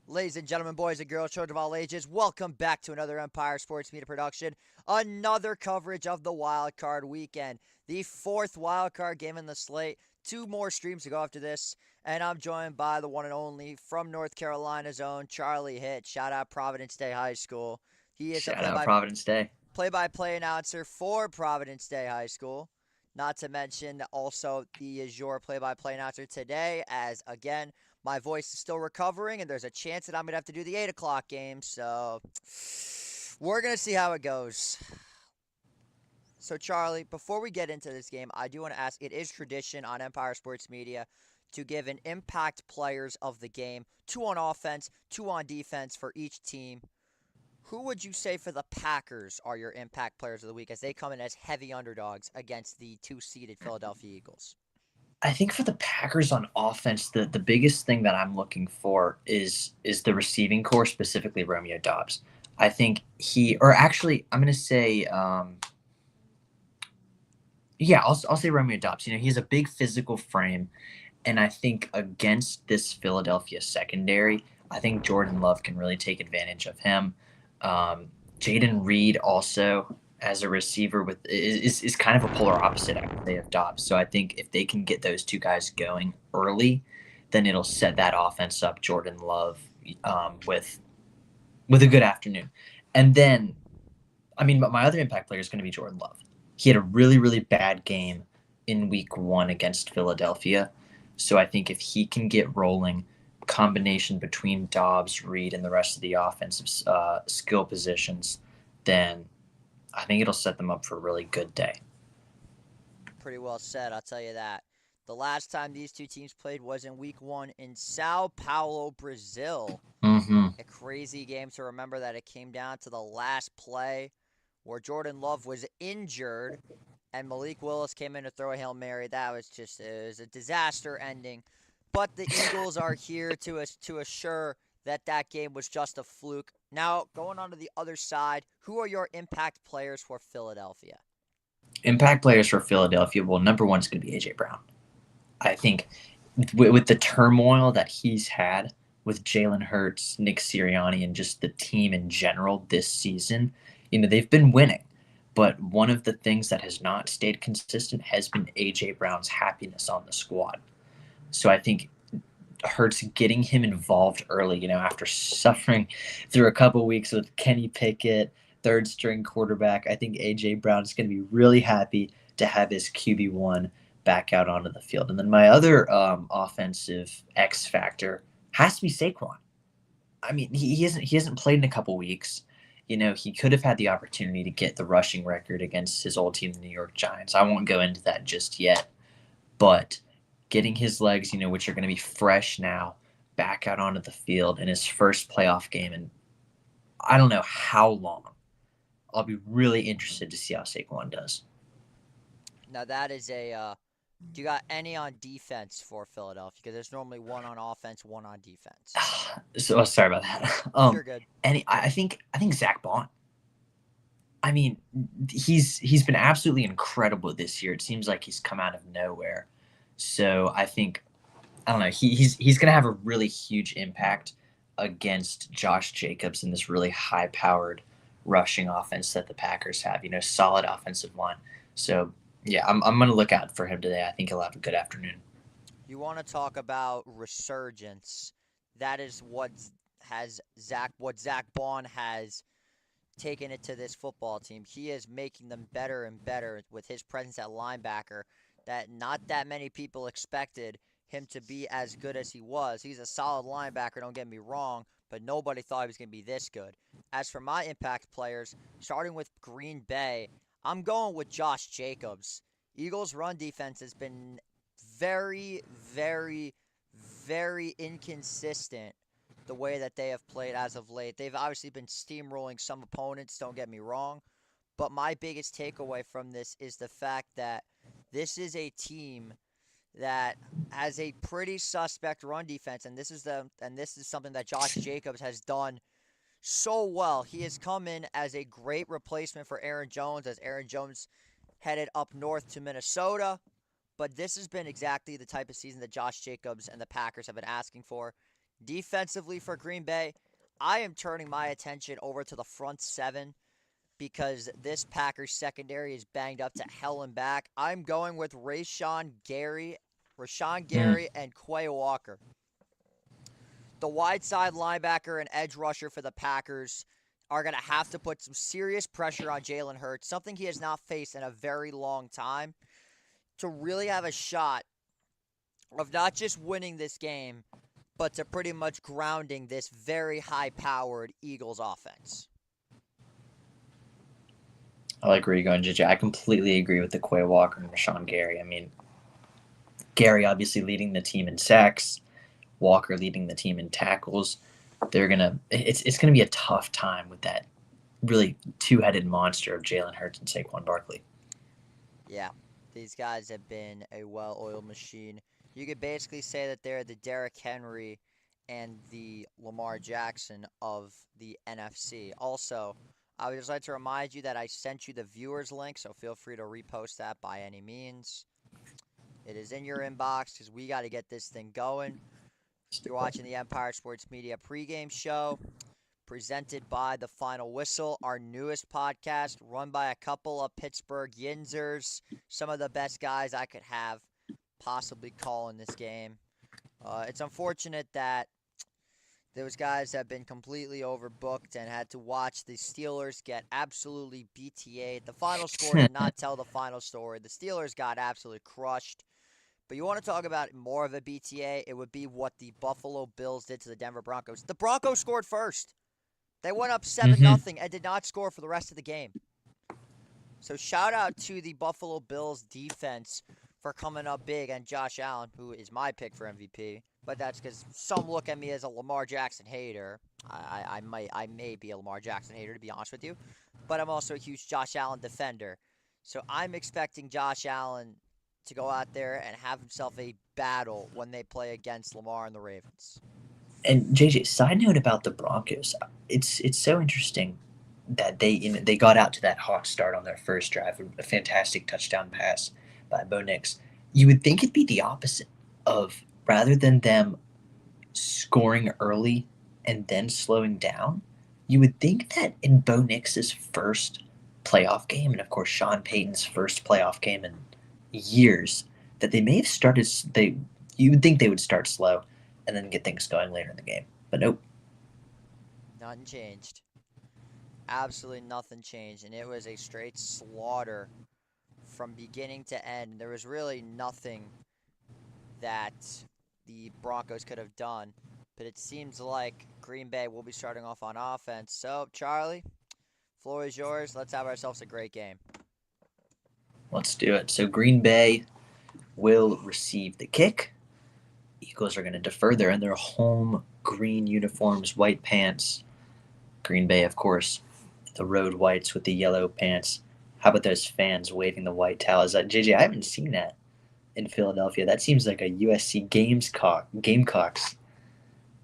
Ladies and gentlemen, boys and girls, children of all ages, welcome back to another Empire Sports Media production. Another coverage of the Wild Card Weekend, the fourth Wild Card game in the slate. Two more streams to go after this, and I'm joined by the one and only from North Carolina's own Charlie Hitt. Shout out Providence Day High School. He is a Shout out Providence Day. play-by-play announcer for Providence Day High School. Not to mention, also, he is your play-by-play announcer today, as, again, my voice is still recovering, and there's a chance that I'm going to have to do the 8 o'clock game, so we're going to see how it goes. So, Charlie, before we get into this game, I do want to ask, it is tradition on Empire Sports Media to give an impact players of the game, two on offense, two on defense for each team. Who would you say for the Packers are your impact players of the week as they come in as heavy underdogs against the two-seeded Philadelphia Eagles? I think for the Packers on offense, the biggest thing that I'm looking for is the receiving core, specifically Romeo Dobbs. I think I'm going to say, yeah, I'll say Romeo Dobbs. He has a big physical frame, and I think against this Philadelphia secondary, I think Jordan Love can really take advantage of him. Jaden Reed also as a receiver is kind of a polar opposite, I would say, of Dobbs. So I think if they can get those two guys going early, then it'll set that offense up. Jordan Love with a good afternoon, and then my other impact player is going to be Jordan Love. He had a really really bad game in Week 1 against Philadelphia, so I think if he can get rolling, combination between Dobbs, Reed, and the rest of the offensive skill positions, then I think it'll set them up for a really good day. Pretty well said, I'll tell you that. The last time these two teams played was in week 1 in Sao Paulo, Brazil. Mm-hmm. A crazy game to remember that it came down to the last play where Jordan Love was injured and Malik Willis came in to throw a Hail Mary. That was just it was a disaster ending. But the Eagles are here to assure that that game was just a fluke. Now, going on to the other side, who are your impact players for Philadelphia? Impact players for Philadelphia. Well, number one is going to be AJ Brown. I think with the turmoil that he's had with Jalen Hurts, Nick Sirianni, and just the team in general this season, they've been winning. But one of the things that has not stayed consistent has been AJ Brown's happiness on the squad. So I think Hurts getting him involved early, after suffering through a couple weeks with Kenny Pickett, third string quarterback, I think AJ Brown is going to be really happy to have his QB1 back out onto the field. And then my other offensive X factor has to be Saquon. I mean, he hasn't played in a couple weeks. He could have had the opportunity to get the rushing record against his old team, the New York Giants. I won't go into that just yet, but getting his legs, which are going to be fresh now, back out onto the field in his first playoff game, and I don't know how long. I'll be really interested to see how Saquon does. Now that is a do you got any on defense for Philadelphia? Because there's normally one on offense, one on defense. So sorry about that. You're good. I think Zach Bond. I mean, he's been absolutely incredible this year. It seems like he's come out of nowhere. So I don't know. He's going to have a really huge impact against Josh Jacobs in this really high powered rushing offense that the Packers have. Solid offensive line. So yeah, I'm going to look out for him today. I think he'll have a good afternoon. You want to talk about resurgence? That is what Zach Bond has taken it to this football team. He is making them better and better with his presence at linebacker. That not that many people expected him to be as good as he was. He's a solid linebacker, don't get me wrong, but nobody thought he was going to be this good. As for my impact players, starting with Green Bay, I'm going with Josh Jacobs. Eagles' run defense has been very, very, very inconsistent the way that they have played as of late. They've obviously been steamrolling some opponents, don't get me wrong. But my biggest takeaway from this is the fact that this is a team that has a pretty suspect run defense, and this is something that Josh Jacobs has done so well. He has come in as a great replacement for Aaron Jones, as Aaron Jones headed up north to Minnesota. But this has been exactly the type of season that Josh Jacobs and the Packers have been asking for. Defensively for Green Bay, I am turning my attention over to the front seven because this Packers secondary is banged up to hell and back. I'm going with Rashawn Mm. Gary, and Quay Walker. The wide side linebacker and edge rusher for the Packers are going to have to put some serious pressure on Jalen Hurts, something he has not faced in a very long time, to really have a shot of not just winning this game, but to pretty much grounding this very high-powered Eagles offense. I like where you're going, JJ. I completely agree with the Quay Walker and Rashawn Gary. I mean, Gary obviously leading the team in sacks, Walker leading the team in tackles. It's gonna be a tough time with that really two-headed monster of Jalen Hurts and Saquon Barkley. Yeah, these guys have been a well-oiled machine. You could basically say that they're the Derrick Henry and the Lamar Jackson of the NFC. Also, I would just like to remind you that I sent you the viewers link, so feel free to repost that by any means. It is in your inbox because we got to get this thing going. You're watching the Empire Sports Media pregame show, presented by The Final Whistle, our newest podcast, run by a couple of Pittsburgh Yinzers, some of the best guys I could have possibly calling this game. It's unfortunate that those guys have been completely overbooked and had to watch the Steelers get absolutely BTA'd. The final score did not tell the final story. The Steelers got absolutely crushed. But you want to talk about more of a BTA, it would be what the Buffalo Bills did to the Denver Broncos. The Broncos scored first. They went up 7-0 and did not score for the rest of the game. So shout out to the Buffalo Bills defense for coming up big, and Josh Allen, who is my pick for MVP. But that's because some look at me as a Lamar Jackson hater. I may be a Lamar Jackson hater, to be honest with you. But I'm also a huge Josh Allen defender. So I'm expecting Josh Allen to go out there and have himself a battle when they play against Lamar and the Ravens. And JJ, side note about the Broncos, it's so interesting that they got out to that hot start on their first drive, a fantastic touchdown pass by Bo Nix. You would think it'd be the opposite of rather than them scoring early and then slowing down. You would think that in Bo Nix's first playoff game, and of course Sean Payton's first playoff game in years, that they may have started. You would think they would start slow and then get things going later in the game, but nope. Nothing changed. Absolutely nothing changed, and it was a straight slaughter from beginning to end. There was really nothing that the Broncos could have done, but it seems like Green Bay will be starting off on offense. So, Charlie, floor is yours. Let's have ourselves a great game. Let's do it. So Green Bay will receive the kick. Eagles are going to defer. They're in their home green uniforms, white pants. Green Bay, of course, the road whites with the yellow pants. How about those fans waving the white towels? JJ, I haven't seen that in Philadelphia. That seems like a USC Gamecocks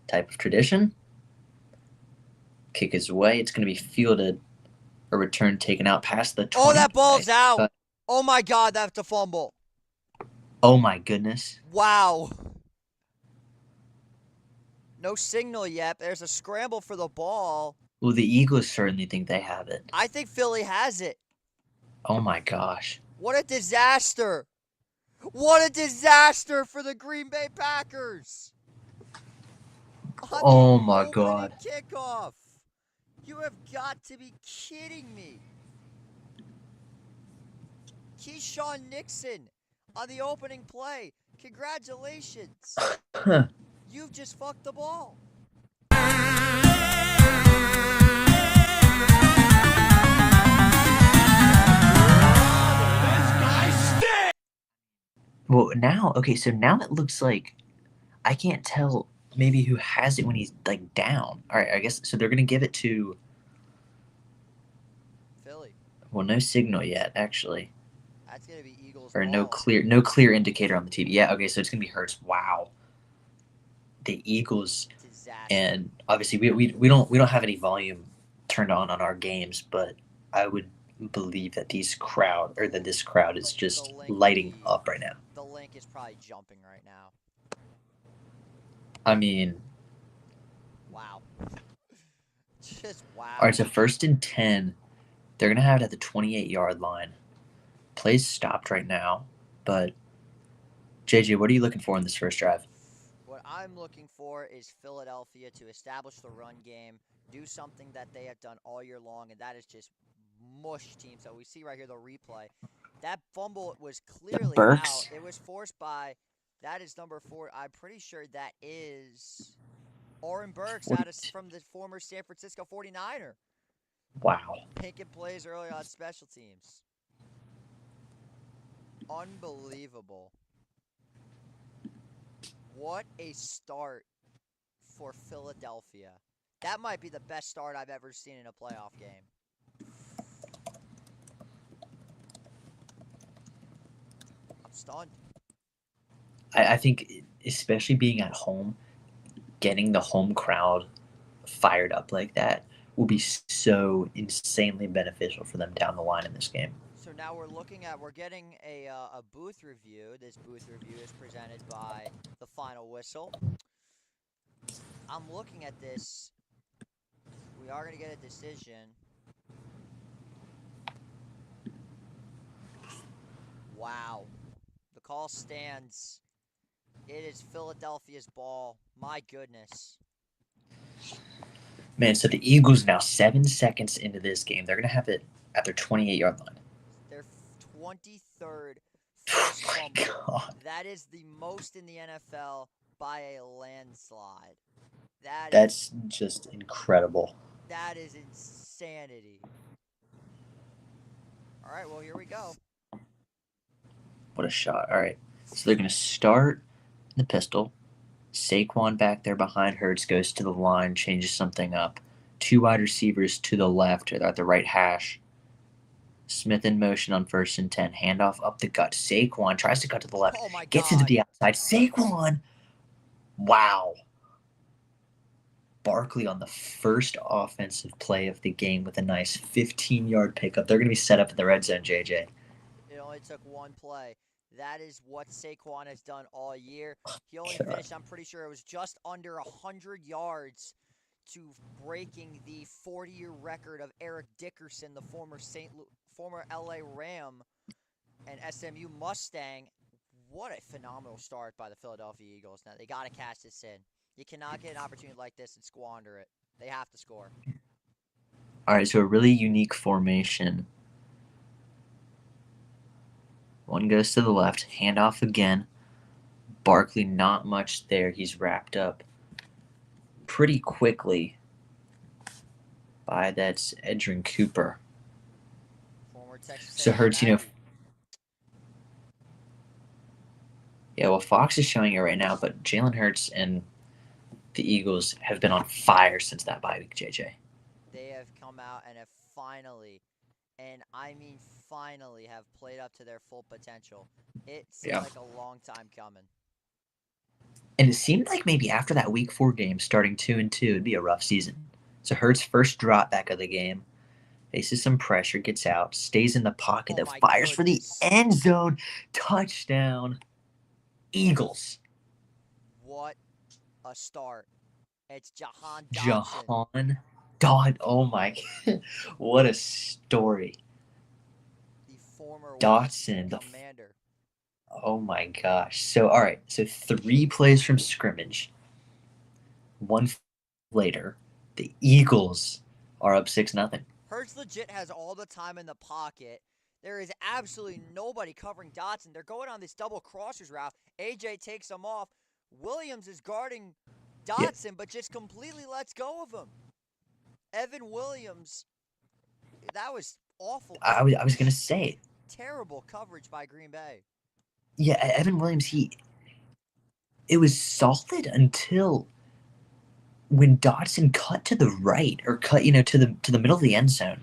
type of tradition. Kick is away. It's going to be fielded. A return taken out past the 20. Oh, that ball's out. Oh, my God, that's a fumble. Oh, my goodness. Wow. No signal yet. There's a scramble for the ball. Well, the Eagles certainly think they have it. I think Philly has it. Oh, my gosh. What a disaster. What a disaster for the Green Bay Packers. Oh, my God. Kickoff. You have got to be kidding me. Keyshawn Nixon on the opening play. Congratulations. You've just fucked the ball. Well, now, okay, so now it looks like I can't tell maybe who has it when he's like down. All right, I guess so. They're gonna give it to Philly. Well, no signal yet, actually, That's gonna be Eagles. or ball. no clear indicator on the TV. Yeah, okay, so it's gonna be Hurts. Wow, the Eagles, Disaster. and obviously we don't have any volume turned on our games, but I would believe that this crowd is just lighting up right now. The link is probably jumping right now. I mean, Wow. Just wow. All right, so 1st and 10. They're going to have it at the 28-yard line. Plays stopped right now, but JJ, what are you looking for in this first drive? What I'm looking for is Philadelphia to establish the run game, do something that they have done all year long, and that is just mush teams. So we see right here the replay. That fumble was clearly out. Burks? It was forced by, that is number 4. I'm pretty sure that is Oren Burks from the former San Francisco 49er. Wow. Making plays early on special teams. Unbelievable. What a start for Philadelphia. That might be the best start I've ever seen in a playoff game. I'm stunned. I think, especially being at home, getting the home crowd fired up like that will be so insanely beneficial for them down the line in this game. So now we're getting a booth review. This booth review is presented by The Final Whistle. I'm looking at this. We are going to get a decision. Wow. The call stands. It is Philadelphia's ball. My goodness. Man, so the Eagles now 7 seconds into this game. They're going to have it at their 28-yard line. Their 23rd Oh forced my fumble. God. That is the most in the NFL by a landslide. That's just incredible. That is insanity. All right, well, here we go. What a shot. All right. So they're going to start the pistol. Saquon back there behind Hurts goes to the line, changes something up. 2 wide receivers to the left or at the right hash. Smith in motion on 1st and 10. Handoff up the gut. Saquon tries to cut to the left. Oh my God. Gets into the outside. Saquon. Wow. Barkley on the first offensive play of the game with a nice 15-yard pickup. They're going to be set up in the red zone, JJ. It only took one play. That is what Saquon has done all year. He only God. finished, I'm pretty sure it was just under 100 yards to breaking the 40-year record of Eric Dickerson, the former LA Ram and SMU Mustang. What a phenomenal start by the Philadelphia Eagles. Now, they got to cash this in. You cannot get an opportunity like this and squander it. They have to score. All right, so a really unique formation. One goes to the left, handoff again. Barkley, not much there. He's wrapped up pretty quickly by that's Edgerrin Cooper. Former Texas So Hurts, A&M. Yeah, well, Fox is showing it right now, but Jalen Hurts and the Eagles have been on fire since that bye week, JJ. They have come out and have finally, and I mean finally, have played up to their full potential. It seemed like a long time coming. And it seemed like maybe after that Week 4 game, starting 2-2, it'd be a rough season. So Hurts' first drop back of the game, faces some pressure, gets out, stays in the pocket, Oh that my fires for the goodness. end zone, touchdown, Eagles. What a start. It's Jahan Dotson. Jahan Dot. Oh my, what a story. The former Dotson, the Commander. Oh my gosh. So, all right. So 3 plays from scrimmage. 1 later, the Eagles are up 6-0. Hurts legit has all the time in the pocket. There is absolutely nobody covering Dotson. They're going on this double crossers route. AJ takes them off. Williams is guarding Dotson, but just completely lets go of him. Evan Williams, that was awful. I was going to say. Terrible coverage by Green Bay. Yeah, Evan Williams, it was solid until when Dotson cut to the right or cut, to the middle of the end zone.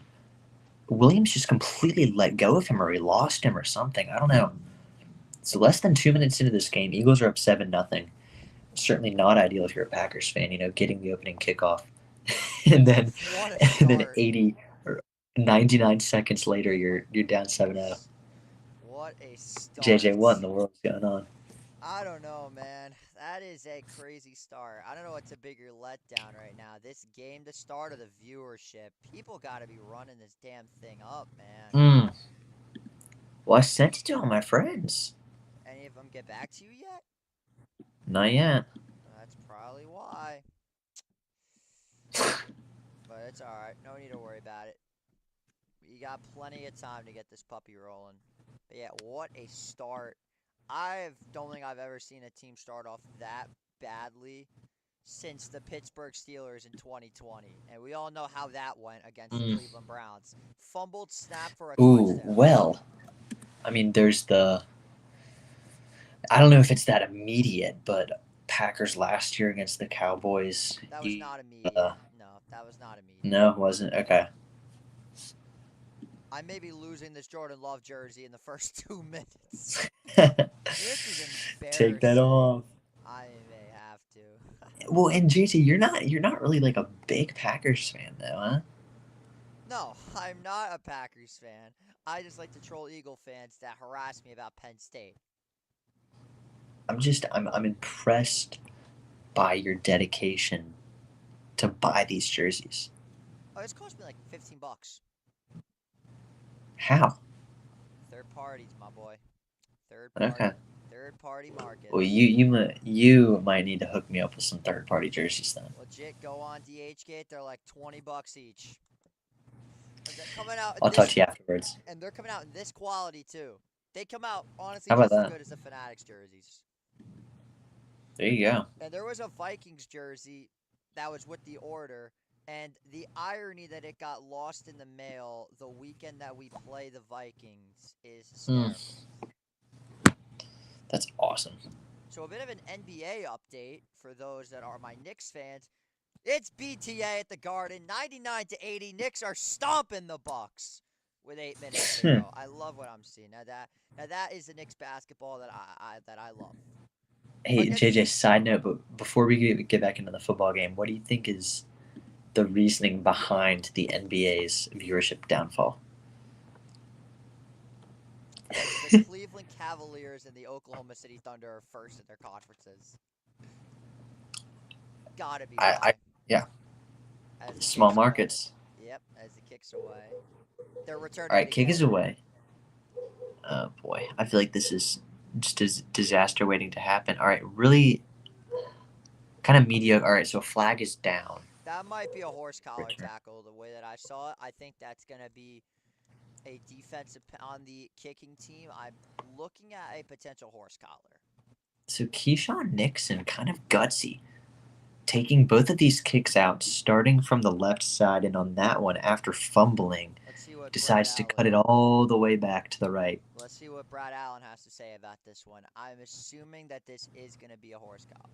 Williams just completely let go of him, or he lost him or something. I don't know. So less than 2 minutes into this game, Eagles are up 7-0. Certainly not ideal if you're a Packers fan, getting the opening kickoff. and then 80 or 99 seconds later, you're down 7-0. What a start. JJ, what in the world's going on? I don't know, man. That is a crazy start. I don't know what's a bigger letdown right now. This game to start or the viewership. People got to be running this damn thing up, man. Mm. Well, I sent it to all my friends. Any of them get back to you yet? Not yet. That's probably why. But it's alright. No need to worry about it. You got plenty of time to get this puppy rolling. But yeah, what a start. I don't think I've ever seen a team start off that badly since the Pittsburgh Steelers in 2020. And we all know how that went against the Cleveland Browns. Fumbled snap for a touchdown. Well, I mean, there's the... I don't know if it's that immediate, but Packers last year against the Cowboys. That was not immediate. No, that was not immediate. No, it wasn't? Okay. I may be losing this Jordan Love jersey in the first 2 minutes. This is embarrassing. Take that off. I may have to. Well, and JT, you're not really like a big Packers fan though, huh? No, I'm not a Packers fan. I just like to troll Eagle fans that harass me about Penn State. I'm impressed by your dedication to buy these jerseys. Oh, it's cost me like $15. How? Third parties, my boy. Third party. Okay. Third party market. Well, you might need to hook me up with some third party jerseys then. Legit, go on DHgate. They're like $20 each. And they're coming out. I'll talk to you afterwards. And they're coming out in this quality too. They come out honestly How about just as that? good as the Fanatics jerseys. There you go. And there was a Vikings jersey that was with the order. And the irony that it got lost in the mail the weekend that we play the Vikings is hysterical. That's awesome. So a bit of an NBA update for those that are my Knicks fans. It's BTA at the Garden, 99-80. Knicks are stomping the Bucks with 8 minutes to go. I love what I'm seeing. Now that is the Knicks basketball that I love. Hey, JJ, side note, but before we get back into the football game, what do you think is the reasoning behind the NBA's viewership downfall? The Cleveland Cavaliers and the Oklahoma City Thunder are first in their conferences. Gotta be. Yeah. Small markets. Yep, as it kicks away. They're returning. All right, kick is away. Oh boy, I feel like this is just a disaster waiting to happen. All right, really kind of mediocre. All right, so flag is down. That might be a horse collar tackle the way that I saw it. I think that's going to be a defensive on the kicking team. I'm looking at a potential horse collar. So Keyshawn Nixon, kind of gutsy, taking both of these kicks out, starting from the left side, and on that one, after fumbling, decides to cut it all the way back to the right. Let's see what Brad Allen has to say about this one. I'm assuming that this is going to be a horse collar.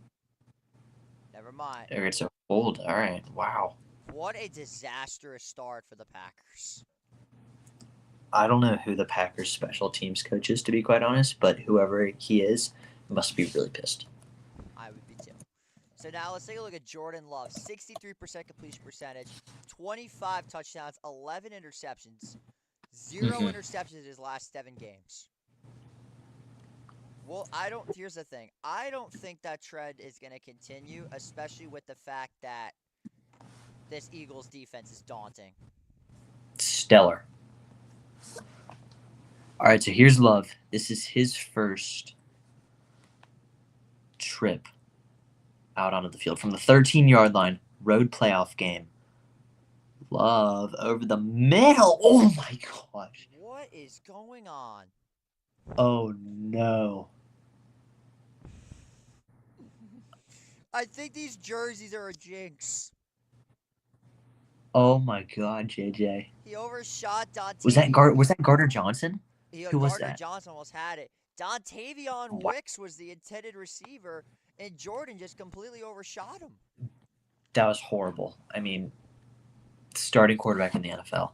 Never mind. It's a hold. All right. Wow. What a disastrous start for the Packers. I don't know who the Packers special teams coach is, to be quite honest, but whoever he is must be really pissed. I would be too. So now let's take a look at Jordan Love. 63% completion percentage, 25 touchdowns, 11 interceptions, 0 interceptions in his last 7 games. Well, here's the thing. I don't think that trend is going to continue, especially with the fact that this Eagles defense is daunting. Stellar. All right, so here's Love. This is his first trip out onto the field from the 13-yard line, road playoff game. Love over the middle. Oh, my gosh. What is going on? Oh, no. I think these jerseys are a jinx. Oh, my God, JJ. He overshot Dontavion. Was that Gardner Johnson? Who was Gardner that? Johnson almost had it. Dontavion Wicks was the intended receiver, and Jordan just completely overshot him. That was horrible. I mean, starting quarterback in the NFL.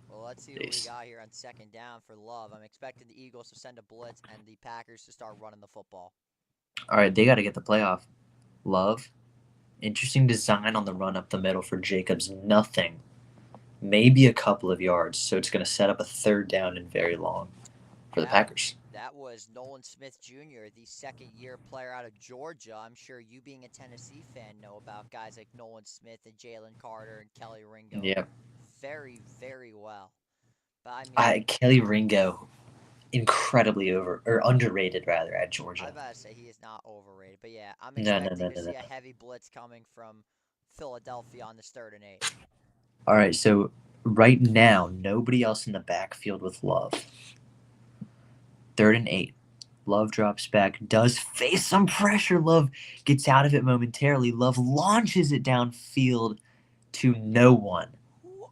Well, let's see what we got here on second down for Love. I'm expecting the Eagles to send a blitz and the Packers to start running the football. All right, they got to get the playoff. Love. Interesting design on the run up the middle for Jacobs. Nothing. Maybe a couple of yards. So it's going to set up a third down and very long for the Packers. That was Nolan Smith Jr., the second-year player out of Georgia. I'm sure you, being a Tennessee fan, know about guys like Nolan Smith and Jalen Carter and Kelly Ringo Yeah. very, very well. But I mean, Kelly Ringo, incredibly underrated rather at I Georgia. was about to say he is not overrated. But yeah, I'm No. expecting to see a heavy blitz coming from Philadelphia on this 3rd and 8. All right, so right now, nobody else in the backfield with Love. 3rd and 8. Love drops back, does face some pressure. Love gets out of it momentarily. Love launches it downfield to no one. Who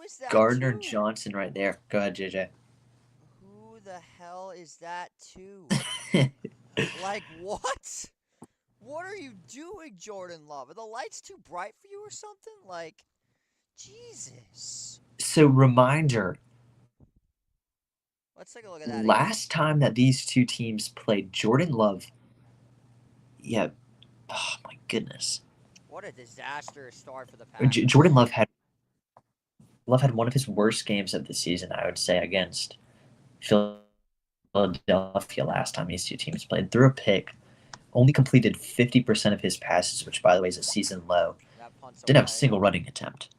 is that Gardner to? Johnson right there. Go ahead, JJ. Who the hell is that to? Like, what? What are you doing, Jordan Love? Are the lights too bright for you or something? Like, Jesus. So, reminder, Let's take a look at that again. last time that these two teams played, Jordan Love, yeah, oh my goodness. What a disastrous start for the Packers. Jordan Love had one of his worst games of the season, I would say, against Philadelphia last time these two teams played. Threw a pick, only completed 50% of his passes, which, by the way, is a season low. Didn't have a single running attempt.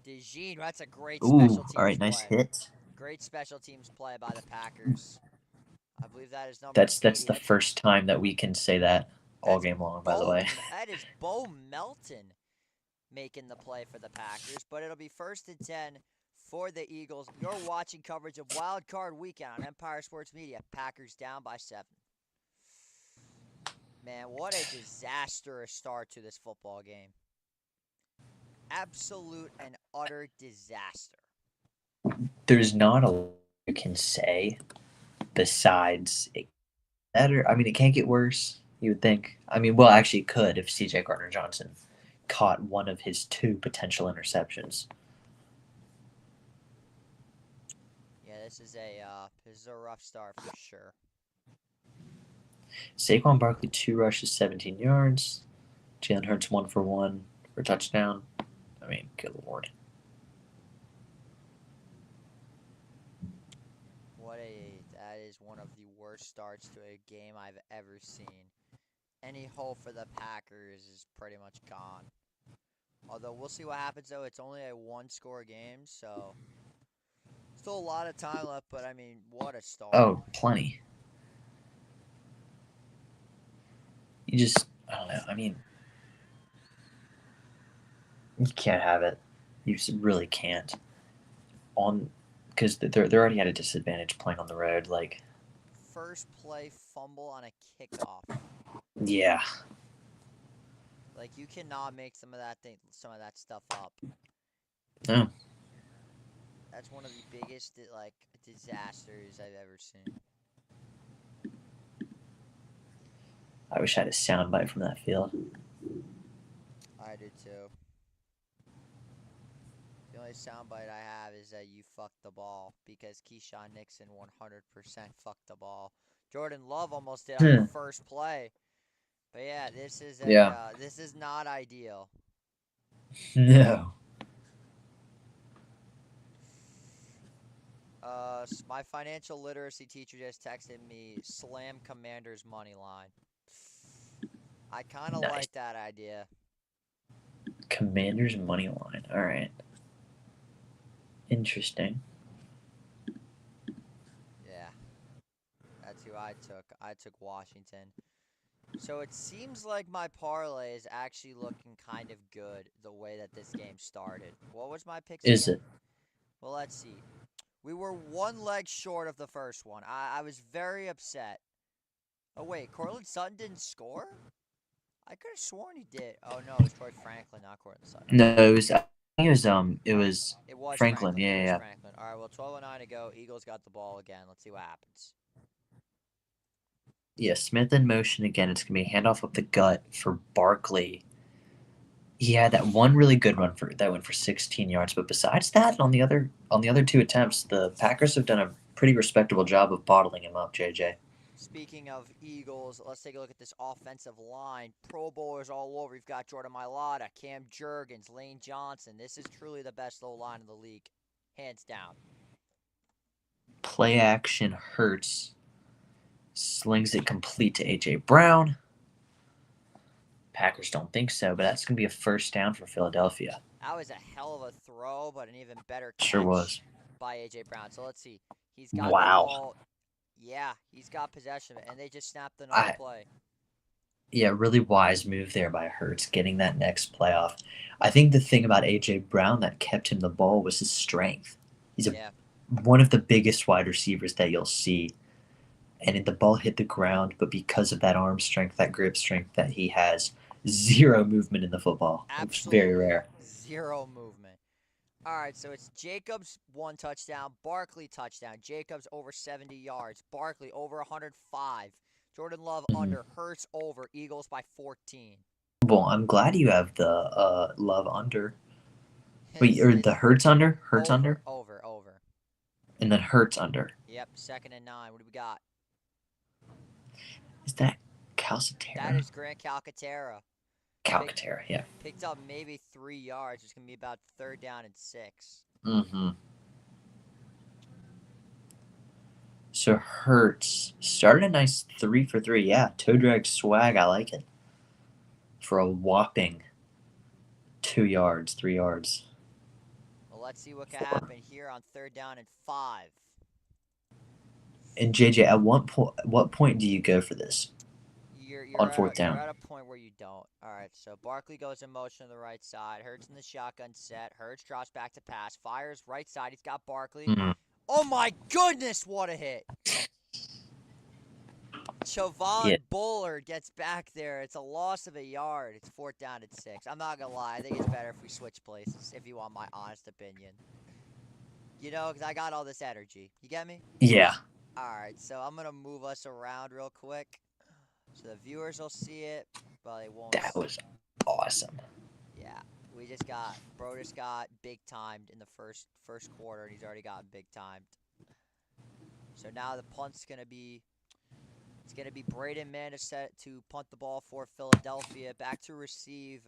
DeJean, that's a great special teams all right, nice play. hit. Great special teams play by the Packers. I believe that is number That's 80. the first time that we can say that all game long, by the way. That is Bo Melton making the play for the Packers, but it'll be 1st and 10 for the Eagles. You're watching coverage of Wild Card Weekend on Empire Sports Media. Packers down by 7. Man, what a disastrous start to this football game. Absolute and utter disaster. There's not a lot you can say besides it better. I mean, it can't get worse, you would think. I mean, well, actually, it could if CJ Gardner Johnson caught one of his 2 potential interceptions. Yeah, this is a rough start for sure. Saquon Barkley 2 rushes, 17 yards. Jalen Hurts 1 for 1 for a touchdown. I mean, good lord. That is one of the worst starts to a game I've ever seen. Any hope for the Packers is pretty much gone. Although we'll see what happens though. It's only a 1-score game, so still a lot of time left, but I mean, what a start. Oh, plenty. I don't know. I mean, you can't have it. You really can't. Because they're already at a disadvantage playing on the road. Like, first play fumble on a kickoff. Yeah. Like, you cannot make some of that stuff up. No. That's one of the biggest disasters I've ever seen. I wish I had a soundbite from that field. I do too. The only soundbite I have is that you fucked the ball because Keyshawn Nixon 100% fucked the ball. Jordan Love almost did on the first play. But yeah, this is not ideal. No. My financial literacy teacher just texted me slam Commanders money line. I kind of like that idea. Commanders money line. All right. Interesting. Yeah. That's who I took. I took Washington. So it seems like my parlay is actually looking kind of good the way that this game started. What was my pick? Is it? Well, let's see. We were 1 leg short of the first one. I was very upset. Oh, wait. Cortland Sutton didn't score? I could have sworn he did. Oh, no. It was Troy Franklin, not Cortland Sutton. No, it was Franklin. Yeah. Franklin. All right, well, 12:09 to go. Eagles got the ball again. Let's see what happens. Yeah, Smith in motion again. It's going to be a handoff up the gut for Barkley. He had that one really good run that went for 16 yards, but besides that, on the other 2 attempts, the Packers have done a pretty respectable job of bottling him up, JJ. Speaking of Eagles, let's take a look at this offensive line. Pro Bowlers all over. We've got Jordan Mailata, Cam Jurgens, Lane Johnson. This is truly the best O-line in the league, hands down. Play action Hurts Slings it complete to A.J. Brown. Packers don't think so, but that's going to be a first down for Philadelphia. That was a hell of a throw, but an even better Sure catch was. by A.J. Brown. So let's see. He's got the Wow. ball. Yeah, he's got possession of it, and they just snapped another I play. Yeah, really wise move there by Hurts, getting that next playoff. I think the thing about A.J. Brown that kept him the ball was his strength. He's Yeah, one of the biggest wide receivers that you'll see. And the ball hit the ground, but because of that arm strength, that grip strength that he has, zero movement in the football, which is very absolutely rare. zero movement. All right, so it's Jacobs 1 touchdown, Barkley touchdown. Jacobs over 70 yards, Barkley over 105. Jordan Love Mhm. under, Hurts over, Eagles by 14. Well, I'm glad you have the Love under. Wait, or the It's Hurts under? Hurts over, under? over, over. And then Hurts under. Yep, 2nd and 9. What do we got? Is that That Calcaterra? is Grant Calcaterra. Calcaterra, yeah. Picked up maybe 3 yards. It's going to be about 3rd down and 6. Mm-hmm. So Hurts started a nice 3 for 3. Yeah, toe drag swag. I like it. For a whopping 2 yards, 3 yards. Well, let's see what can happen here on 3rd down and 5. And JJ, at what point do you go for this You're on at 4th down? you're at a point where you don't. All right, so Barkley goes in motion to the right side. Hurts in the shotgun set. Hurts drops back to pass. Fires right side. He's got Barkley. Mm. Oh my goodness, what a hit! Chavon Yeah. Bullard gets back there. It's a loss of a yard. It's 4th down and 6. I'm not gonna lie. I think it's better if we switch places. If you want my honest opinion, because I got all this energy. You get me? Yeah. All right, so I'm gonna move us around real quick, so the viewers will see it, but they won't. That was awesome. Yeah, Bro just got big timed in the first quarter, and he's already gotten big timed. So now the punt's gonna be. It's gonna be Braden Maniset to punt the ball for Philadelphia. Back to receive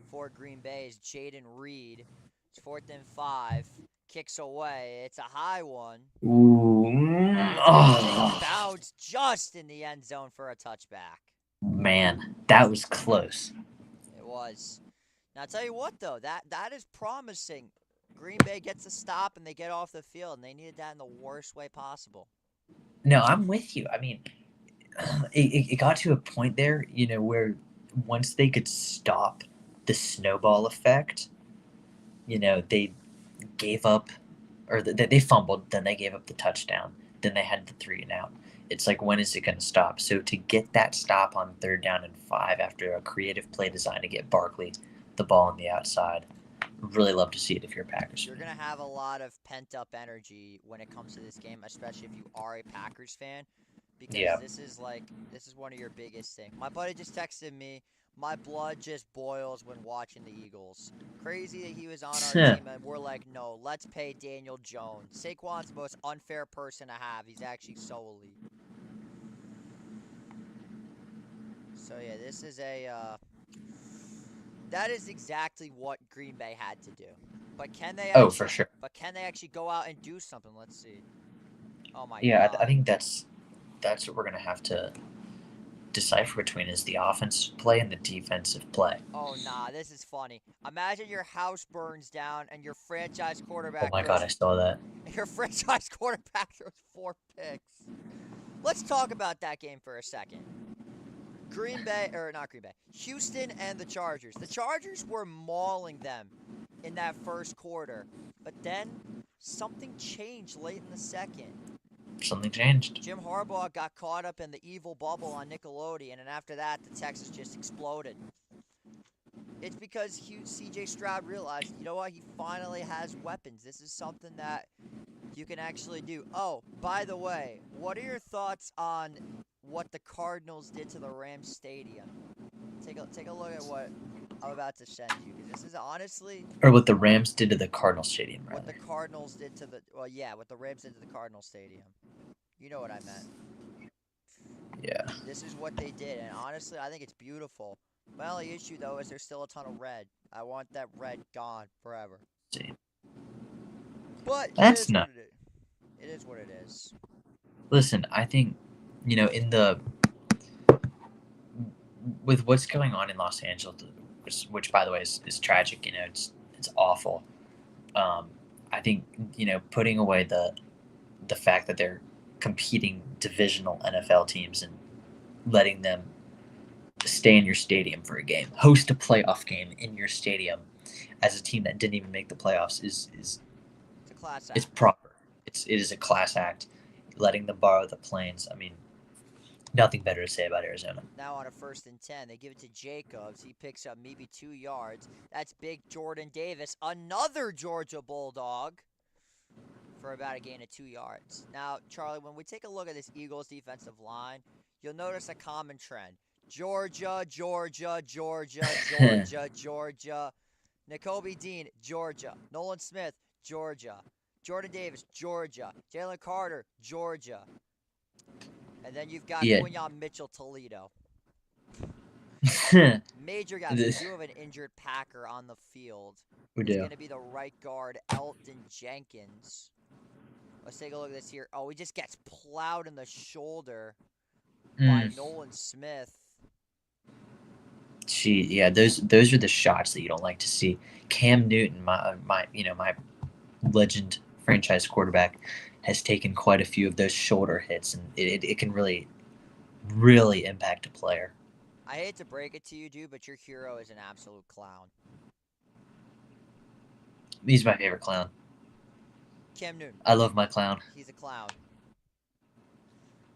for Green Bay is Jaden Reed. It's 4th and 5. Kicks away. It's a high one. Ooh. It bounced just in the end zone for a touchback. Man, that was close. It was. Now, I'll tell you what, though. That is promising. Green Bay gets a stop, and they get off the field, and they needed that in the worst way possible. No, I'm with you. I mean, it got to a point there, where once they could stop the snowball effect, they gave up, or they fumbled, then they gave up the touchdown, then they had the 3 and out. It's like, when is it going to stop? So to get that stop on 3rd down and 5 after a creative play design to get Barkley the ball on the outside, really love to see it if you're a Packers You're fan. going to have a lot of pent-up energy when it comes to this game, especially if you are a Packers fan, because Yeah. this is one of your biggest things. My buddy just texted me, my blood just boils when watching the Eagles. Crazy that he was on our team, and we're like, no, let's pay Daniel Jones. Saquon's the most unfair person to have. He's actually so elite. So, yeah, this is that is exactly what Green Bay had to do. But can they actually, For sure. But can they actually go out and do something? Let's see. Oh, my Yeah, God. I think that's what we're going to have to decipher between is the offensive play and the defensive play. Oh, nah, this is funny. Imagine your house burns down and your franchise quarterback Oh my God, I saw that. Your franchise quarterback throws 4 picks. Let's talk about that game for a second. Houston and the Chargers. The Chargers were mauling them in that first quarter, but then something changed late in the second. Something changed. Jim Harbaugh got caught up in the evil bubble on Nickelodeon, and after that, the Texans just exploded. It's because C.J. Stroud realized, you know what, he finally has weapons. This is something that you can actually do. Oh, by the way, what are your thoughts on what the Cardinals did to the Rams Stadium? Take a look at what I'm about to send you, because this is honestly... Or what the Rams did to the Cardinal Stadium, rather. What the Cardinals did to the... Well, yeah, what the Rams did to the Cardinal Stadium. You know what I meant. Yeah. This is what they did, and honestly, I think it's beautiful. My only issue, though, is there's still a ton of red. I want that red gone forever. See. But That's not... It is what it is. Listen, I think in the with what's going on in Los Angeles, which by the way is tragic. It's awful. Um, I think putting away the fact that they're competing divisional NFL teams and letting them stay in your stadium for a game, host a playoff game in your stadium as a team that didn't even make the playoffs is It's a class it's act. proper. It is a class act. Letting them borrow the planes. I mean, nothing better to say about Arizona. Now on a 1st and 10, they give it to Jacobs. He picks up maybe 2 yards. That's big Jordan Davis, another Georgia Bulldog, for about a gain of 2 yards. Now, Charlie, when we take a look at this Eagles defensive line, you'll notice a common trend. Georgia, Georgia, Georgia, Georgia, Georgia. Nakobe Dean, Georgia. Nolan Smith, Georgia. Jordan Davis, Georgia. Jalen Carter, Georgia. And then you've got Yeah. Quinyon Mitchell, Toledo. We Major guys. We do have an injured Packer on the field. It's do. going to be the right guard, Elton Jenkins. Let's take a look at this here. Oh, he just gets plowed in the shoulder by Nolan Smith. Yeah, those are the shots that you don't like to see. Cam Newton, my legend franchise quarterback, has taken quite a few of those shoulder hits, and it can really, really impact a player. I hate to break it to you, dude, but your hero is an absolute clown. He's my favorite clown. Cam Newton. I love my clown. He's a clown.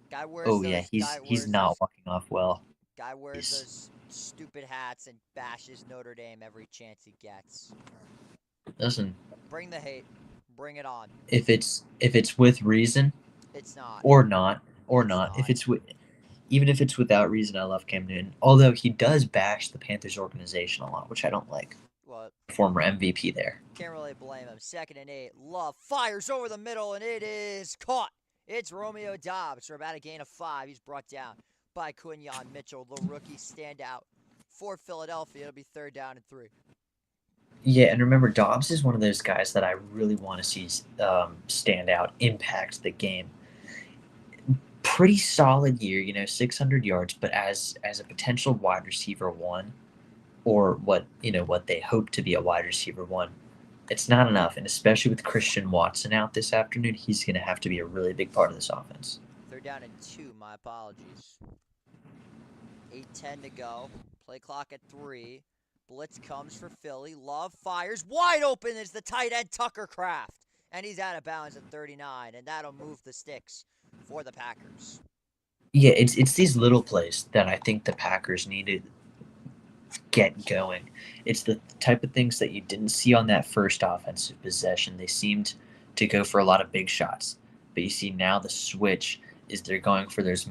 Guy wears Oh those, yeah, guy he's wears not those, walking off well. guy wears those stupid hats and bashes Notre Dame every chance he gets. Listen, Bring the hate. Bring it on. if it's with reason It's not. or not, not. if it's even if it's without reason, I love Cam Newton. Although he does bash the Panthers organization a lot, which I don't like. Well, Former MVP there. can't really blame him. 2nd and 8. Love fires over the middle, and it is caught. It's Romeo Doubs for about a gain of 5. He's brought down by Quinyon Mitchell, the rookie standout for Philadelphia. It'll be 3rd down and 3. Yeah, and remember, Dobbs is one of those guys that I really want to see stand out, impact the game. Pretty solid year, 600 yards, but as a potential wide receiver 1, or what they hope to be a wide receiver 1, it's not enough. And especially with Christian Watson out this afternoon, he's going to have to be a really big part of this offense. 3rd down and 2. My apologies. 8:10 to go. Play clock at 3. Blitz comes for Philly. Love fires. Wide open is the tight end Tucker Kraft. And he's out of bounds at 39. And that'll move the sticks for the Packers. Yeah, it's these little plays that I think the Packers need to get going. It's the type of things that you didn't see on that first offensive possession. They seemed to go for a lot of big shots. But you see now the switch is they're going for those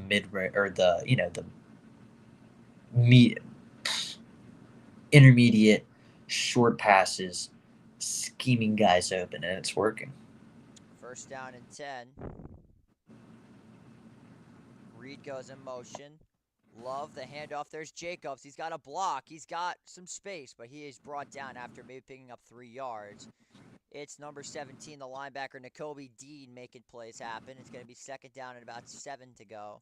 intermediate short passes, scheming guys open, and it's working. 1st down and 10. Reed goes in motion. Love the handoff. There's Jacobs. He's got a block. He's got some space, but he is brought down after maybe picking up 3 yards. It's number 17, the linebacker, Nakobe Dean, making plays happen. It's going to be 2nd down and about 7 to go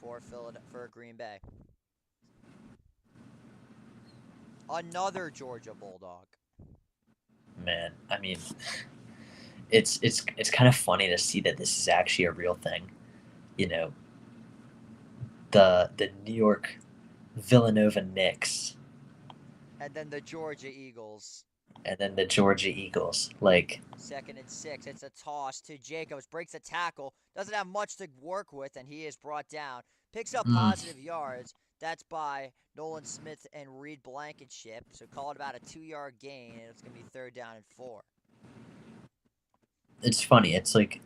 for Green Bay. Another Georgia Bulldog. Man, I mean, it's kind of funny to see that this is actually a real thing. The New York Villanova Knicks, and then the Georgia Eagles. Like 2nd and 6. It's a toss to Jacobs. Breaks a tackle. Doesn't have much to work with, and he is brought down. Picks up positive yards. That's by Nolan Smith and Reed Blankenship. So call it about a 2-yard gain, and it's going to be 3rd down and 4. It's funny. It's like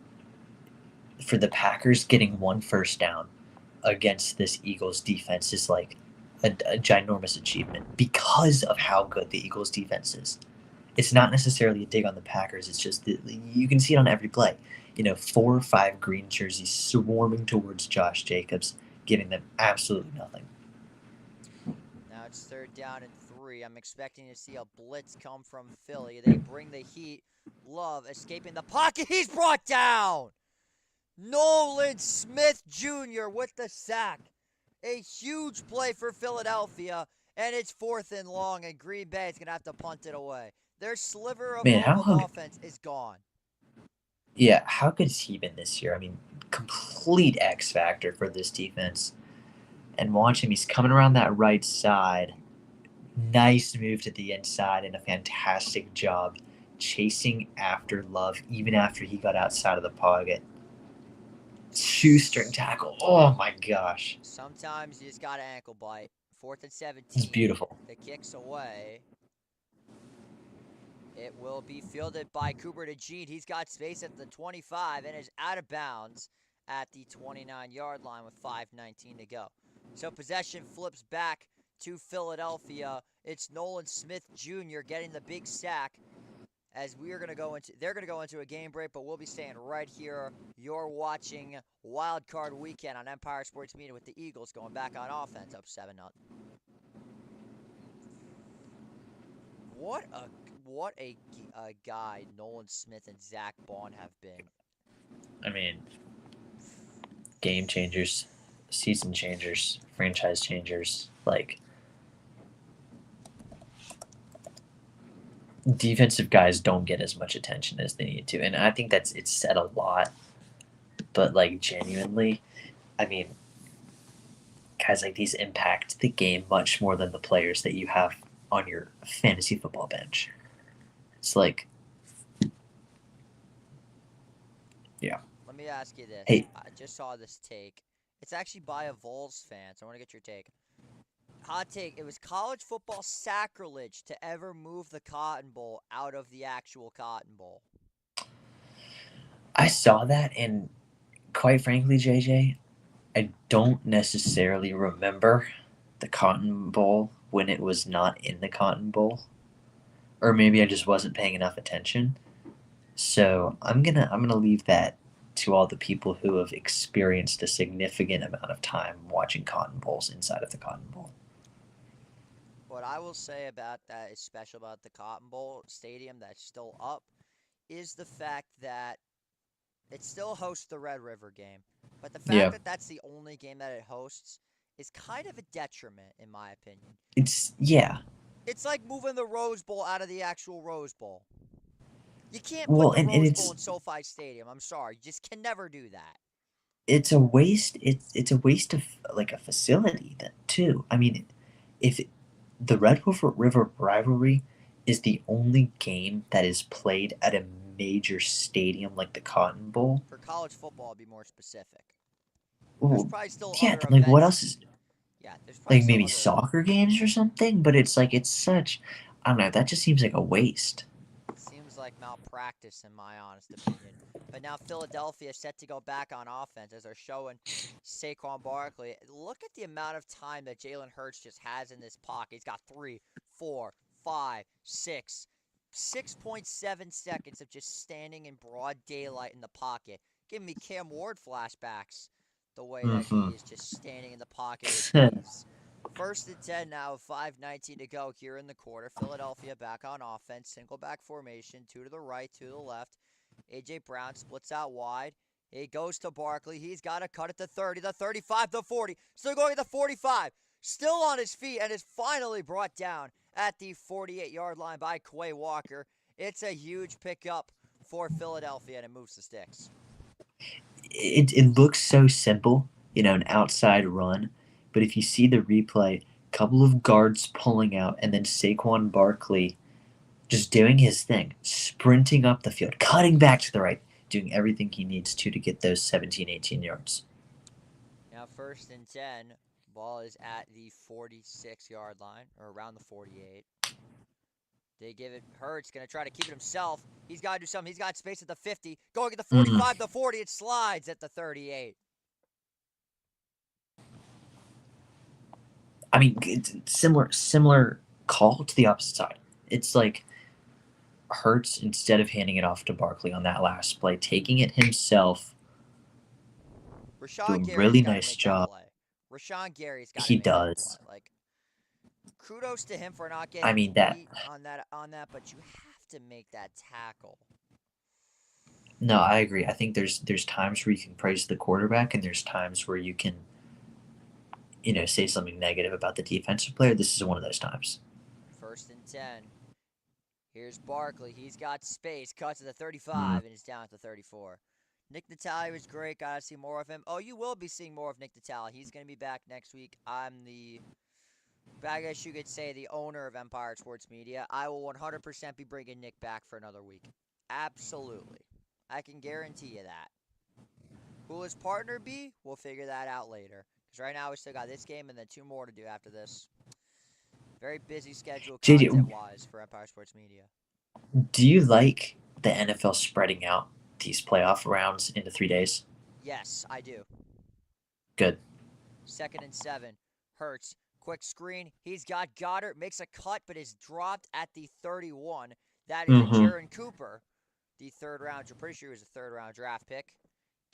for the Packers, getting 1 first down against this Eagles defense is like a ginormous achievement because of how good the Eagles defense is. It's not necessarily a dig on the Packers. It's just that you can see it on every play. 4 or 5 green jerseys swarming towards Josh Jacobs, giving them absolutely nothing. Now it's 3rd down and 3. I'm expecting to see a blitz come from Philly. They bring the heat. Love escaping the pocket. He's brought down. Nolan Smith Jr. with the sack. A huge play for Philadelphia, and it's 4th and long, and Green Bay is going to have to punt it away. Their sliver of Man, hope how of offense is gone. yeah, how good has he been this year? I mean, complete X factor for this defense. And watch him, he's coming around that right side. Nice move to the inside and a fantastic job chasing after Love, even after he got outside of the pocket. Shoestring tackle. Oh my gosh. Sometimes you just got an ankle bite. 4th and 17. It's beautiful. The kick's away. It will be fielded by Cooper DeJean. He's got space at the 25 and is out of bounds at the 29-yard line with 5:19 to go. So possession flips back to Philadelphia. It's Nolan Smith Jr. getting the big sack as they're going to go into a game break, but we'll be staying right here. You're watching Wild Card Weekend on Empire Sports Media with the Eagles going back on offense up 7-0. What a guy Nolan Smith and Zach Bond have been. I mean, game changers, season changers, franchise changers. Like, defensive guys don't get as much attention as they need to, and I think it's said a lot. But like, genuinely, I mean, guys like these impact the game much more than the players that you have on your fantasy football bench. It's like, yeah. Let me ask you this. Hey. I just saw this take. It's actually by a Vols fan, so I want to get your take. Hot take. It was college football sacrilege to ever move the Cotton Bowl out of the actual Cotton Bowl. I saw that, and quite frankly, JJ, I don't necessarily remember the Cotton Bowl when it was not in the Cotton Bowl. Or maybe I just wasn't paying enough attention. So I'm gonna leave that to all the people who have experienced a significant amount of time watching Cotton Bowls inside of the Cotton Bowl. What I will say about that is special about the Cotton Bowl stadium that's still up is the fact that it still hosts the Red River game. But the fact that that's the only game that it hosts is kind of a detriment, in my opinion. It's like moving the Rose Bowl out of the actual Rose Bowl. You can't well, put the and Rose it's Bowl in SoFi Stadium. I'm sorry. You just can never do that. it's a waste. It's a waste of like a facility that too. I mean, if the Red River rivalry is the only game that is played at a major stadium like the Cotton Bowl. For college football, to be more specific. Ooh, There's probably still yeah, other like what events. else is Yeah, there's probably like maybe other... soccer games or something? But it's like it's such I don't know, that just seems like a waste. Seems like malpractice in my honest opinion. But now Philadelphia is set to go back on offense as they're showing Saquon Barkley. Look at the amount of time that Jalen Hurts just has in this pocket. He's got 3, 4, 5, 6, 6.7 seconds of just standing in broad daylight in the pocket. Giving me Cam Ward flashbacks. The way that he is just standing in the pocket with ease. 1st and 10 now, 5:19 to go here in the quarter. Philadelphia back on offense. Single back formation. 2 to the right, 2 to the left. A.J. Brown splits out wide. He goes to Barkley. He's got to cut at the 30, the 35, the 40. Still going to the 45. Still on his feet and is finally brought down at the 48-yard line by Quay Walker. It's a huge pickup for Philadelphia, and it moves the sticks. It looks so simple, an outside run. But if you see the replay, a couple of guards pulling out, and then Saquon Barkley just doing his thing, sprinting up the field, cutting back to the right, doing everything he needs to get those 17, 18 yards. Now 1st and 10, ball is at the 46-yard line, or around the 48. They give it, Hurts going to try to keep it himself. He's got to do something. He's got space at the 50, going at the 45, the 40, it slides at the 38. I mean, it's similar call to the opposite side. It's like Hurts, instead of handing it off to Barkley on that last play, taking it himself, doing a really nice job. Rashawn Gary's got to He make that does. play. Like, kudos to him for not getting beat on that, but you have to make that tackle. No, I agree. I think there's times where you can praise the quarterback, and there's times where you can, say something negative about the defensive player. This is one of those times. 1st and 10. Here's Barkley. He's got space. Cuts to the Mm. 35 and is down at the 34. Nick Natalia was great. Got to see more of him. Oh, you will be seeing more of Nick Natalia. He's going to be back next week. I guess you could say, the owner of Empire Sports Media. I will 100% be bringing Nick back for another week. Absolutely. I can guarantee you that. Who will his partner be? We'll figure that out later. Because right now we still got this game and then 2 more to do after this. Very busy schedule JJ, content-wise for Empire Sports Media. do you like the NFL spreading out these playoff rounds into 3 days? Yes, I do. Good. 2nd and 7. Hurts. Quick screen. He's got Goddard. Makes a cut, but is dropped at the 31. That is a Mm-hmm. Jaron Cooper. The third round. You're pretty sure he was a third-round draft pick.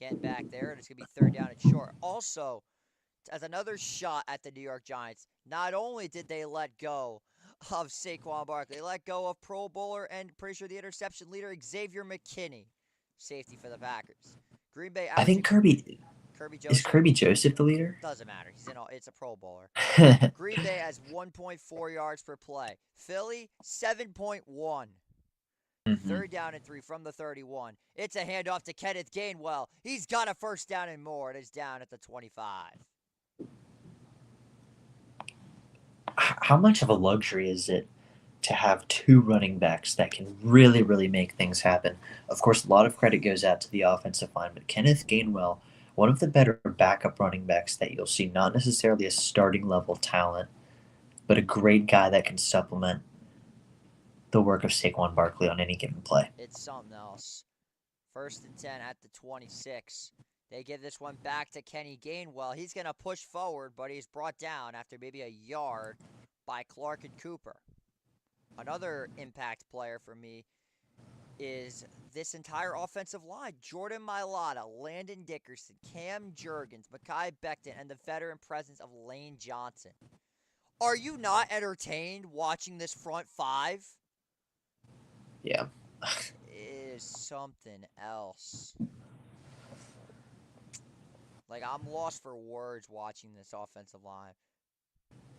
Getting back there, and it's going to be 3rd down and short. Also, as another shot at the New York Giants, not only did they let go of Saquon Barkley, they let go of Pro Bowler and pretty sure the interception leader, Xavier McKinney, safety for the Packers. Green Bay I think averaging Kirby is Joseph. Kirby Joseph the leader. Doesn't matter. It's a Pro Bowler. Green Bay has 1.4 yards per play. Philly, 7.1. Mm-hmm. 3rd down and 3 from the 31. It's a handoff to Kenneth Gainwell. He's got a 1st down and more. It is down at the 25. How much of a luxury is it to have two running backs that can really, really make things happen? Of course, a lot of credit goes out to the offensive line, but Kenneth Gainwell, one of the better backup running backs that you'll see, not necessarily a starting level talent, but a great guy that can supplement the work of Saquon Barkley on any given play. It's something else. 1st and 10 at the 26. They give this one back to Kenny Gainwell. He's going to push forward, but he's brought down after maybe a yard by Clark and Cooper. Another impact player for me is this entire offensive line. Jordan Mailata, Landon Dickerson, Cam Jurgens, Mekhi Becton, and the veteran presence of Lane Johnson. Are you not entertained watching this front five? Yeah. It is something else. Like, I'm lost for words watching this offensive line.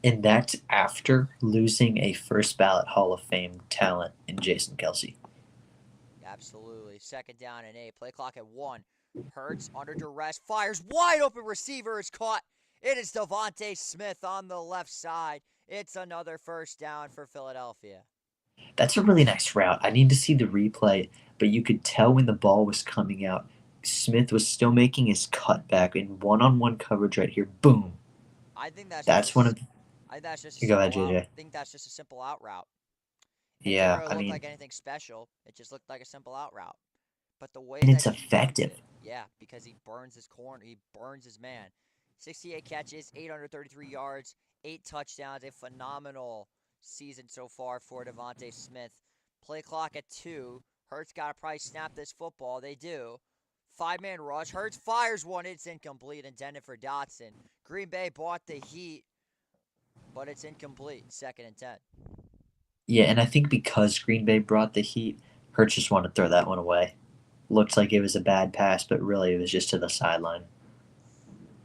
And that's after losing a first ballot Hall of Fame talent in Jason Kelsey. Absolutely. 2nd down and 8. Play clock at 1. Hurts under duress. Fires. Wide open receiver is caught. It is Devontae Smith on the left side. It's another 1st down for Philadelphia. That's a really nice route. I need to see the replay, but you could tell when the ball was coming out, Smith was still making his cutback in one-on-one coverage right here. Boom. I think that's just That's one of. I think that's just a You go ahead, simple out. JJ. I think that's just a simple out route. It didn't Yeah, really I look mean, like anything special. It just looked like a simple out route. But the way and that it's he runs effective. it, yeah, because he burns his corner, he burns his man. 68 catches, 833 yards, 8 touchdowns, a phenomenal season so far for Devontae Smith. Play clock at 2. Hurts got to probably snap this football. They do. 5-man rush. Hurts fires one. It's incomplete, intended for Dotson. Green Bay bought the heat, but it's incomplete. 2nd and 10. Yeah, and I think because Green Bay brought the heat, Hurts just wanted to throw that one away. Looks like it was a bad pass, but really it was just to the sideline.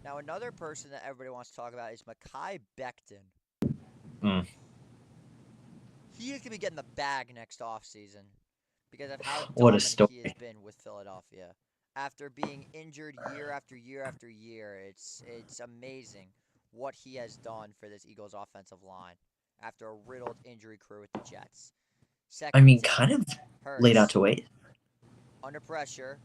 Now, another person that everybody wants to talk about is Mekhi Becton. Mm. He is going to be getting the bag next offseason because of how What a dominant story. he has been with Philadelphia. After being injured year after year after year, it's amazing what he has done for this Eagles offensive line after a riddled injury crew with the Jets. I 2nd and mean, 10. kind of laid out Hurts to wait. under pressure.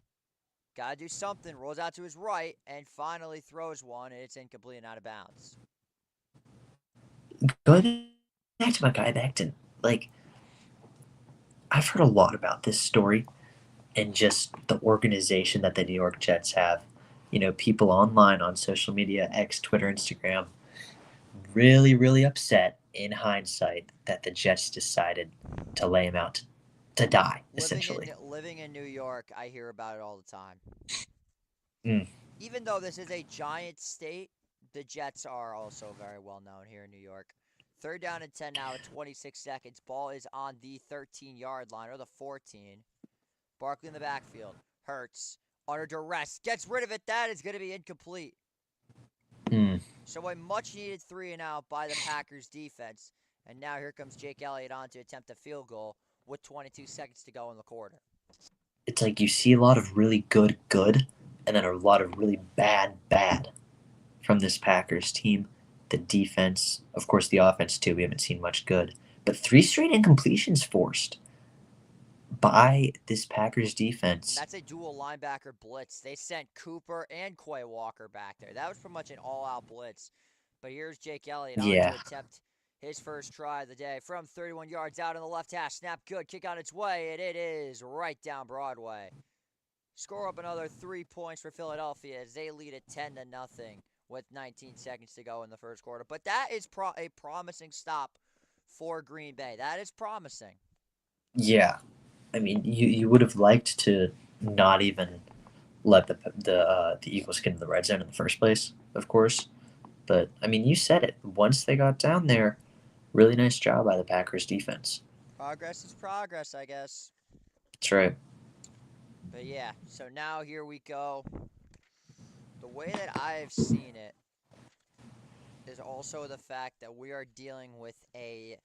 Got to do something. Rolls out to his right and finally throws one, and it's incomplete and out of bounds. Going back to my guy Becton, like, I've heard a lot about this story and just the organization that the New York Jets have. People online on social media, X, Twitter, Instagram, really, really upset in hindsight that the Jets decided to lay him out to die, essentially. Living in New York, I hear about it all the time. Mm. Even though this is a giant state, the Jets are also very well known here in New York. 3rd down and 10 now at 26 seconds. Ball is on the 13-yard line or the 14. Barkley in the backfield. Hurts under duress gets rid of it. That is going to be incomplete. Hmm. So a much-needed 3-and-out by the Packers defense. And now here comes Jake Elliott on to attempt a field goal with 22 seconds to go in the quarter. It's like you see a lot of really good, and then a lot of really bad from this Packers team. The defense, of course, the offense too. We haven't seen much good, but 3 straight incompletions forced by this Packers defense. That's a dual linebacker blitz. They sent Cooper and Quay Walker back there. That was pretty much an all-out blitz. But here's Jake Elliott on Yeah. to attempt his first try of the day from 31 yards out in the left hash. Snap good. Kick on its way, and it is right down Broadway. Score up another 3 points for Philadelphia as they lead it 10-0 with 19 seconds to go in the first quarter. But that is a promising stop for Green Bay. That is promising. Yeah. I mean, you would have liked to not even let the Eagles get into the red zone in the first place, of course. But I mean, you said it. Once they got down there, really nice job by the Packers defense. Progress is progress, I guess. That's right. But yeah, so now here we go. The way that I've seen it is also the fact that we are dealing with a...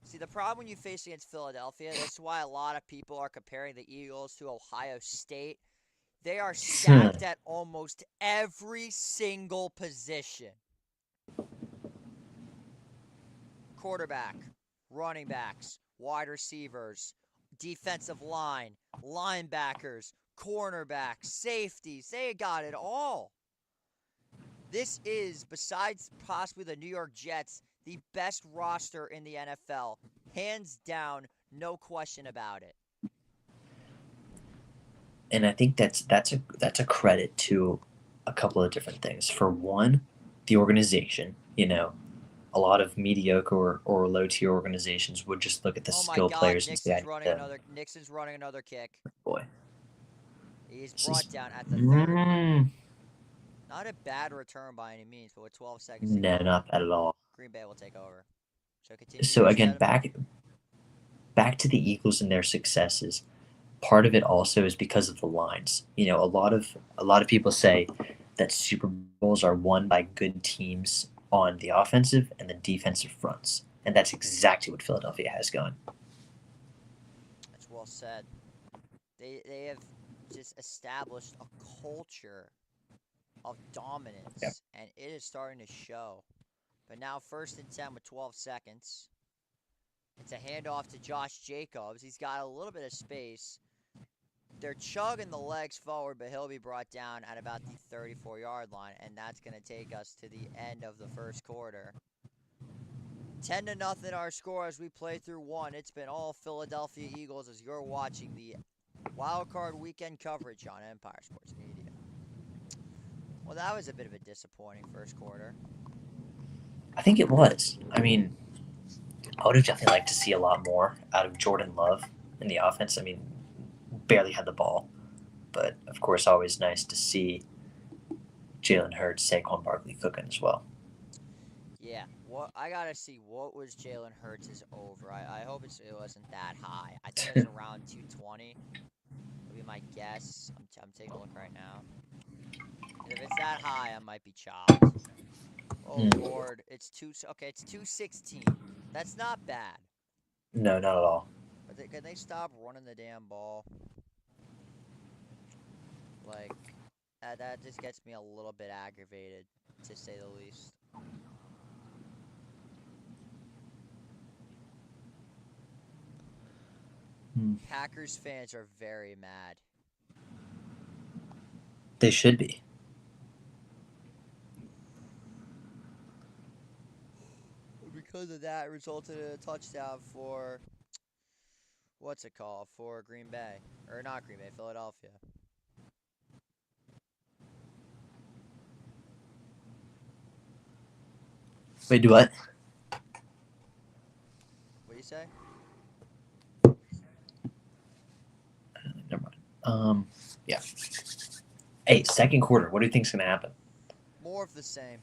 See, the problem when you face against Philadelphia, that's why a lot of people are comparing the Eagles to Ohio State. They are stacked at almost every single position. Quarterback, running backs, wide receivers, defensive line, linebackers, cornerbacks, safeties. They got it all. This is, besides possibly the New York Jets, the best roster in the NFL. Hands down, no question about it. And I think that's a credit to a couple of different things. For one, the organization. You know, a lot of mediocre or low tier organizations would just look at the skill players and say, Nixon's running another kick. Boy. He's brought down at the 30. Not a bad return by any means, but with 12 seconds to go. No, not bad at all. Green Bay will take over. So again, back to the Eagles and their successes. Part of it also is because of the lines. You know, a lot of people say that Super Bowls are won by good teams on the offensive and the defensive fronts, and that's exactly what Philadelphia has going. That's well said. They have just established a culture of dominance, and it is starting to show. But now 1st and 10 with 12 seconds. It's a handoff to Josh Jacobs. He's got a little bit of space. They're chugging the legs forward, but he'll be brought down at about the 34-yard line, and that's going to take us to the end of the first quarter. 10-0 our score as we play through one. It's been all Philadelphia Eagles as you're watching the Wild Card Weekend coverage on Empire Sports Media. Well, that was a bit of a disappointing first quarter. I think it was. I mean, I would have definitely liked to see a lot more out of Jordan Love in the offense. I mean, barely had the ball. But, of course, always nice to see Jalen Hurts, Saquon Barkley cooking as well. Yeah. I got to see what was Jalen Hurts' over. I hope it wasn't that high. I think it was around 220. Would be my guess. I'm taking a look right now. And if it's that high, I might be chopped. Oh, Lord. It's 216. That's not bad. No, not at all. But can they stop running the damn ball? Like, that just gets me a little bit aggravated, to say the least. Packers fans are very mad. They should be. Because of that, it resulted in a touchdown for, for Green Bay. Or not Green Bay, Philadelphia. Wait, do what? What do you say? Never mind. Yeah. Hey, second quarter. What do you think's gonna happen? More of the same.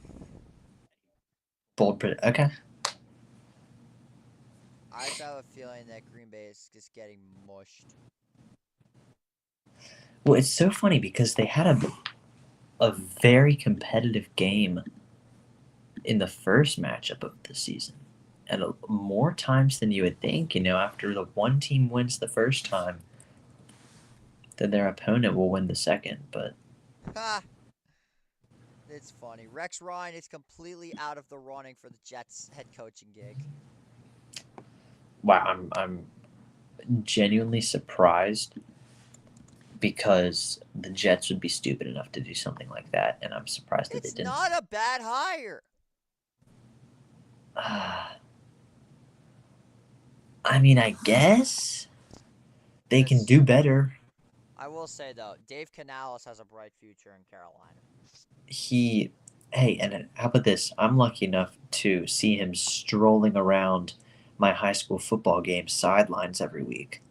Bold predict. Okay. I just have a feeling that Green Bay is just getting mushed. Well, it's so funny because they had a very competitive game in the first matchup of the season. And more times than you would think, after the one team wins the first time, then their opponent will win the second. But Ha! It's funny. Rex Ryan is completely out of the running for the Jets head coaching gig. wow, I'm genuinely surprised because the Jets would be stupid enough to do something like that, and I'm surprised that they It's didn't. not a bad hire. I mean, I guess they can This, do better. I will say though, Dave Canales has a bright future in Carolina. Hey, and how about this? I'm lucky enough to see him strolling around my high school football game sidelines every week.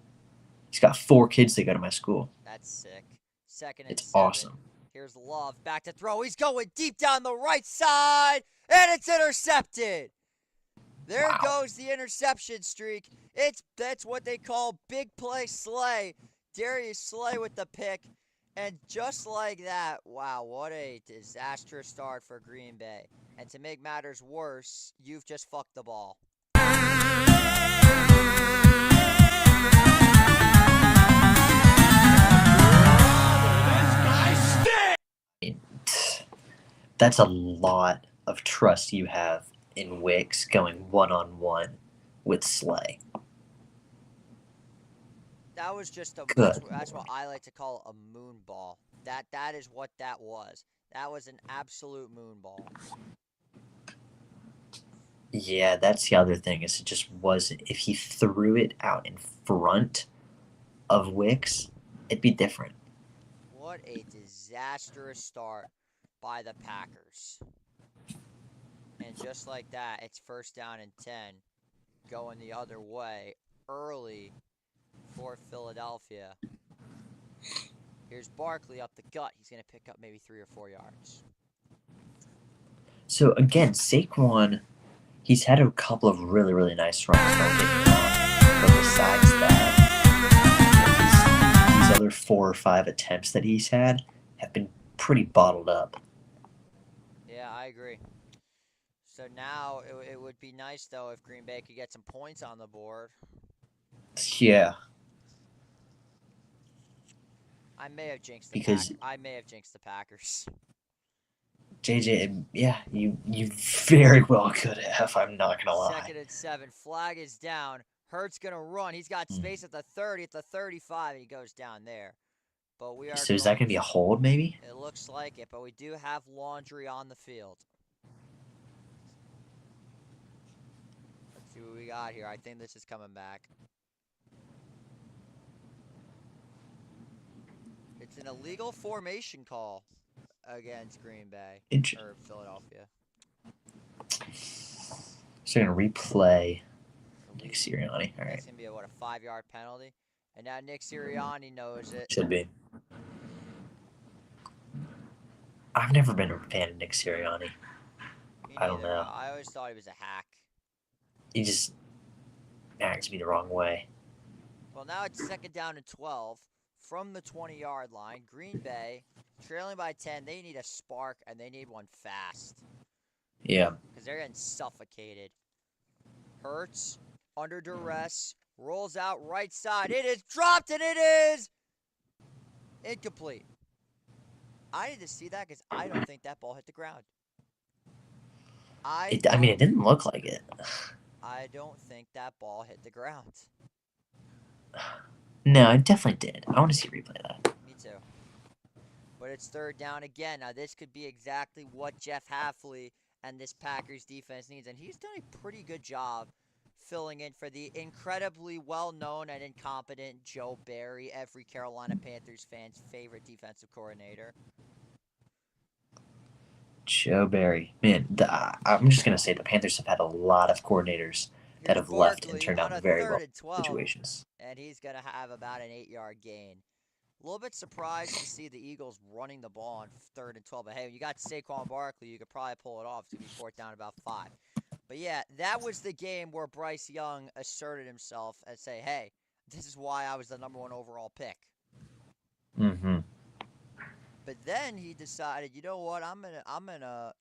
He's got 4 kids that go to my school. That's sick. Second and It's 7. awesome. Here's Love back to throw. He's going deep down the right side, and it's intercepted. There Wow. goes the interception streak. That's what they call big play Slay. Darius Slay with the pick. And just like that, wow, what a disastrous start for Green Bay. And to make matters worse, you've just fucked the ball. That's a lot of trust you have in Wicks going one-on-one with Slay. That was just Good. that's what I like to call a moon ball. That is what that was. That was an absolute moon ball. Yeah, that's the other thing is it just wasn't. If he threw it out in front of Wicks, it'd be different. What a disastrous start by the Packers. And just like that, it's first down and 10 going the other way early for Philadelphia. Here's Barkley up the gut. He's going to pick up maybe 3 or 4 yards. So again, Saquon, he's had a couple of really, really nice runs. Don't get me wrong. But besides that, these other 4 or 5 attempts that he's had have been pretty bottled up. Yeah, I agree. So now it would be nice, though, if Green Bay could get some points on the board. Yeah, I may have jinxed because the Packers. JJ, yeah, you very well could have. I'm not gonna lie. Second and 7. Flag is down. Hurts going to run. He's got space at the 30, at the 35, and he goes down there. But we are So is that gonna be a hold, maybe? It looks like it, but we do have laundry on the field. Let's see what we got here. I think this is coming back. It's an illegal formation call against Green Bay or Philadelphia. So gonna replay Nick Sirianni. All right, It's gonna be a 5-yard penalty, and now Nick Sirianni knows it. should be. I've never been a fan of Nick Sirianni. I don't know. I always thought he was a hack. He just acts me the wrong way. Well, now it's second down and 12 from the 20-yard line. Green Bay trailing by 10. They need a spark, and they need one fast. Yeah. Because they're getting suffocated. Hurts, under duress, rolls out right side. It is dropped, and it is incomplete. I need to see that because I don't think that ball hit the ground. I mean, it didn't look like it. I don't think that ball hit the ground. No, it definitely did. I want to see a replay of that. Me too. But it's third down again. Now, this could be exactly what Jeff Hafley and this Packers defense needs. And he's done a pretty good job filling in for the incredibly well-known and incompetent Joe Barry, every Carolina Panthers fan's favorite defensive coordinator. Joe Barry. Man, I'm just going to say the Panthers have had a lot of coordinators that have left and turned out very well situations. And he's going to have about an 8-yard gain. A little bit surprised to see the Eagles running the ball on 3rd and 12. But, hey, when you got Saquon Barkley, you could probably pull it off. It's going to be 4th down about 5. But, yeah, that was the game where Bryce Young asserted himself and say, hey, this is why I was the #1 overall pick. Mm-hmm. But then he decided, you know what? I'm gonna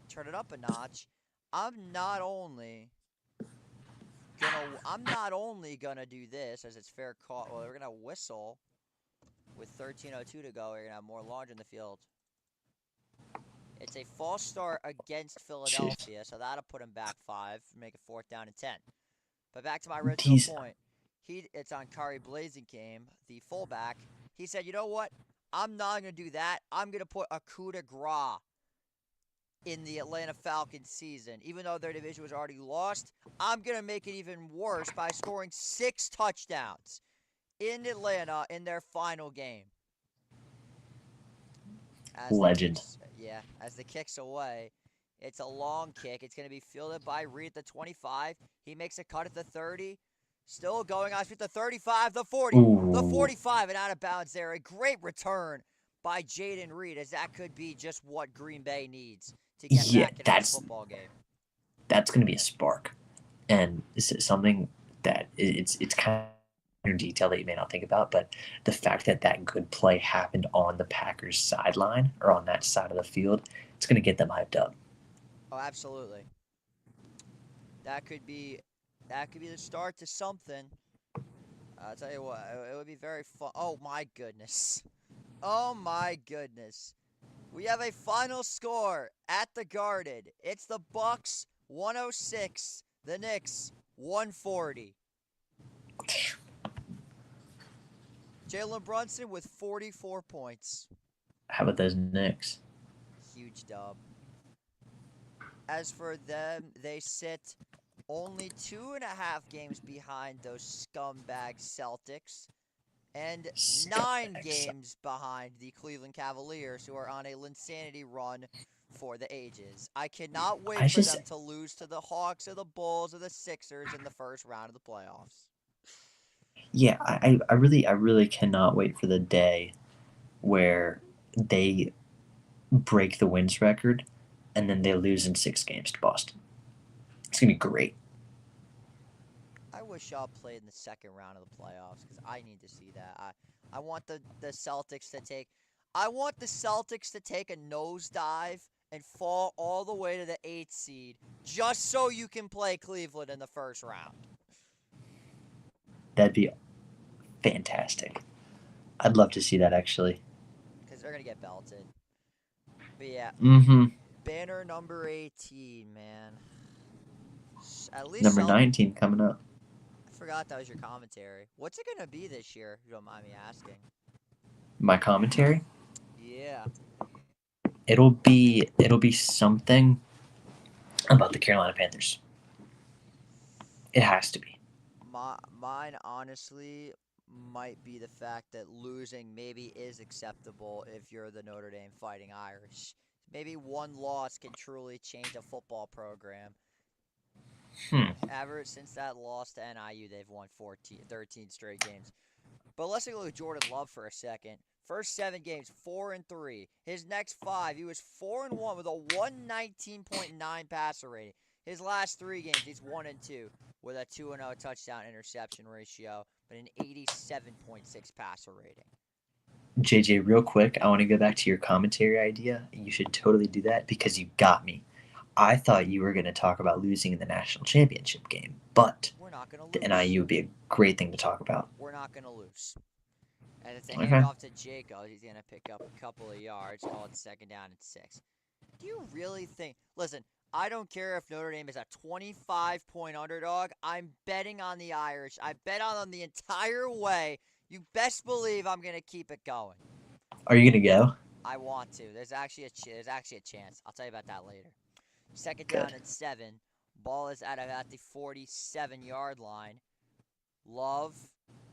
turn it up a notch. I'm not only gonna do this as it's fair call. Well, we're gonna whistle with 13:02 to go. We're gonna have more launch in the field. It's a false start against Jeez. Philadelphia, so that'll put him back 5, make it 4th down and 10. But back to my original He's point, it's on Kari Blazingham, the fullback. He said, you know what? I'm not gonna do that. I'm gonna put a coup de grace in the Atlanta Falcons season. Even though their division was already lost, I'm going to make it even worse by scoring 6 touchdowns in Atlanta in their final game. legend. As the kick's away, it's a long kick. It's going to be fielded by Reed at the 25. He makes a cut at the 30. Still going on at the 35, the 40, the Ooh. 45, and out of bounds there. A great return by Jayden Reed, as that could be just what Green Bay needs to get Yeah, back into the football game. that's going to be a spark, and this is something that it's kind of detail that you may not think about, but the fact that that good play happened on the Packers sideline or on that side of the field, it's going to get them hyped up. Oh, absolutely. That could be the start to something. I'll tell you what, it would be very fun. Oh my goodness. Oh my goodness. We have a final score at the Garden. It's the Bucks 106, the Knicks 140. Jalen Brunson with 44 points. How about those Knicks? Huge dub. As for them, they sit only 2.5 games behind those scumbag Celtics, and 9 games behind the Cleveland Cavaliers, who are on a Linsanity run for the ages. I cannot wait for them to lose to the Hawks or the Bulls or the Sixers in the first round of the playoffs. Yeah, I really cannot wait for the day where they break the wins record and then they lose in 6 games to Boston. It's gonna be great. I wish y'all played in the second round of the playoffs because I need to see that. I want the Celtics to take a nosedive and fall all the way to the 8th seed just so you can play Cleveland in the first round. That'd be fantastic. I'd love to see that actually. Because they're gonna get belted. But yeah. Mm-hmm. Banner number 18, man. At least number 19 coming up. I forgot that was your commentary. What's it gonna be this year, if you don't mind me asking? My commentary? Yeah. It'll be something about the Carolina Panthers. It has to be. Mine honestly might be the fact that losing maybe is acceptable if you're the Notre Dame Fighting Irish. Maybe one loss can truly change a football program. Ever since that loss to NIU, they've won 13 straight games. But let's take a look at Jordan Love for a second. First 7 games, 4-3. His next 5, he was 4-1 with a 119.9 passer rating. His last 3 games, he's 1-2 with a 2-0 touchdown interception ratio, but an 87.6 passer rating. JJ, real quick, I want to go back to your commentary idea. You should totally do that because you got me. I thought you were going to talk about losing in the national championship game, but we're not going to the lose. NIU would be a great thing to talk about. We're not going to lose. And it's a handoff to Jacob. He's going to pick up a couple of yards, call it 2nd down and 6. Do you really think... Listen, I don't care if Notre Dame is a 25-point underdog. I'm betting on the Irish. I bet on them the entire way. You best believe I'm going to keep it going. Are you going to go? I want to. There's actually a chance. I'll tell you about that later. 2nd down and 7. Ball is at the 47-yard line. Love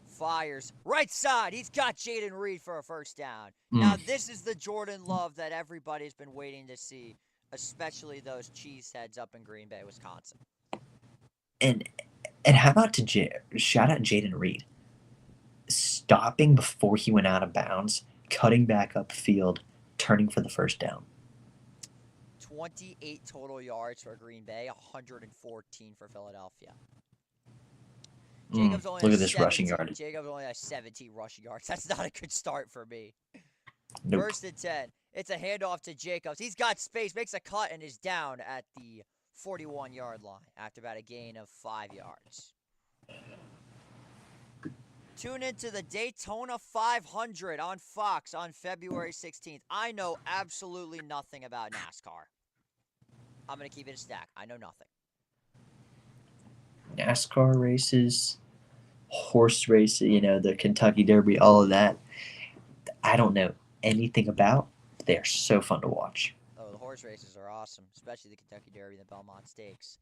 fires. Right side. He's got Jayden Reed for a first down. Now, this is the Jordan Love that everybody's been waiting to see, especially those cheeseheads up in Green Bay, Wisconsin. And how about shout out Jayden Reed. Stopping before he went out of bounds, cutting back upfield, turning for the first down. 28 total yards for Green Bay, 114 for Philadelphia. Jacobs only Look has at this rushing 17. yard. Jacobs only has 17 rushing yards. That's not a good start for me. Nope. 1st and 10. It's a handoff to Jacobs. He's got space, makes a cut, and is down at the 41-yard line after about a gain of 5 yards. Tune into the Daytona 500 on Fox on February 16th. I know absolutely nothing about NASCAR. I'm going to keep it a stack. I know nothing. NASCAR races, horse races, the Kentucky Derby, all of that. I don't know anything about. They are so fun to watch. Oh, the horse races are awesome, especially the Kentucky Derby and the Belmont Stakes.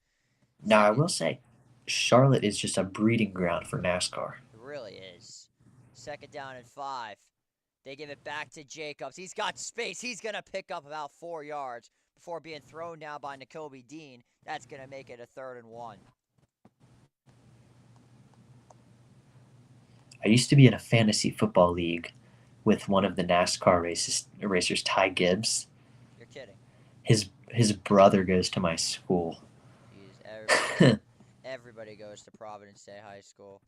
Now, I will say, Charlotte is just a breeding ground for NASCAR. It really is. 2nd down and 5. They give it back to Jacobs. He's got space. He's going to pick up about 4 yards before being thrown down by Nakobe Dean. That's going to make it a 3rd and 1. I used to be in a fantasy football league with one of the NASCAR racers, Ty Gibbs. You're kidding. His brother goes to my school. Jeez, everybody goes to Providence Day High School.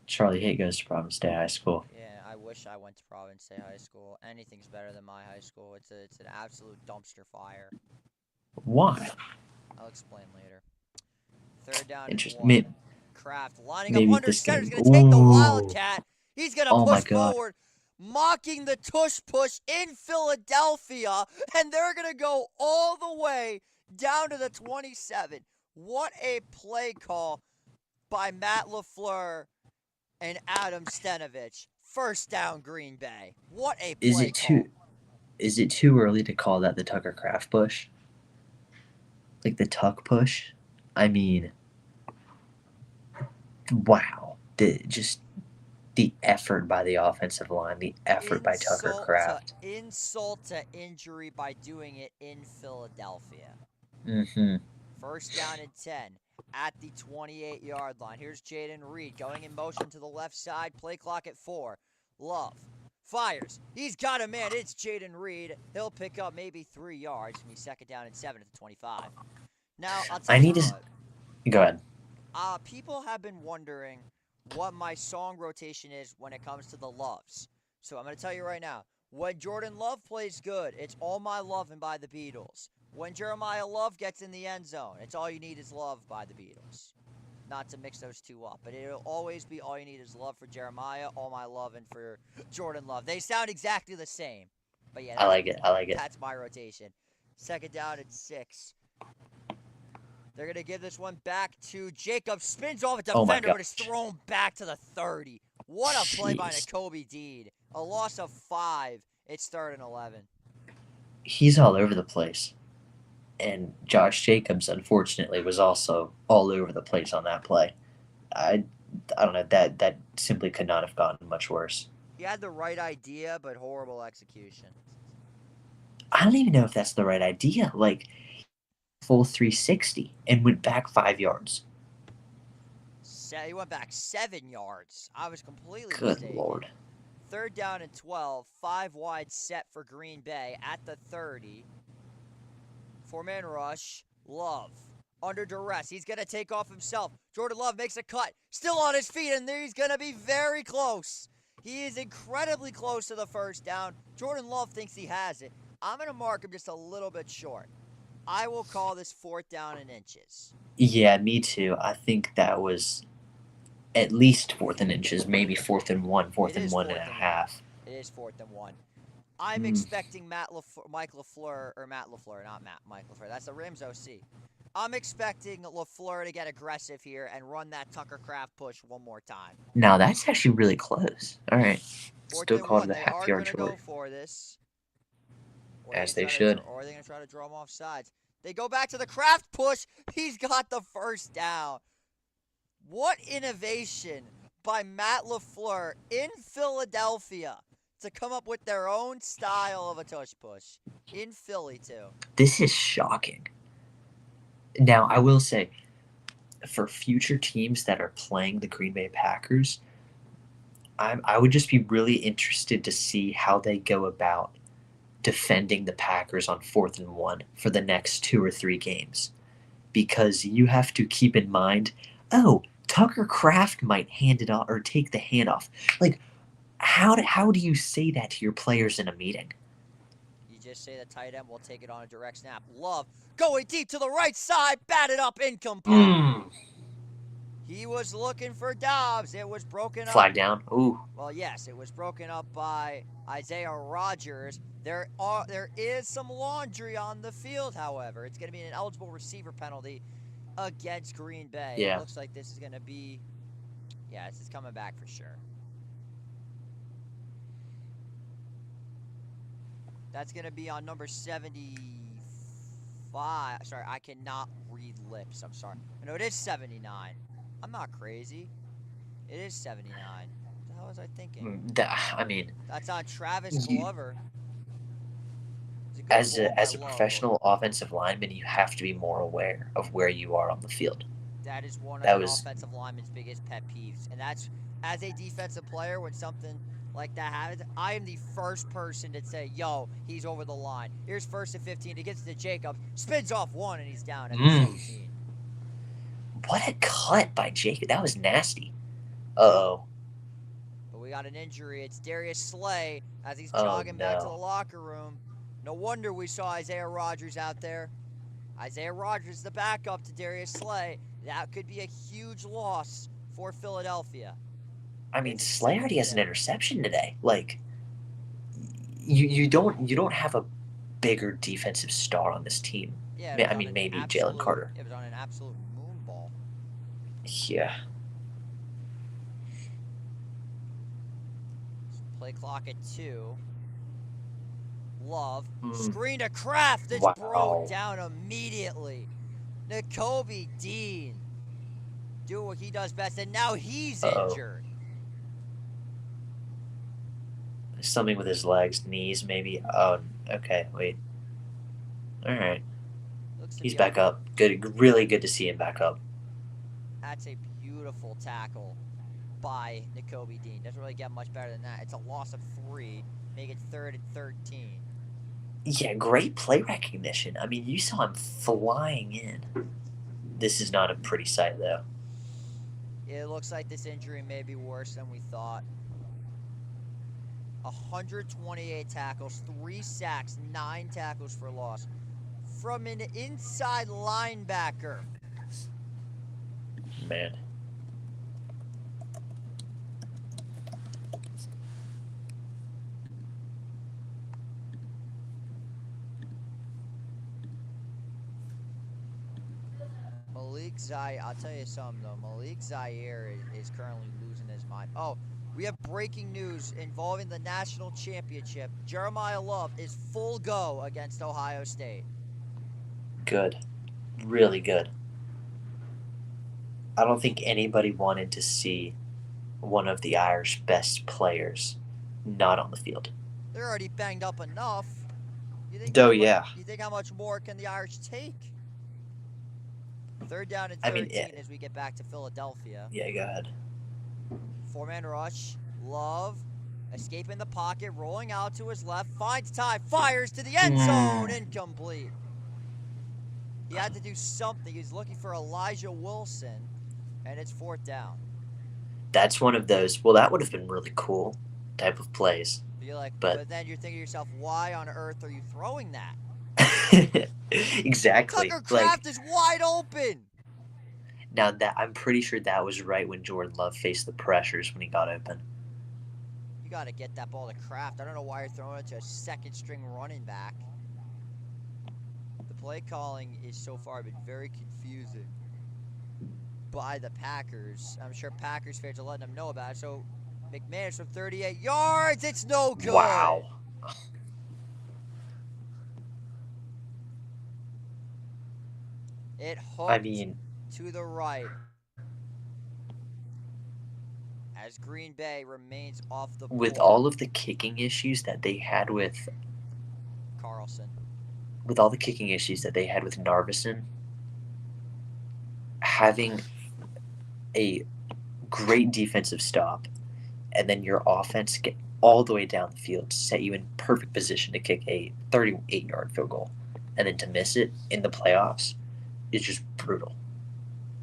Charlie Haight goes to Providence Day High School. Yeah, I wish I went to Providence Day High School. Anything's better than my high school. It's an absolute dumpster fire. Why? I'll explain later. 3rd down and Interesting. 1. Kraft lining up Maybe under this center. He's game- going to take the Ooh. Wildcat. He's going to Oh my push God. forward, mocking the tush push in Philadelphia, and they're going to go all the way down to the 27. What a play call by Matt LaFleur and Adam Stenovich. 1st down, Green Bay. What a play call. Is it too early to call that the Tucker Kraft push? Like the tuck push? I mean, wow. The effort by the offensive line, the effort by Tucker Kraft. Insult to injury by doing it in Philadelphia. Mm-hmm. 1st down and 10 at the 28-yard line. Here's Jaden Reed going in motion to the left side. Play clock at 4. Love fires. He's got a man. It's Jaden Reed. He'll pick up maybe 3 yards. Be 2nd down and 7 at the 25. Now, I'll tell you what. Go ahead. People have been wondering what my song rotation is when it comes to the Loves. So I'm going to tell you right now. When Jordan Love plays good, it's All My Lovin' by the Beatles. When Jeremiah Love gets in the end zone, it's All You Need Is Love by the Beatles. Not to mix those two up, but it'll always be All You Need Is Love for Jeremiah, All My Lovin' for Jordan Love. They sound exactly the same. But yeah, I like it. That's my rotation. 2nd down and 6. They're going to give this one back to Jacob. Spins off a defender, but is thrown back to the 30. What a play by Nakobe Dean. A loss of 5. It's 3rd and 11. He's all over the place. And Josh Jacobs, unfortunately, was also all over the place on that play. I don't know. That simply could not have gotten much worse. He had the right idea, but horrible execution. I don't even know if that's the right idea. Like, full 360 and went back 5 yards. He went back 7 yards. I was completely Good mistaken. Lord. 3rd down and 12. 5 wide set for Green Bay at the 30. 4-man rush. Love. Under duress. He's going to take off himself. Jordan Love makes a cut. Still on his feet, and he's going to be very close. He is incredibly close to the 1st down. Jordan Love thinks he has it. I'm going to mark him just a little bit short. I will call this 4th down in inches. Yeah, me too. I think that was at least 4th in inches, maybe 4th and 1, 4th and 1.5. It is 4th and 1. I'm expecting Mike LaFleur. That's the Rams OC. I'm expecting LaFleur to get aggressive here and run that Tucker Kraft push one more time. Now, that's actually really close. All right. Still called it a half yard short. They are going to go for this. As they should. Or are they going to try to draw him off sides? They go back to the Kraft push. He's got the 1st down. What innovation by Matt LaFleur in Philadelphia to come up with their own style of a tush push. In Philly, too. This is shocking. Now, I will say, for future teams that are playing the Green Bay Packers, I would just be really interested to see how they go about defending the Packers on 4th and 1 for the next 2 or 3 games. Because you have to keep in mind, Tucker Kraft might hand it off or take the handoff. Like, how do you say that to your players in a meeting? You just say the tight end will take it on a direct snap. Love going deep to the right side, batted up, incomplete. He was looking for Dobbs. It was broken up. Flag down. Ooh. Well, yes, it was broken up by Isaiah Rodgers. There is some laundry on the field, however. It's going to be an eligible receiver penalty against Green Bay. Yeah. It looks like this is going to be, this is coming back for sure. That's going to be on number 75. Sorry, I cannot read lips. I'm sorry. No, it is 79. I'm not crazy. It is 79. What the hell was I thinking? That's on Travis Glover. As a professional offensive lineman, you have to be more aware of where you are on the field. That is one of an offensive lineman's biggest pet peeves. And that's, as a defensive player, when something like that happens, I am the first person to say, yo, he's over the line. Here's 1st and 15. He gets to Jacobs, spins off one, and he's down at the 17. What a cut by Jacob. That was nasty. Uh-oh. But we got an injury. It's Darius Slay as he's jogging back to the locker room. No wonder we saw Isaiah Rodgers out there. Isaiah Rodgers, the backup to Darius Slay. That could be a huge loss for Philadelphia. I mean, Slay already has an interception today. Like, you don't have a bigger defensive star on this team. Yeah, I mean, maybe Jalen Carter. It was on an absolute moonball. Yeah. Play clock at 2. Love. Screen to Kraft. It's broke down immediately. Nakobe Dean. Do what he does best, and now he's injured. Something with his legs, knees, maybe. Oh, okay, wait. All right. He's back up. Good, really good to see him back up. That's a beautiful tackle by Nakobe Dean. Doesn't really get much better than that. It's a loss of 3. Make it 3rd and 13. Yeah, great play recognition. I mean, you saw him flying in. This is not a pretty sight, though. It looks like this injury may be worse than we thought. 128 tackles, 3 sacks, 9 tackles for loss from an inside linebacker. Man. Malik Zaire, I'll tell you something though. Malik Zaire is currently losing his mind. Oh, we have breaking news involving the national championship. Jeremiah Love is full go against Ohio State. Good. Really good. I don't think anybody wanted to see one of the Irish best players not on the field. They're already banged up enough. You think how much more can the Irish take? 3rd down and 13 as we get back to Philadelphia. Yeah, go ahead. 4-man rush. Love escaping the pocket, rolling out to his left, finds time, fires to the end zone, incomplete. He had to do something. He's looking for Elijah Wilson, and it's 4th down. That's one of those, well, that would have been really cool type of plays. You're like, but then you're thinking to yourself, why on earth are you throwing that? Exactly. Tucker Kraft is wide open. Now that I'm pretty sure that was right when Jordan Love faced the pressures when he got open. You got to get that ball to Kraft. I don't know why you're throwing it to a 2nd-string running back. The play calling is so far been very confusing by the Packers. I'm sure Packers fans are letting them know about it. So McManus from 38 yards. It's no good. Wow. It hooked to the right as Green Bay remains off the board. With all of the kicking issues that they had with Carlson. With all the kicking issues that they had with Narveson, having a great defensive stop and then your offense get all the way down the field to set you in perfect position to kick a 38-yard field goal and then to miss it in the playoffs is just brutal.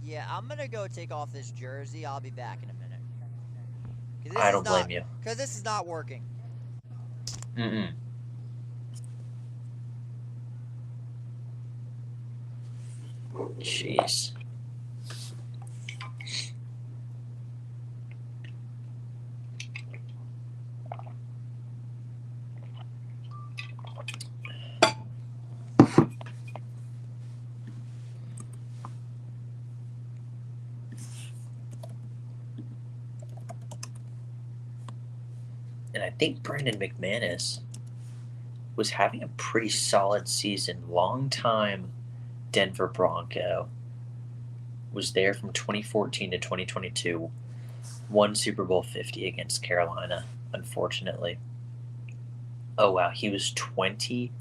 Yeah, I'm gonna go take off this jersey. I'll be back in a minute. Cause I don't blame you. this is not working. Mm-mm. Jeez. And I think Brandon McManus was having a pretty solid season. Long time Denver Bronco. Was there from 2014 to 2022. Won Super Bowl 50 against Carolina, unfortunately. Oh, wow. He was 20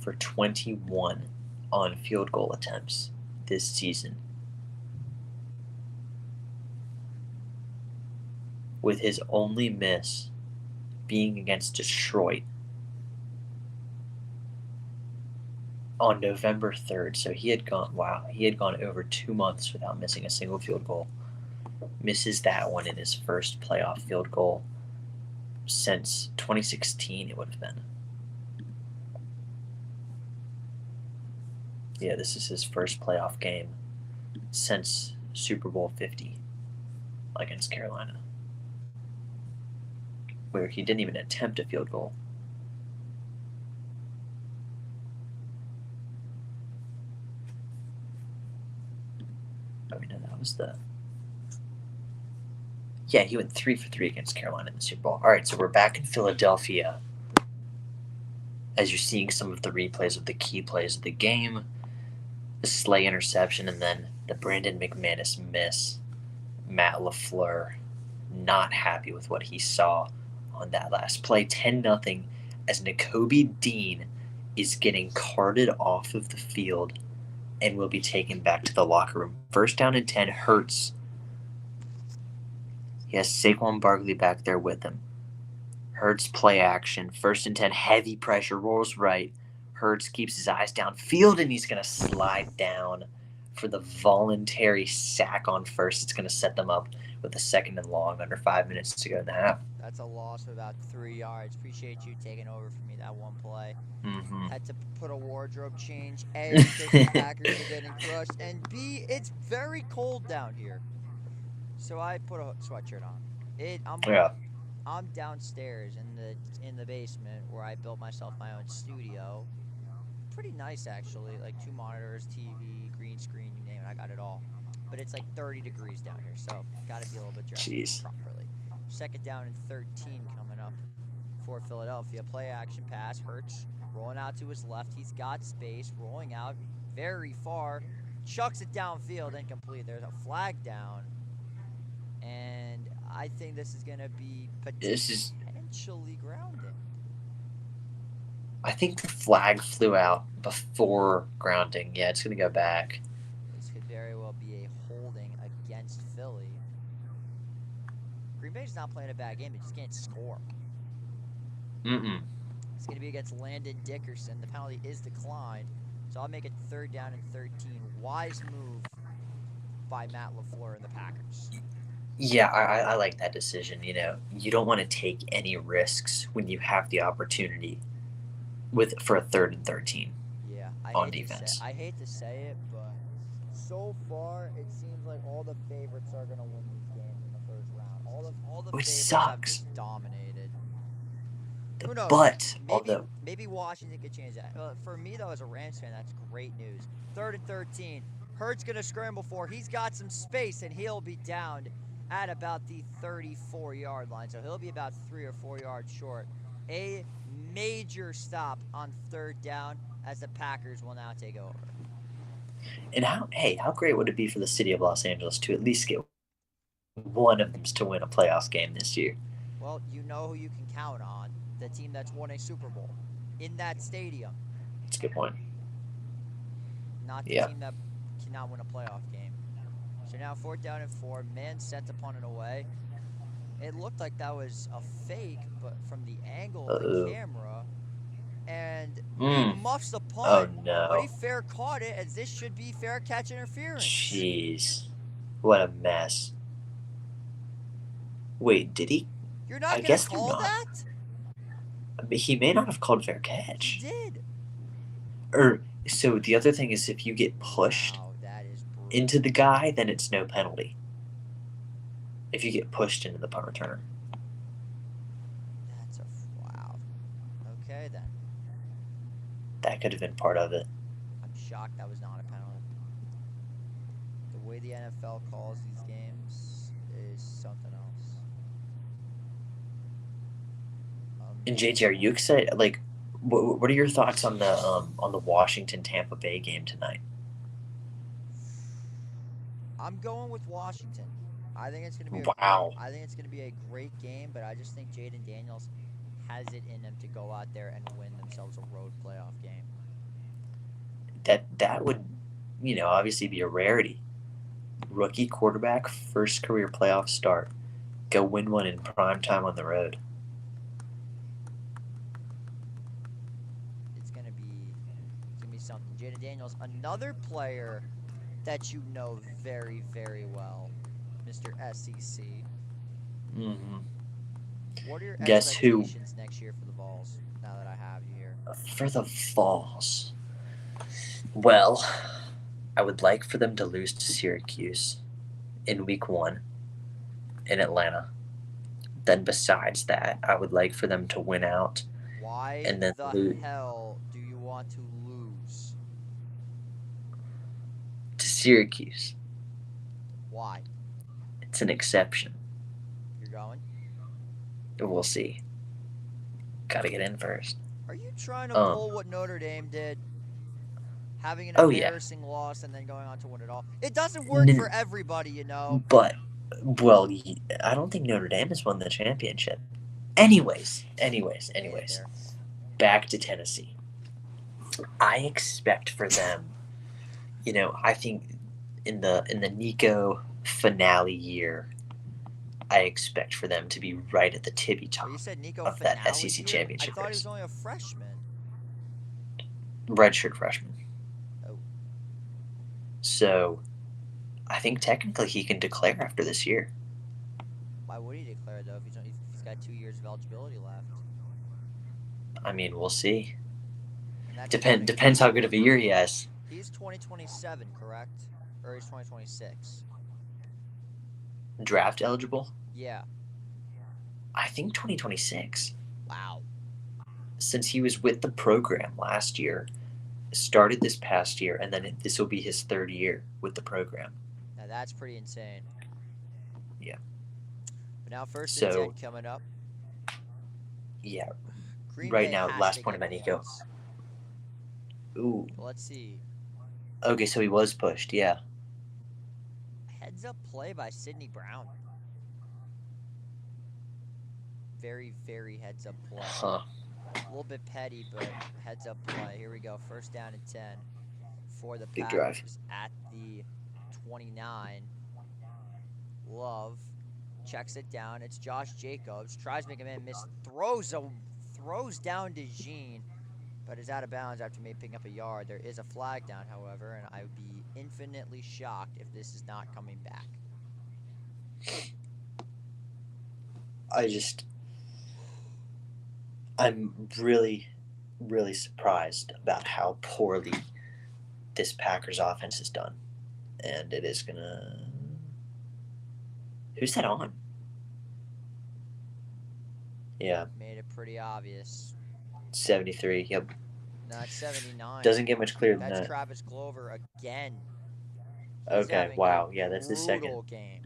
for 21 on field goal attempts this season. With his only miss being against Detroit on November 3rd. So he had gone over 2 months without missing a single field goal. Misses that one in his first playoff field goal since 2016, it would have been. Yeah, this is his first playoff game since Super Bowl 50 against Carolina, where he didn't even attempt a field goal. I mean, that was the... Yeah, he went 3 for 3 against Carolina in the Super Bowl. All right, so we're back in Philadelphia. As you're seeing some of the replays of the key plays of the game, the Slay interception, and then the Brandon McManus miss. Matt LaFleur not happy with what he saw on that last play. 10-0 as Nakobe Dean is getting carted off of the field and will be taken back to the locker room. First down and 10, Hurts. He has Saquon Barkley back there with him. Hurts play action. First and 10, heavy pressure, rolls right. Hurts keeps his eyes downfield, and he's going to slide down for the voluntary sack on first. It's going to set them up with a 2nd and long, under 5 minutes to go in the half. That's a loss of about 3 yards. Appreciate you taking over for me that one play. Mm-hmm. Had to put a wardrobe change. A, because the Packers are getting crushed, and B, it's very cold down here. So I put a sweatshirt on. I'm downstairs in the basement where I built myself my own studio. Pretty nice, actually. Like 2 monitors, TV, green screen, you name it. I got it all. But it's like 30 degrees down here, so got to be a little bit dressed properly. 2nd down and 13 coming up for Philadelphia. Play action pass. Hurts rolling out to his left. He's got space. Rolling out very far. Chucks it downfield. Incomplete. There's a flag down. And I think this is going to be potentially grounding. I think the flag flew out before grounding. Yeah, it's going to go back. This could very well be a holding against Philly. Green Bay's not playing a bad game. They just can't score. Mm-mm. It's going to be against Landon Dickerson. The penalty is declined. So I'll make it 3rd down and 13. Wise move by Matt LaFleur and the Packers. Yeah, I like that decision. You know, you don't want to take any risks when you have the opportunity for a 3rd and 13. Yeah, on defense. I hate to say it, but so far it seems like all the favorites are going to win these games in the first round. All the Which favorites sucks. have just dominated. Who knows? But maybe Washington could change that. For me though, as a Rams fan, that's great news. 3rd and 13. Hurts going to scramble for. He's got some space, and he'll be downed at about the 34-yard line. So he'll be about 3 or 4 yards short. A major stop on 3rd down as the Packers will now take over. And how great would it be for the city of Los Angeles to at least get one of them to win a playoff game this year? Well, you know who you can count on. The team that's won a Super Bowl in that stadium. That's a good point. Not the team that cannot win a playoff game. So now 4th down and 4. Man sent to punt it away. It looked like that was a fake, but from the angle of the camera, and he Mm. muffs the Oh punt, but he no. fair caught it, as this should be fair catch interference. Jeez. What a mess. Wait, did he? You're not I gonna guess they're call not. that? He may not have called fair He catch. did. Or so the other thing is if you get pushed Wow, that is brutal. into the guy, then it's no penalty. If you get pushed into the punt returner. That's a wow. Okay then. That could have been part of it. I'm shocked that was not a penalty. The way the NFL calls these games is something else. And JJ, are you excited? Like, what are your thoughts on the Washington Tampa Bay game tonight? I'm going with Washington. I think it's going to be Wow. I think it's going to be a great game, but I just think Jaden Daniels has it in him to go out there and win themselves a road playoff game. That would, obviously be a rarity. Rookie quarterback, first career playoff start, go win one in prime time on the road. It's going to be something. Jaden Daniels, another player that you know very, very well, Mr. SEC. Mm-hmm. What are your Guess who? expectations next year for the Vols, now that I have you here? For the Vols. Well, I would like for them to lose to Syracuse in week 1 in Atlanta. Then besides that, I would like for them to win out Why and then the hell do you want to lose? to Syracuse. Why? It's an exception. You're going? We'll see. Gotta get in first. Are you trying to pull what Notre Dame did? Having an embarrassing loss and then going on to win it all. It doesn't work for everybody, you know. But, well, I don't think Notre Dame has won the championship. Anyways. Back to Tennessee. I expect for them, I think in the Nico finale year, I expect for them to be right at the tippy top You said Nico of that SEC year? championship I thought he race. was only a freshman. Redshirt freshman. Oh. So, I think technically he can declare after this year. Why would he declare, though, if he's got 2 years of eligibility left? I mean, we'll see. Depends how good of a year he has. He's 2027, correct? Or he's 2026? Draft eligible? Yeah. I think 2026. Wow. Since he was with the program last year, started this past year, and then this will be his 3rd year with the program. Now that's pretty insane. Yeah. But now first and 10 coming up. Yeah. Green right Bay now, has last to point get about Nico. points. Ooh. Let's see. Okay, so he was pushed, yeah. Heads up play by Sidney Brown. Very, very heads up play. Huh. A little bit petty, but heads up play. Here we go. First down and 10 for the Big Packers drive. at the 29. Love checks it down. It's Josh Jacobs. Tries to make a man miss. Throws down to Jean, but is out of bounds after maybe picking up a yard. There is a flag down, however, and I would be infinitely shocked if this is not coming back. I'm really, really surprised about how poorly this Packers offense has done. And it is gonna... Who's that on? Yeah. Made it pretty obvious. 73, yep. No, it's 79. Doesn't get much clearer than That's that. Travis Glover again. Okay, wow. Yeah, that's his second. Brutal game.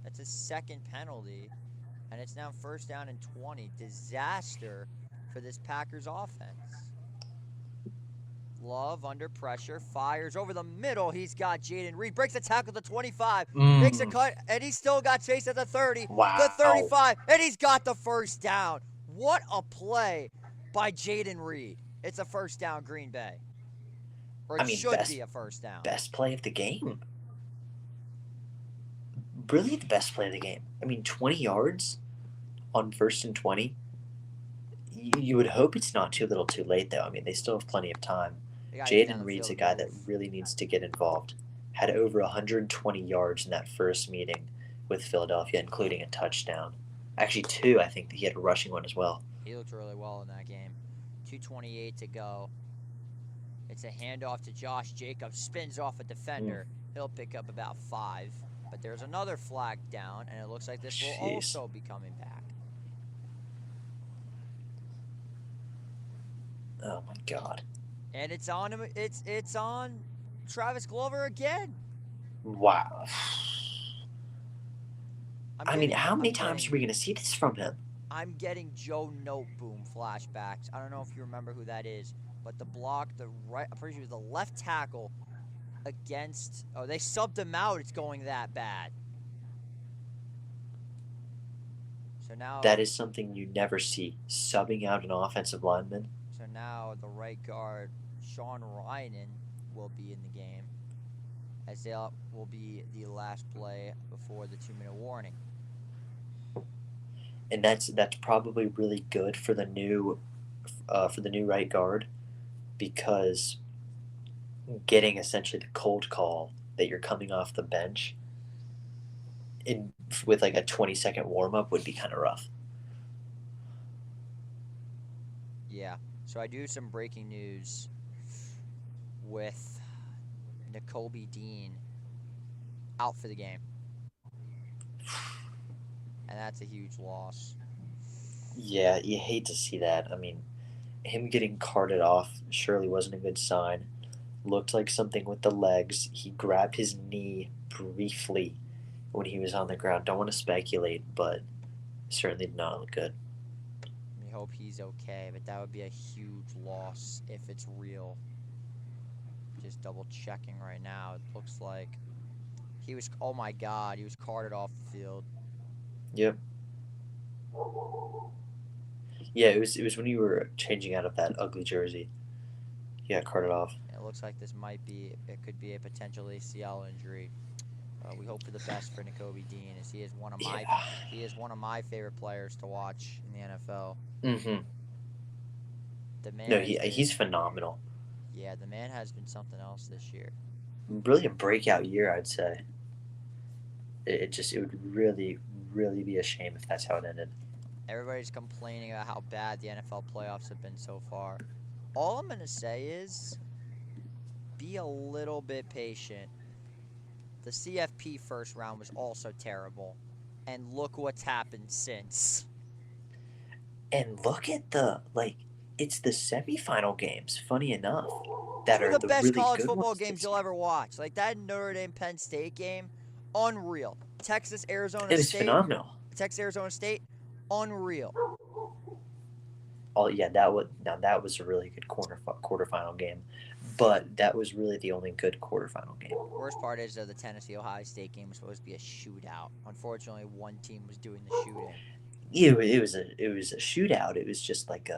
That's his second penalty. And it's now first down and 20. Disaster for this Packers offense. Love under pressure. Fires over the middle. He's got Jaden Reed. Breaks the tackle at the 25. Makes a cut. And he's still got Chase at the 30. Wow. The 35. And he's got the first down. What a play by Jaden Reed. It's a first down, Green Bay. Or it should be a first down. Best play of the game. Really the best play of the game. I mean, 20 yards on first and 20. You would hope it's not too little too late, though. I mean, they still have plenty of time. They gotta get down Jaden the Reed's field a and guy that move. really needs to get involved. Had over 120 yards in that first meeting with Philadelphia, including a touchdown. Actually, two. I think that he had a rushing one as well. He looked really well in that game. 2:28 to go. It's a handoff to Josh Jacobs. Spins off a defender. He'll pick up about 5. But there's another flag down, and it looks like this will Jeez. also be coming back. Oh my God. And it's on him. It's on Travis Glover again. Wow. I mean, how many I'm times getting- are we going to see this from him? I'm getting Joe Noteboom flashbacks. I don't know if you remember who that is, but the block, the right, I'm pretty sure it was the left tackle against. Oh, they subbed him out. It's going that bad. So now That is something you never see. Subbing out an offensive lineman. So now the right guard, Sean Ryan, will be in the game, as they will be the last play before the 2-minute warning. And that's probably really good for the new right guard, because getting essentially the cold call that you're coming off the bench in with like a 20-second warm up would be kind of rough. Yeah. So I do some breaking news with Nakobe Dean out for the game. And that's a huge loss. Yeah, you hate to see that. I mean, him getting carted off surely wasn't a good sign. Looked like something with the legs. He grabbed his knee briefly when he was on the ground. Don't want to speculate, but certainly did not look good. We hope he's okay, but that would be a huge loss if it's real. Just double checking right now. It looks like he was, oh my God, he was carted off the field. Yep. Yeah, it was when you were changing out of that ugly jersey. He got carted off. It looks like it could be a potential ACL injury. We hope for the best for Nakobe Dean, as he is one of my favorite players to watch in the NFL. Mm-hmm. The man. No, he's phenomenal. Yeah, the man has been something else this year. Really a breakout year, I'd say. It would really be a shame if that's how it ended. Everybody's complaining about how bad the NFL playoffs have been so far. All I'm gonna say is, be a little bit patient. The CFP first round was also terrible, and look what's happened since. And look at it's the semifinal games. Funny enough, that Two are of the best really college good football ones games this you'll year. ever watch. Like that Notre Dame Penn State game, unreal. Texas Arizona It was State. phenomenal. Texas Arizona State, unreal. Oh yeah, that was a really good quarterfinal game, but that was really the only good quarterfinal game. Worst part is the Tennessee Ohio State game was supposed to be a shootout. Unfortunately, one team was doing the shooting. It was a shootout. It was just like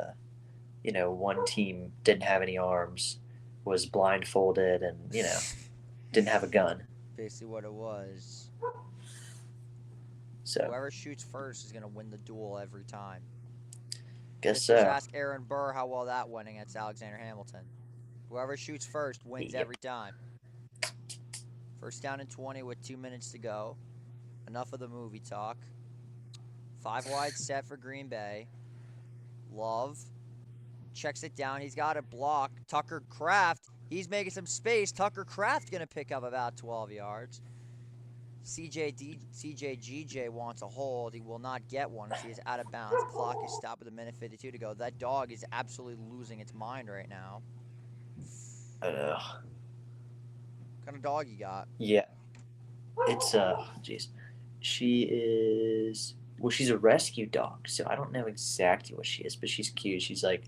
one team didn't have any arms, was blindfolded, and didn't have a gun. Basically, what it was. So Whoever shoots first is gonna win the duel every time. guess Just so. ask Aaron Burr how well that went against Alexander Hamilton. Whoever shoots first wins Yep. every time. First down and 20 with 2 minutes to go. Enough of the movie talk. 5 wide set for Green Bay. Love checks it down. He's got a block. Tucker Kraft. He's making some space. Tucker Kraft going to pick up about 12 yards. CJGJ wants a hold. He will not get one as he is out of bounds. Clock is stopped with 1:52 to go. That dog is absolutely losing its mind right now. I know. What kind of dog you got? Yeah, it's jeez, she's a rescue dog, so I don't know exactly what she is, but she's cute. She's like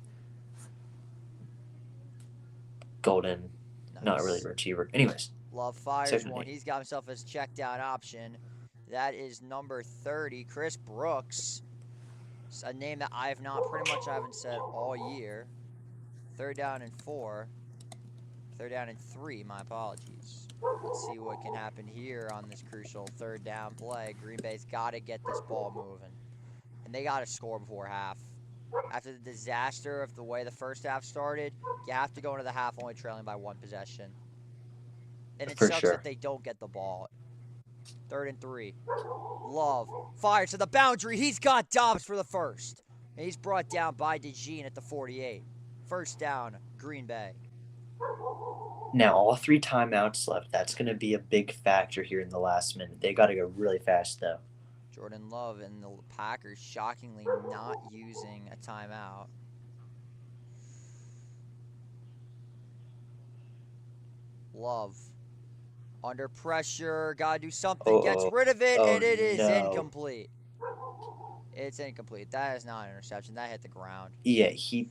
golden, not Nice. really a retriever. Anyways, Love fires Second one. eight. He's got himself his check down option. That is number 30, Chris Brooks. It's a name that I haven't said all year. 3rd down and 4. 3rd down and 3, my apologies. Let's see what can happen here on this crucial 3rd down play. Green Bay's got to get this ball moving. And they got to score before half. After the disaster of the way the first half started, you have to go into the half only trailing by 1 possession. And it For sucks sure. that they don't get the ball. 3rd and 3. Love fires to the boundary. He's got Dobbs for the first. And he's brought down by DeJean at the 48. First down, Green Bay. Now, all 3 timeouts left. That's going to be a big factor here in the last minute. They got to go really fast, though. Jordan Love and the Packers shockingly not using a timeout. Love. Under pressure. Got to do something. Uh-oh. Gets rid of it, Oh, and it is no. incomplete. It's incomplete. That is not an interception. That hit the ground. Yeah, he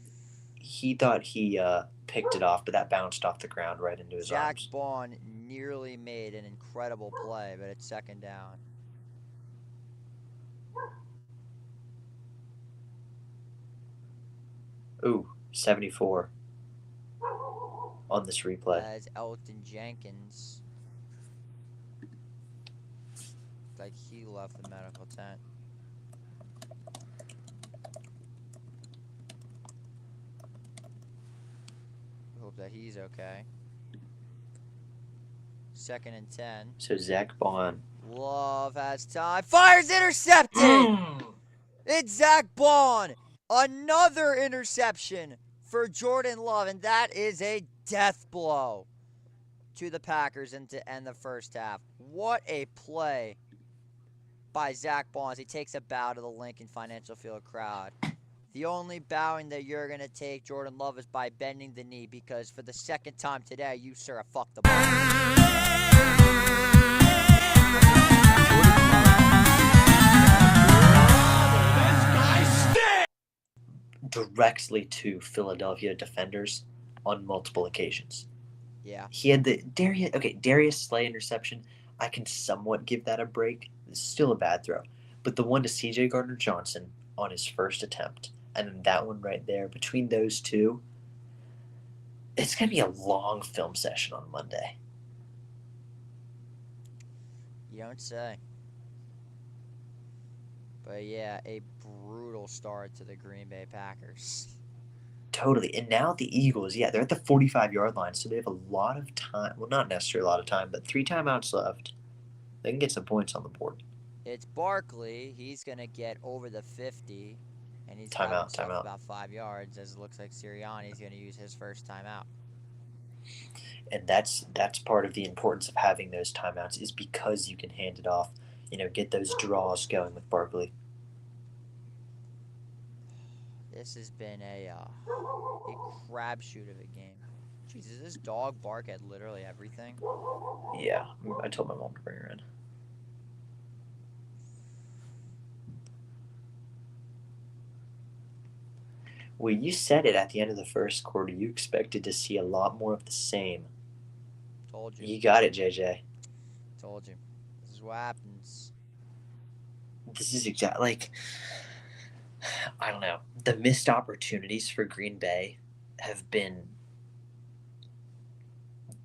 thought he picked it off, but that bounced off the ground right into his Zach arms. Bond nearly made an incredible play, but it's 2nd down. Ooh, 74 on this replay. As Elton Jenkins, like he left the medical tent. Hope that he's okay. 2nd and 10. So Zach Bond. Love has time. Fires, intercepted! It's Zach Bond. Another interception for Jordan Love, and that is a death blow to the Packers and to end the first half. What a play by Zach Bond as he takes a bow to the Lincoln Financial Field crowd. The only bowing that you're going to take, Jordan Love, is by bending the knee because for the 2nd time today, you, sir, have fucked the ball. Directly to Philadelphia defenders on multiple occasions. Yeah. He had the Darius Slay interception. I can somewhat give that a break. It's still a bad throw. But the one to C.J. Gardner-Johnson on his first attempt, and then that one right there, between those two, it's going to be a long film session on Monday. You don't say. But yeah, a brutal start to the Green Bay Packers. Totally. And now the Eagles, yeah, they're at the 45-yard line, so they have a lot of time. Well, not necessarily a lot of time, but 3 timeouts left. They can get some points on the board. It's Barkley. He's going to get over the 50, and he's got Timeout, himself timeout. about 5 yards, as it looks like Sirianni's going to use his first timeout. And that's part of the importance of having those timeouts is because you can hand it off, get those draws going with Barkley. This has been a crapshoot of a game. Jesus, this dog bark at literally everything. Yeah, I told my mom to bring her in. Well, you said it at the end of the first quarter. You expected to see a lot more of the same. Told you. You got it, JJ. Told you. This is what happens. This is exactly I don't know. The missed opportunities for Green Bay have been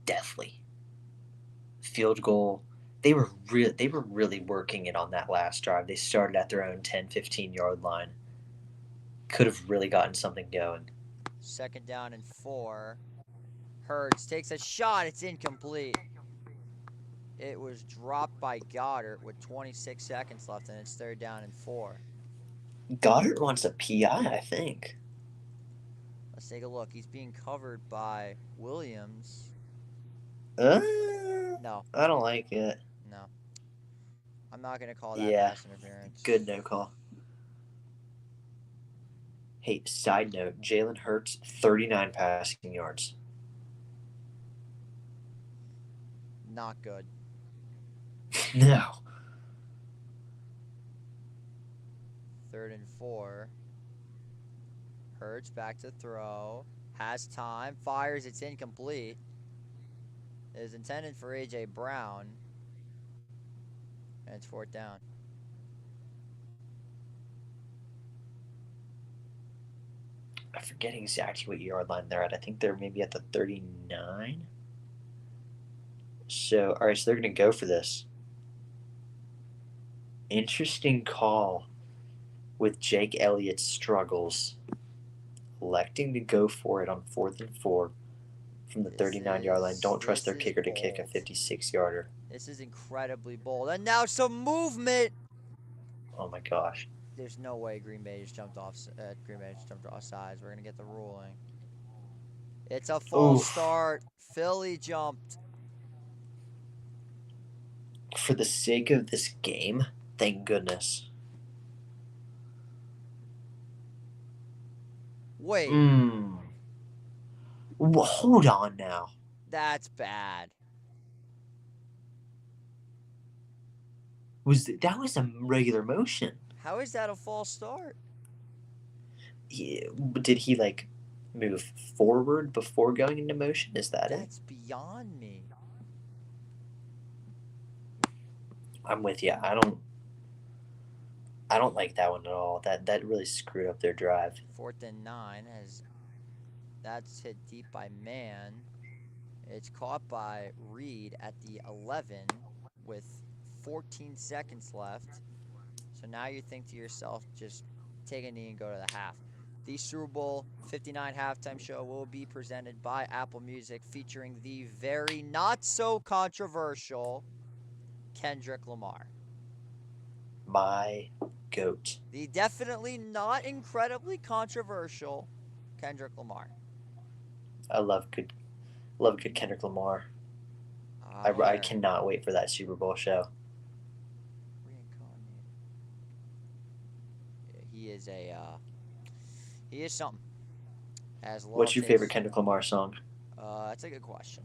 deathly. Field goal. They were really working it on that last drive. They started at their own 10, 15-yard line. Could have really gotten something going. 2nd down and 4. Hurts takes a shot. It's incomplete. It was dropped by Goddard with 26 seconds left, and it's 3rd down and 4. Goddard wants a PI, I think. Let's take a look. He's being covered by Williams. No. I don't like it. No. I'm not going to call that pass interference. Good no call. Hey, side note, Jalen Hurts, 39 passing yards. Not good. No. 3rd and 4. Hurts back to throw. Has time. Fires. It's incomplete. It is intended for A.J. Brown. And it's 4th down. I'm forgetting exactly what yard line they're at. I think they're maybe at the 39. So, all right, so they're going to go for this. Interesting call. with Jake Elliott's struggles, electing to go for it on 4th and 4 from the 39-yard line. Don't trust their kicker to kick a 56-yarder. This is incredibly bold. And now some movement. Oh my gosh. There's no way Green Bay just jumped off. Green Bay just jumped off sides. We're gonna get the ruling. It's a false Oof. start. Philly jumped. For the sake of this game, thank goodness. Wait, Hold on now. that's bad. That was a regular motion? How is that a false start? Did he like move forward before going into motion? Is that it? That's beyond me. I'm with you. I don't like that one at all. That really screwed up their drive. 4th and 9 as that's hit deep by Mann. It's caught by Reed at the 11 with 14 seconds left. So now you think to yourself, just take a knee and go to the half. The Super Bowl 59 halftime show will be presented by Apple Music, featuring the very not so controversial Kendrick Lamar. My goat. The definitely not incredibly controversial Kendrick Lamar. I love good Kendrick Lamar. I Where? cannot wait for that Super Bowl show. Reincarnated. Yeah, he is something. What's your favorite Kendrick Lamar song? That's a good question.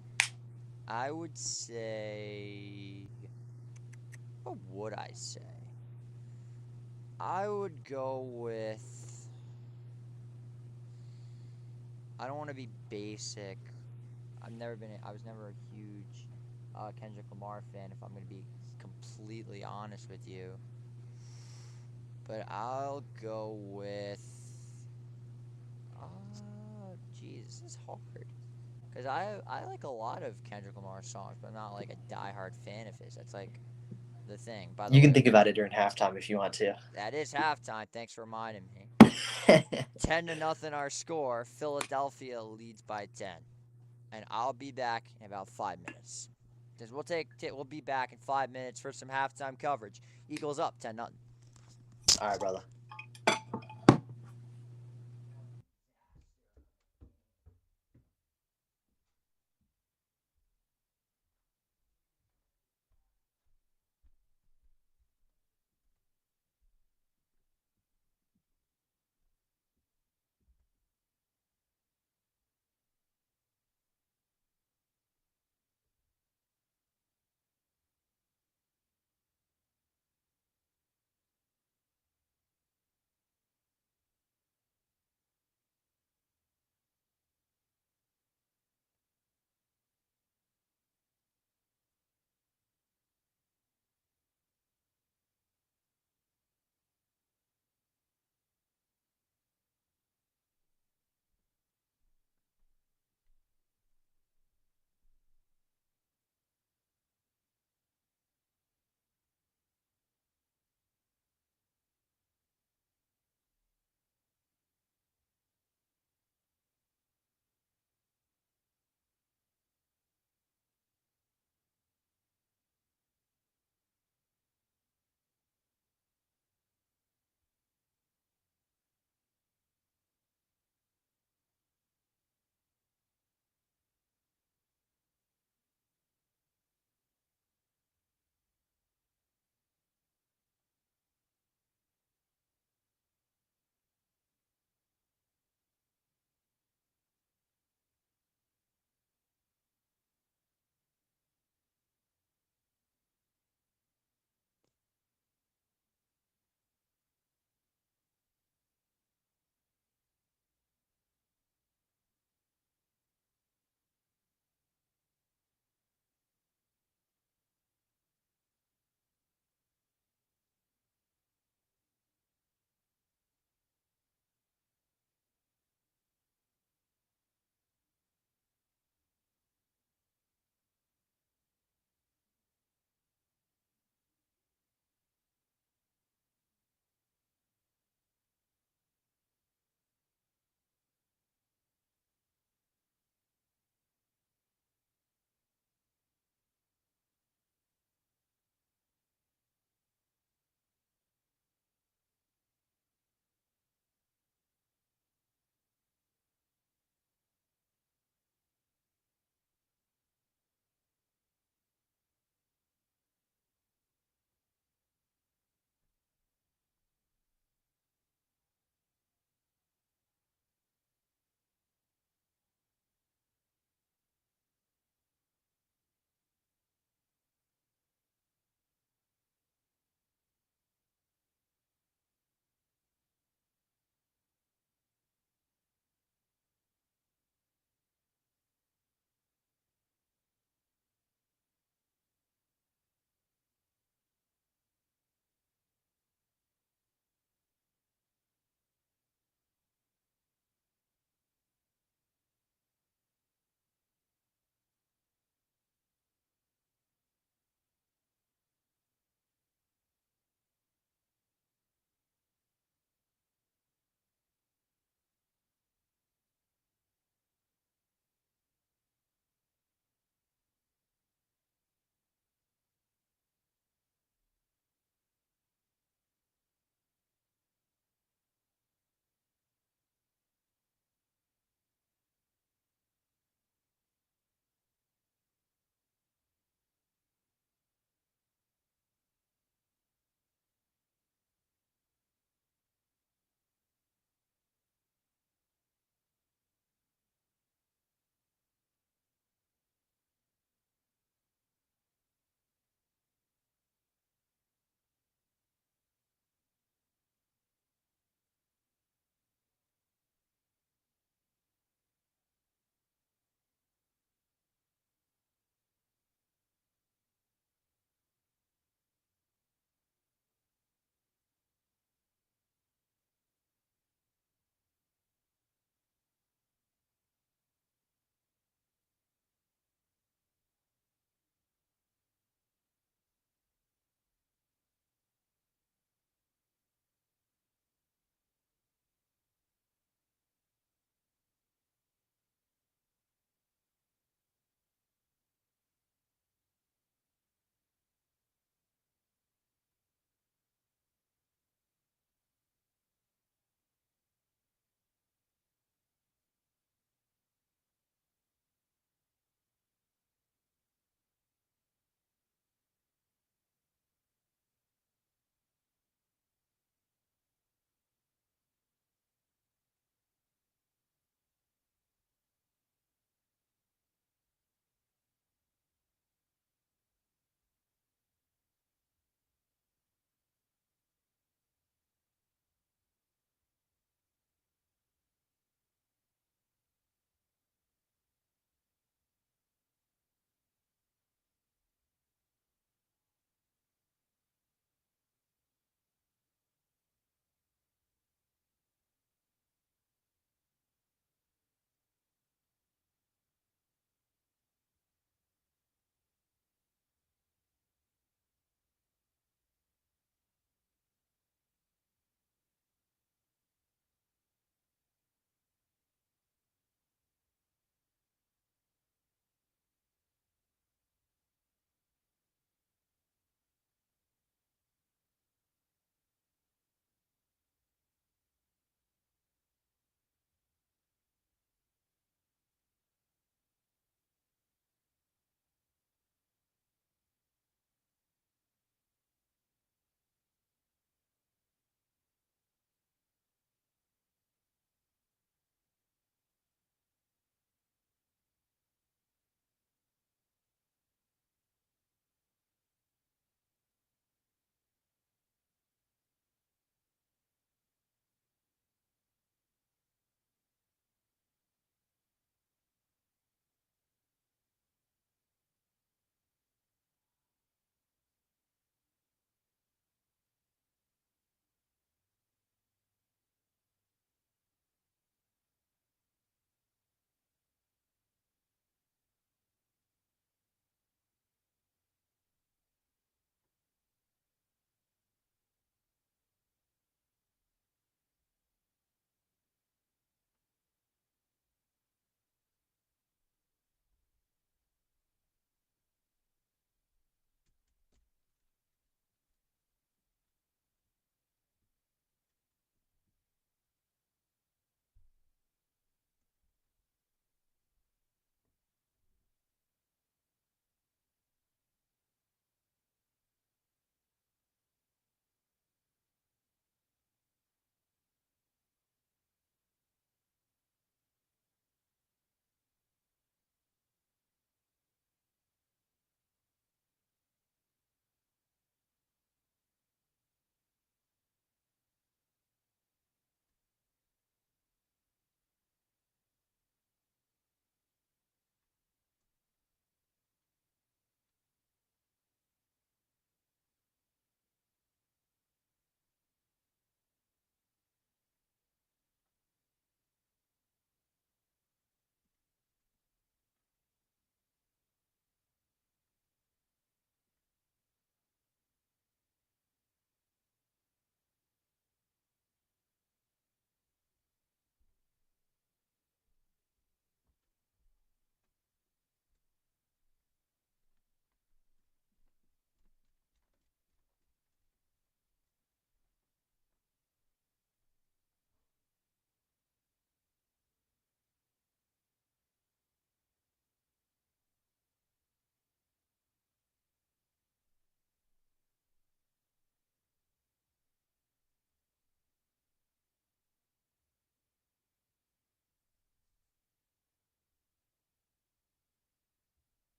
I would say, what would I say? I would go with, I don't want to be basic. I was never a huge Kendrick Lamar fan, if I'm going to be completely honest with you. But I'll go with, geez, this is hard. Because I like a lot of Kendrick Lamar songs, but I'm not like a diehard fan of his. That's like the thing. By the way, you can think about it during halftime if you want to. that is halftime. Thanks for reminding me. 10-0 our score. Philadelphia leads by 10. And I'll be back in about 5 minutes. Because we'll be back in 5 minutes for some halftime coverage. Eagles up 10-0. All right, brother.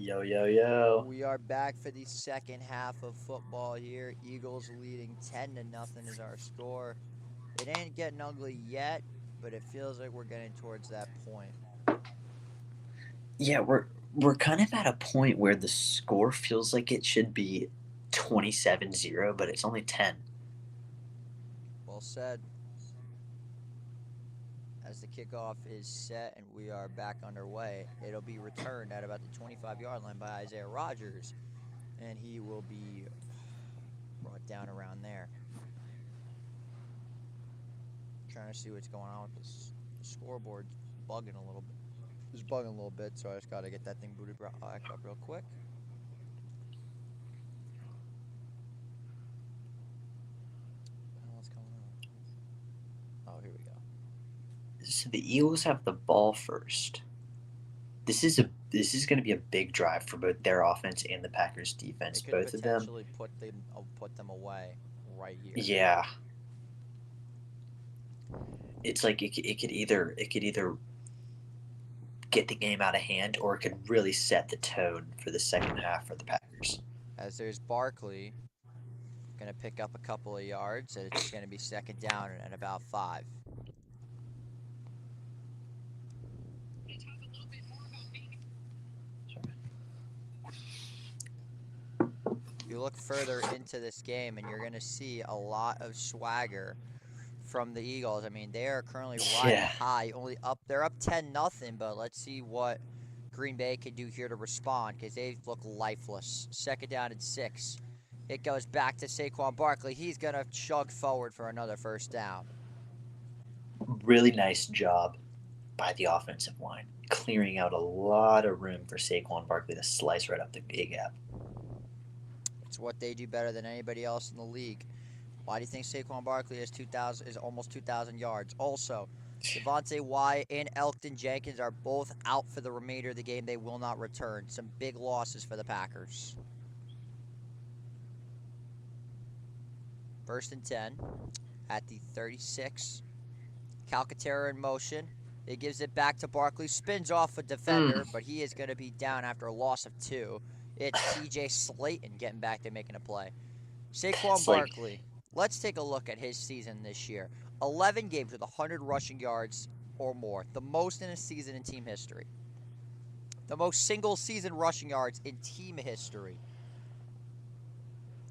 Yo, yo, yo. We are back for the second half of football here. Eagles leading 10-0 is our score. It ain't getting ugly yet, but it feels like we're getting towards that point. Yeah, we're kind of at a point where the score feels like it should be 27-0, but it's only 10. Well said. As the kickoff is set and we are back underway, it'll be returned at about the 25-yard line by Isaiah Rodgers, and he will be brought down around there. Trying to see what's going on with this. The scoreboard's bugging a little bit. It's bugging a little bit, so I just got to get that thing booted back up real quick. What the hell is going on? Oh, here we go. So the Eagles have the ball first. This is going to be a big drive for both their offense and the Packers defense. It could Both of them. potentially put them away right here. Yeah. It's like it could either get the game out of hand, or it could really set the tone for the second half for the Packers. As there's Barkley, going to pick up a couple of yards, and it's going to be second down at about 5. You look further into this game, and you're going to see a lot of swagger from the Eagles. I mean, they are currently riding high, they're up 10-0, but let's see what Green Bay can do here to respond, because they look lifeless. Second down and 6. It goes back to Saquon Barkley. He's going to chug forward for another first down. Really nice job by the offensive line, clearing out a lot of room for Saquon Barkley to slice right up the A-gap. It's what they do better than anybody else in the league. Why do you think Saquon Barkley is almost 2,000 yards? Also, Devontae Wyatt and Elgton Jenkins are both out for the remainder of the game. They will not return. Some big losses for the Packers. First and 10 at the 36. Calcaterra in motion. It gives it back to Barkley. Spins off a defender, but he is going to be down after a loss of 2. It's TJ Slayton getting back there making a play. Saquon Barkley. Let's take a look at his season this year. 11 games with 100 rushing yards or more. The most in a season in team history. The most single-season rushing yards in team history.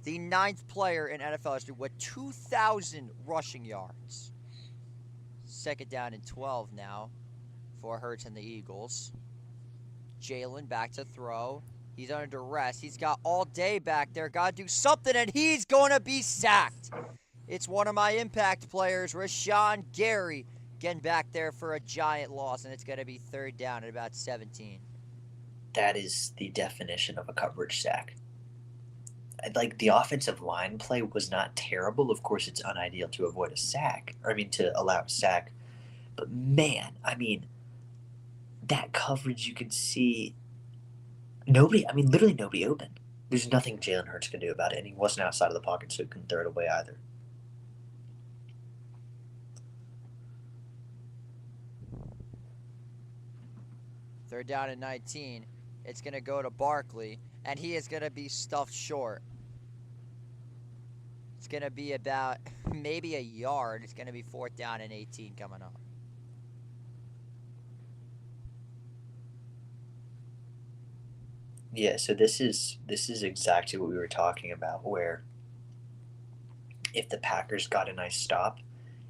The 9th player in NFL history with 2,000 rushing yards. Second down and 12 now for Hurts and the Eagles. Jalen back to throw. He's under duress. He's got all day back there. Got to do something, and he's going to be sacked. It's one of my impact players, Rashawn Gary, getting back there for a giant loss, and it's going to be third down at about 17. That is the definition of a coverage sack. Like, the offensive line play was not terrible. Of course, it's unideal to avoid a sack, to allow a sack. But, man, that coverage, you could see literally nobody open. There's nothing Jalen Hurts can do about it, and he wasn't outside of the pocket, so he couldn't throw it away either. Third down and 19. It's going to go to Barkley, and he is going to be stuffed short. It's going to be about maybe a yard. It's going to be fourth down and 18 coming up. Yeah, so this is exactly what we were talking about, where if the Packers got a nice stop,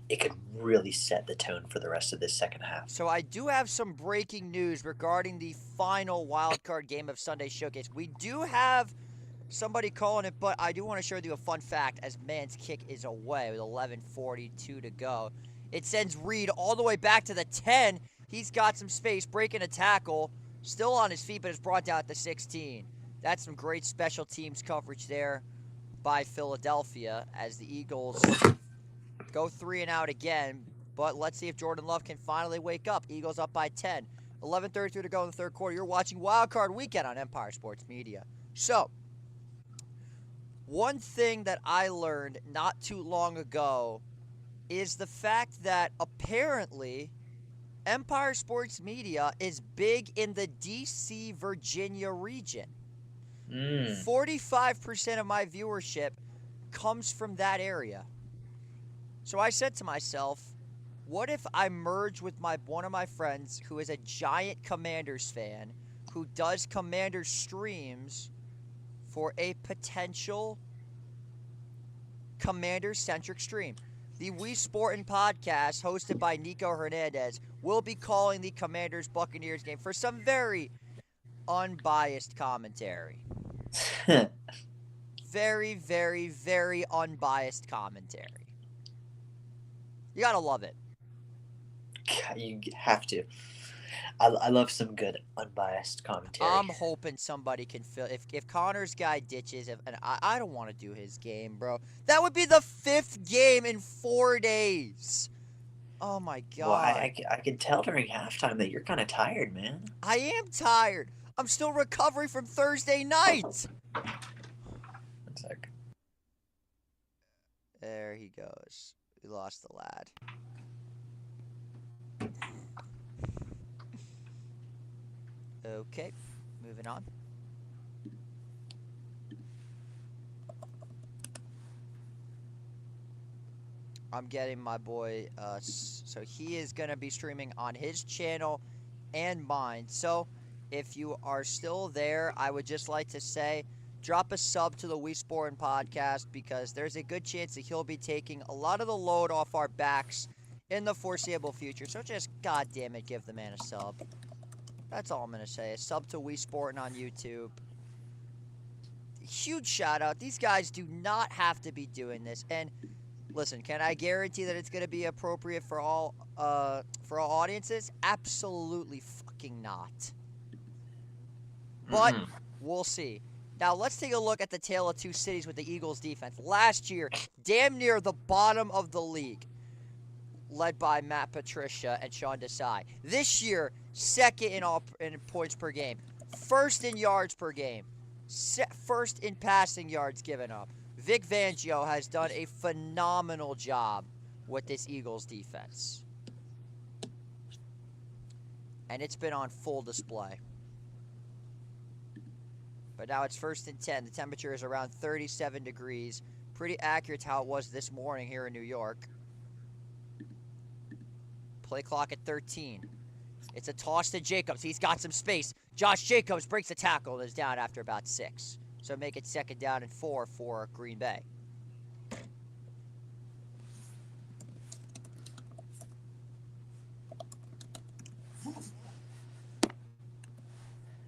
it could really set the tone for the rest of this second half. So I do have some breaking news regarding the final wildcard game of Sunday Showcase. We do have somebody calling it, but I do want to share with you a fun fact as Man's kick is away with 11:42 to go. It sends Reed all the way back to the 10. He's got some space, breaking a tackle. Still on his feet, but it's brought down at the 16. That's some great special teams coverage there by Philadelphia as the Eagles go 3 and out again. But let's see if Jordan Love can finally wake up. Eagles up by 10. 11:33 to go in the third quarter. You're watching Wildcard Weekend on Empire Sports Media. So, one thing that I learned not too long ago is the fact that apparently Empire Sports Media is big in the DC, Virginia region. 45% of my viewership comes from that area. So I said to myself, what if I merge with one of my friends who is a giant Commanders fan, who does Commanders streams for a potential Commanders-centric stream? The We Sportin' podcast, hosted by Nico Hernandez, will be calling the Commanders-Buccaneers game for some very unbiased commentary. Very, very, very unbiased commentary. You gotta love it. You have to. I love some good unbiased commentary. I'm hoping somebody can fill. If Connor's guy ditches, and I don't want to do his game, bro. That would be the 5th game in 4 days. Oh my god. Well, I can tell during halftime that you're kind of tired, man. I am tired. I'm still recovering from Thursday night. 1 sec. There he goes. We lost the lad. Okay, moving on. I'm getting my boy, so he is going to be streaming on his channel and mine. So, if you are still there, I would just like to say, drop a sub to the We Sportin' podcast, because there's a good chance that he'll be taking a lot of the load off our backs in the foreseeable future. So just, goddamn it, give the man a sub. That's all I'm going to say. A sub to We Sportin' on YouTube. Huge shout out. These guys do not have to be doing this. And listen, can I guarantee that it's going to be appropriate for all audiences? Absolutely fucking not. But we'll see. Now let's take a look at the tale of two cities with the Eagles defense. Last year, damn near the bottom of the league, led by Matt Patricia and Sean Desai. This year, second in points per game, first in yards per game, first in passing yards given up. Vic Fangio has done a phenomenal job with this Eagles defense. And it's been on full display. But now it's 1st and 10. The temperature is around 37 degrees. Pretty accurate to how it was this morning here in New York. Play clock at 13. It's a toss to Jacobs. He's got some space. Josh Jacobs breaks a tackle and is down after about 6. So make it 2nd down and 4 for Green Bay.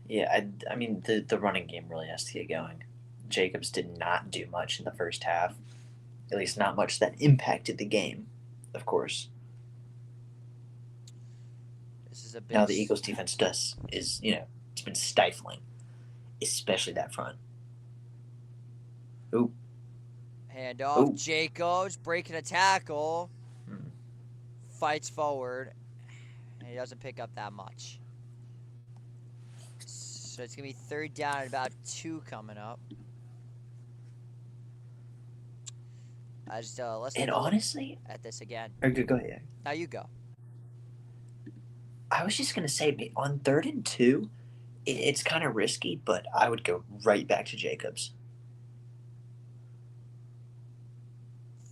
Yeah, I mean, the running game really has to get going. Jacobs did not do much in the first half. At least not much that impacted the game, of course. This is a big... Now the Eagles defense it's been stifling, especially that front. Ooh. Handoff. Ooh. Jacobs breaking a tackle. Fights forward. And he doesn't pick up that much. So it's going to be 3rd down and about 2 coming up. Let's honestly, at this again. Go ahead. Now you go. I was just going to say, on 3rd and 2, it's kind of risky, but I would go right back to Jacobs.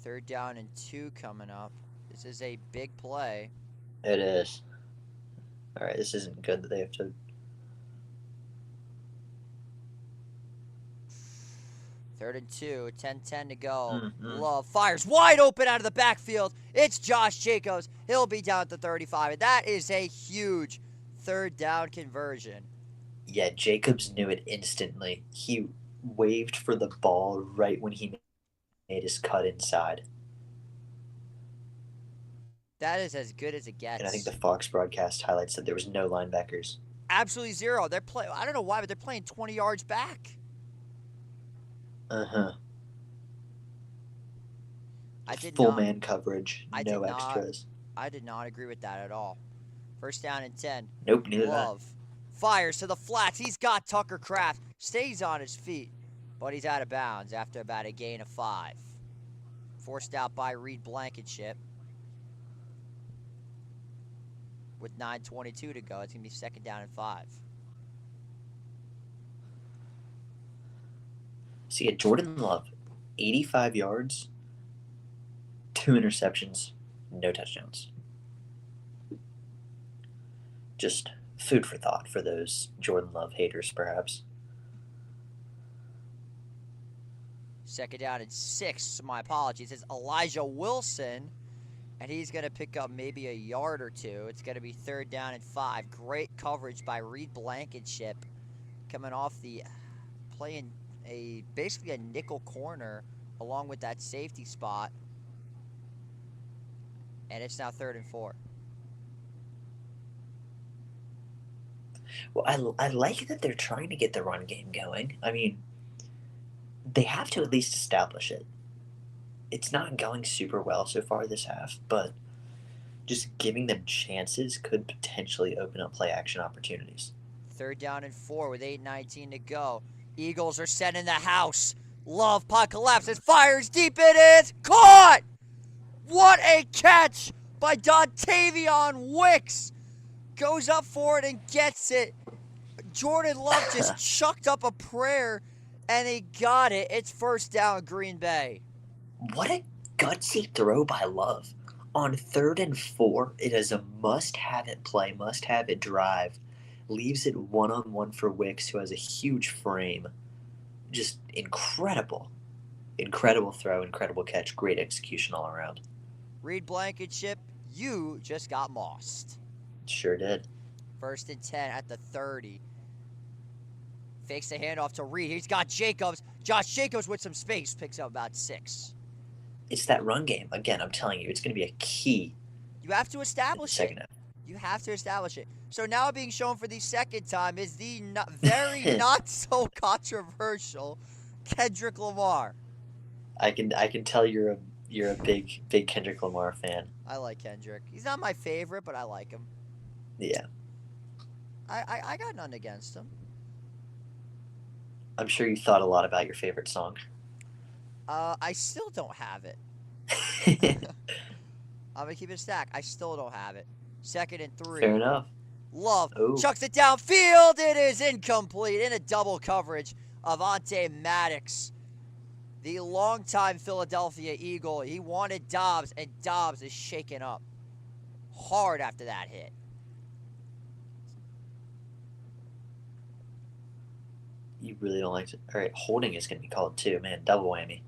3rd down and 2 coming up. This is a big play. It is. All right, this isn't good that they have to... 3rd and 2, 10-10 to go. Mm-hmm. Love fires wide open out of the backfield. It's Josh Jacobs. He'll be down at the 35. And that is a huge 3rd down conversion. Yeah, Jacobs knew it instantly. He waved for the ball right when he made his cut inside. That is as good as it gets. And I think the Fox broadcast highlights that there was no linebackers. Absolutely zero. They're I don't know why, but they're playing 20 yards back. Uh-huh. Full man coverage, no extras. I did not agree with that at all. 1st down and 10. Nope, neither Love. Fires to the flats. He's got Tucker Kraft. Stays on his feet, but he's out of bounds after about a gain of 5. Forced out by Reed Blankenship. with 9:22 to go. It's going to be 2nd down and 5. See, Jordan Love, 85 yards, 2 interceptions, no touchdowns. Just food for thought for those Jordan Love haters, perhaps. 2nd down and 6. My apologies. It's Elijah Wilson, and he's going to pick up maybe a yard or two. It's going to be 3rd down and 5. Great coverage by Reed Blankenship, coming off the playing basically a nickel corner along with that safety spot, and it's now 3rd and 4. Well, I like that they're trying to get the run game going. I mean, they have to at least establish it. It's not going super well so far this half, but just giving them chances could potentially open up play action opportunities. 3rd down and 4 with 8:19 to go. Eagles are set in the house. Love, puck collapses, fires deep, it is caught! What a catch by Dontavion Wicks! Goes up for it and gets it. Jordan Love just chucked up a prayer, and he got it. It's 1st down, Green Bay. What a gutsy throw by Love. On 3rd and 4, it is a must-have-it play, must-have-it drive. Leaves it one-on-one for Wicks, who has a huge frame. Just incredible. Incredible throw, incredible catch, great execution all around. Reed Blankenship, you just got mossed. Sure did. 1st and 10 at the 30. Fakes the handoff to Reed. He's got Jacobs. Josh Jacobs with some space picks up about 6. It's that run game. Again, I'm telling you, it's going to be a key. You have to establish it. Half. You have to establish it. So now being shown for the 2nd time is the very not so controversial Kendrick Lamar. I can tell you're a big Kendrick Lamar fan. I like Kendrick. He's not my favorite, but I like him. Yeah. I got nothing against him. I'm sure you thought a lot about your favorite song. I still don't have it. I'm gonna keep it a stack. I still don't have it. 2nd and 3. Fair enough. Love Ooh. chucks it downfield. It is incomplete in a double coverage of Avonte Maddox, the longtime Philadelphia Eagle. He wanted Dobbs, and Dobbs is shaken up hard after that hit. You really don't like it. All right, holding is going to be called too. Man, double whammy.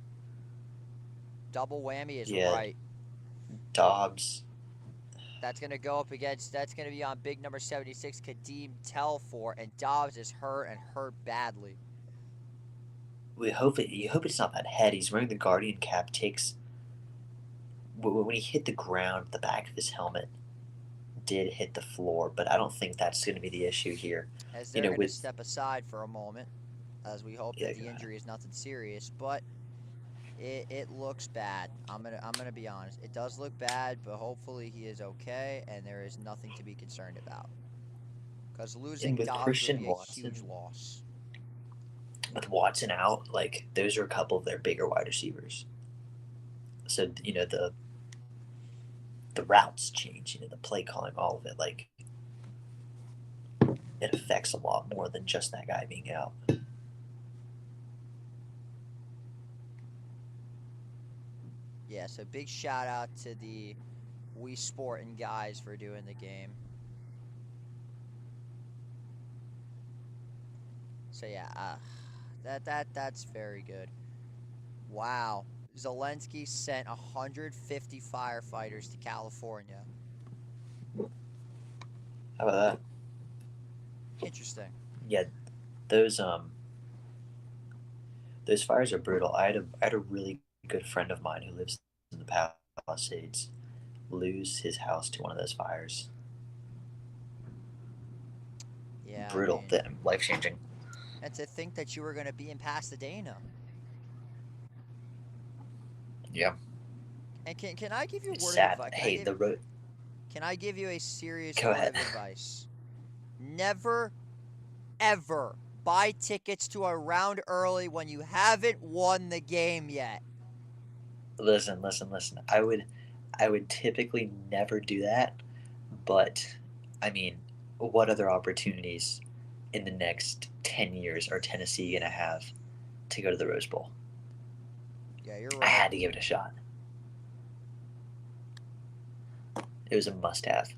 Double whammy is Yeah. right. Dobbs. That's going to go up against, that's going to be on big number 76, Kadeem Telfort, and Dobbs is hurt and hurt badly. You hope it's not that head. He's wearing the Guardian cap. When he hit the ground, the back of his helmet did hit the floor, but I don't think that's going to be the issue here. As they're going to step aside for a moment, as we hope that the injury is nothing serious, but it looks bad. I'm gonna be honest. It does look bad, but hopefully he is okay, and there is nothing to be concerned about. Because losing Dobbs would be a huge loss. With Watson out, like, those are a couple of their bigger wide receivers. So, the routes change, the play calling, all of it, like, it affects a lot more than just that guy being out. Yeah, so big shout out to the Wii Sportin' guys for doing the game. So yeah, that's very good. Wow. Zelensky sent 150 firefighters to California. How about that? Interesting. Yeah, those fires are brutal. I had a really good friend of mine who lives in the Palisades lose his house to one of those fires. Yeah. Brutal. Life-changing. And to think that you were going to be in Pasadena. Yeah. And can I give you a word Sad. of advice? Hey, the road. Can I give you a serious Go word ahead. of advice? Never, ever buy tickets to a round early when you haven't won the game yet. Listen. I would typically never do that, but I mean, what other opportunities in the next 10 years are Tennessee going to have to go to the Rose Bowl? Yeah, you're I right. had to give it a shot. It was a must have.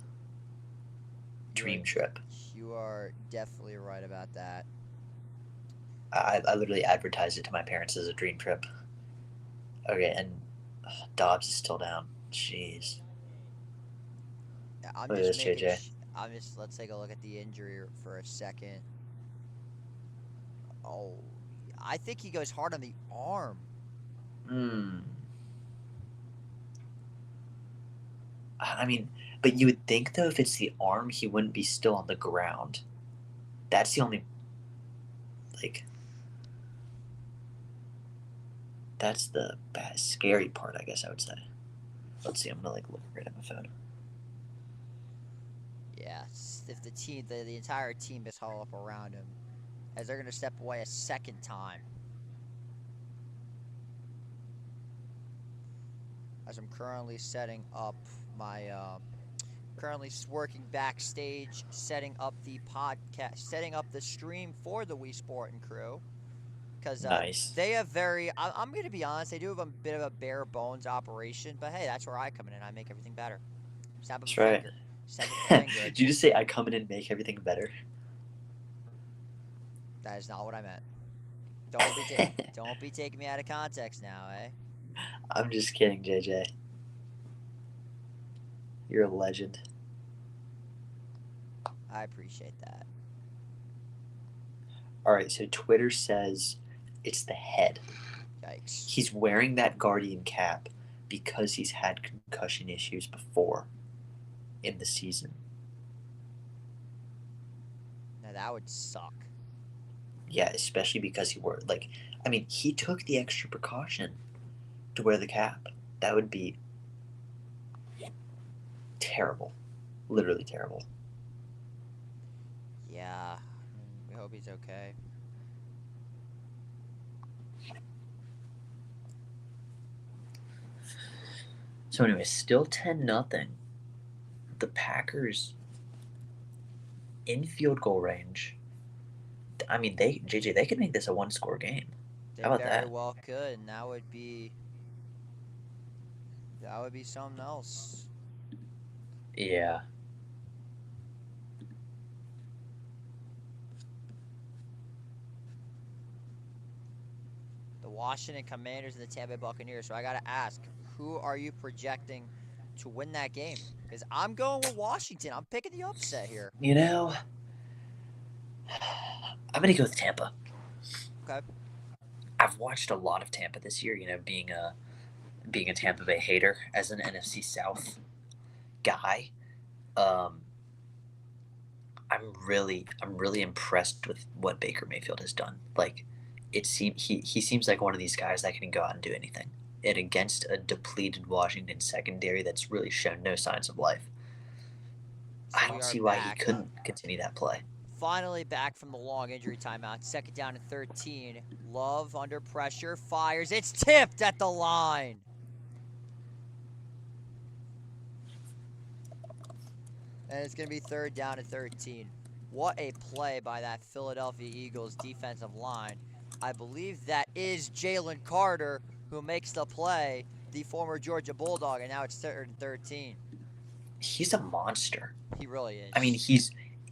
You're Dream trip. you are definitely right about that. I literally advertised it to my parents as a dream trip. Okay, and Dobbs is still down. Jeez. Yeah, I'm Look at just this, making. JJ. I'm just. Let's take a look at the injury for a second. Oh, I think he goes hard on the arm. Hmm. I mean, but you would think though, if it's the arm, he wouldn't be still on the ground. That's the only like. That's the bad, scary part, I guess I would say. Let's see. I'm gonna like look right at my phone. Yeah, if the entire team is huddled up around him, as they're gonna step away a second time. As I'm currently setting up my currently working backstage, setting up the podcast, setting up the stream for the Wii Sport and crew. Because Nice. they have very, I'm going to be honest, they do have a bit of a bare bones operation, but hey, that's where I come in and I make everything better. Snap of a That's right. finger. Snap of a finger. Did you just say I come in and make everything better? That is not what I meant. Don't be taking me out of context now, eh? I'm just kidding, JJ. You're a legend. I appreciate that. All right, so Twitter says it's the head. Yikes. He's wearing that Guardian cap because he's had concussion issues before in the season. Now that would suck. Yeah, especially because he wore like I mean, he took the extra precaution to wear the cap. That would be terrible. Literally terrible. Yeah. We hope he's okay. So anyway, still 10-0. The Packers in field goal range. I mean, they JJ, they could make this a one-score game. They How about very that? well could, and that would be something else. Yeah. The Washington Commanders and the Tampa Bay Buccaneers. So I got to ask, who are you projecting to win that game? Because I'm going with Washington. I'm picking the upset here. You know, I'm gonna go with Tampa. Okay. I've watched a lot of Tampa this year. Being a Tampa Bay hater as an NFC South guy. Um, I'm really impressed with what Baker Mayfield has done. Like, he seems like one of these guys that can go out and do anything. And against a depleted Washington secondary that's really shown no signs of life, So I we don't are see why he back. couldn't continue that play. Finally back from the long injury timeout. Second down and 13. Love under pressure. Fires. It's tipped at the line. And it's going to be third down and 13. What a play by that Philadelphia Eagles defensive line. I believe that is Jalen Carter who makes the play, the former Georgia Bulldog, and now it's third and 13. He's a monster. He really is. I mean,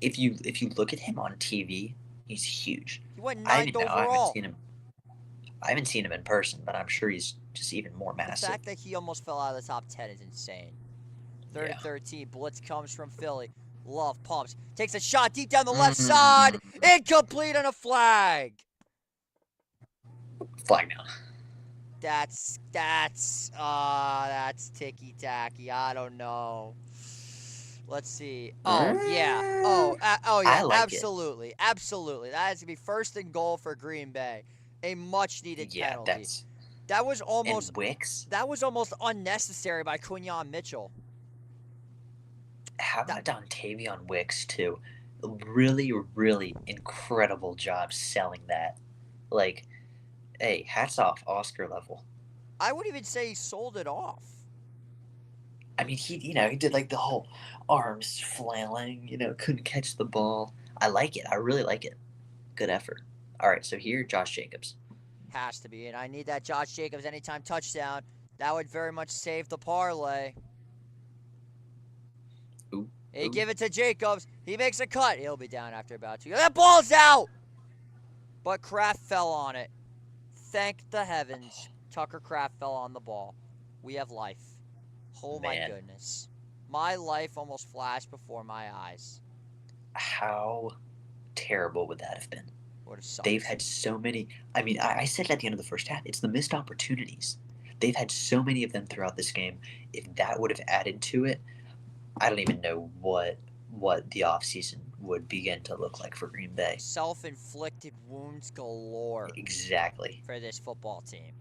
if you look at him on TV, he's huge. He went I ninth haven't I haven't overall. seen him. I haven't seen him in person, but I'm sure he's just even more The massive. fact that he almost fell out of the top 10 is insane. Third and 13. Blitz comes from Philly. Love pumps. Takes a shot deep down the left side. Incomplete on a flag. Flag now. That's ticky tacky. I don't know. Let's see. Oh yeah. Oh yeah. I like Absolutely. Absolutely. That is gonna be first and goal for Green Bay. A much needed Yeah, penalty. That was almost and Wicks. unnecessary by Quinyon Mitchell. How about Dontavion Wicks too? Really, really incredible job selling that. Like, hey, hats off, Oscar level. I would even say he sold it off. I mean, he did like the whole arms flailing, couldn't catch the ball. I like it. I really like it. Good effort. All right, so here, Josh Jacobs. Has to be. And I need that Josh Jacobs anytime touchdown. That would very much save the parlay. Ooh, They ooh. give it to Jacobs. He makes a cut. He'll be down after about 2. That ball's out! But Kraft fell on it. Thank the heavens. Tucker Kraft fell on the ball. We have life. Oh my Man, goodness. My life almost flashed before my eyes. how terrible would that have been? Would have They've sucked. had so many. I mean, I said it at the end of the first half. It's the missed opportunities. They've had so many of them throughout this game. If that would have added to it, I don't even know what the offseason would begin to look like for Green Bay. Self-inflicted wounds galore Exactly. for this football team.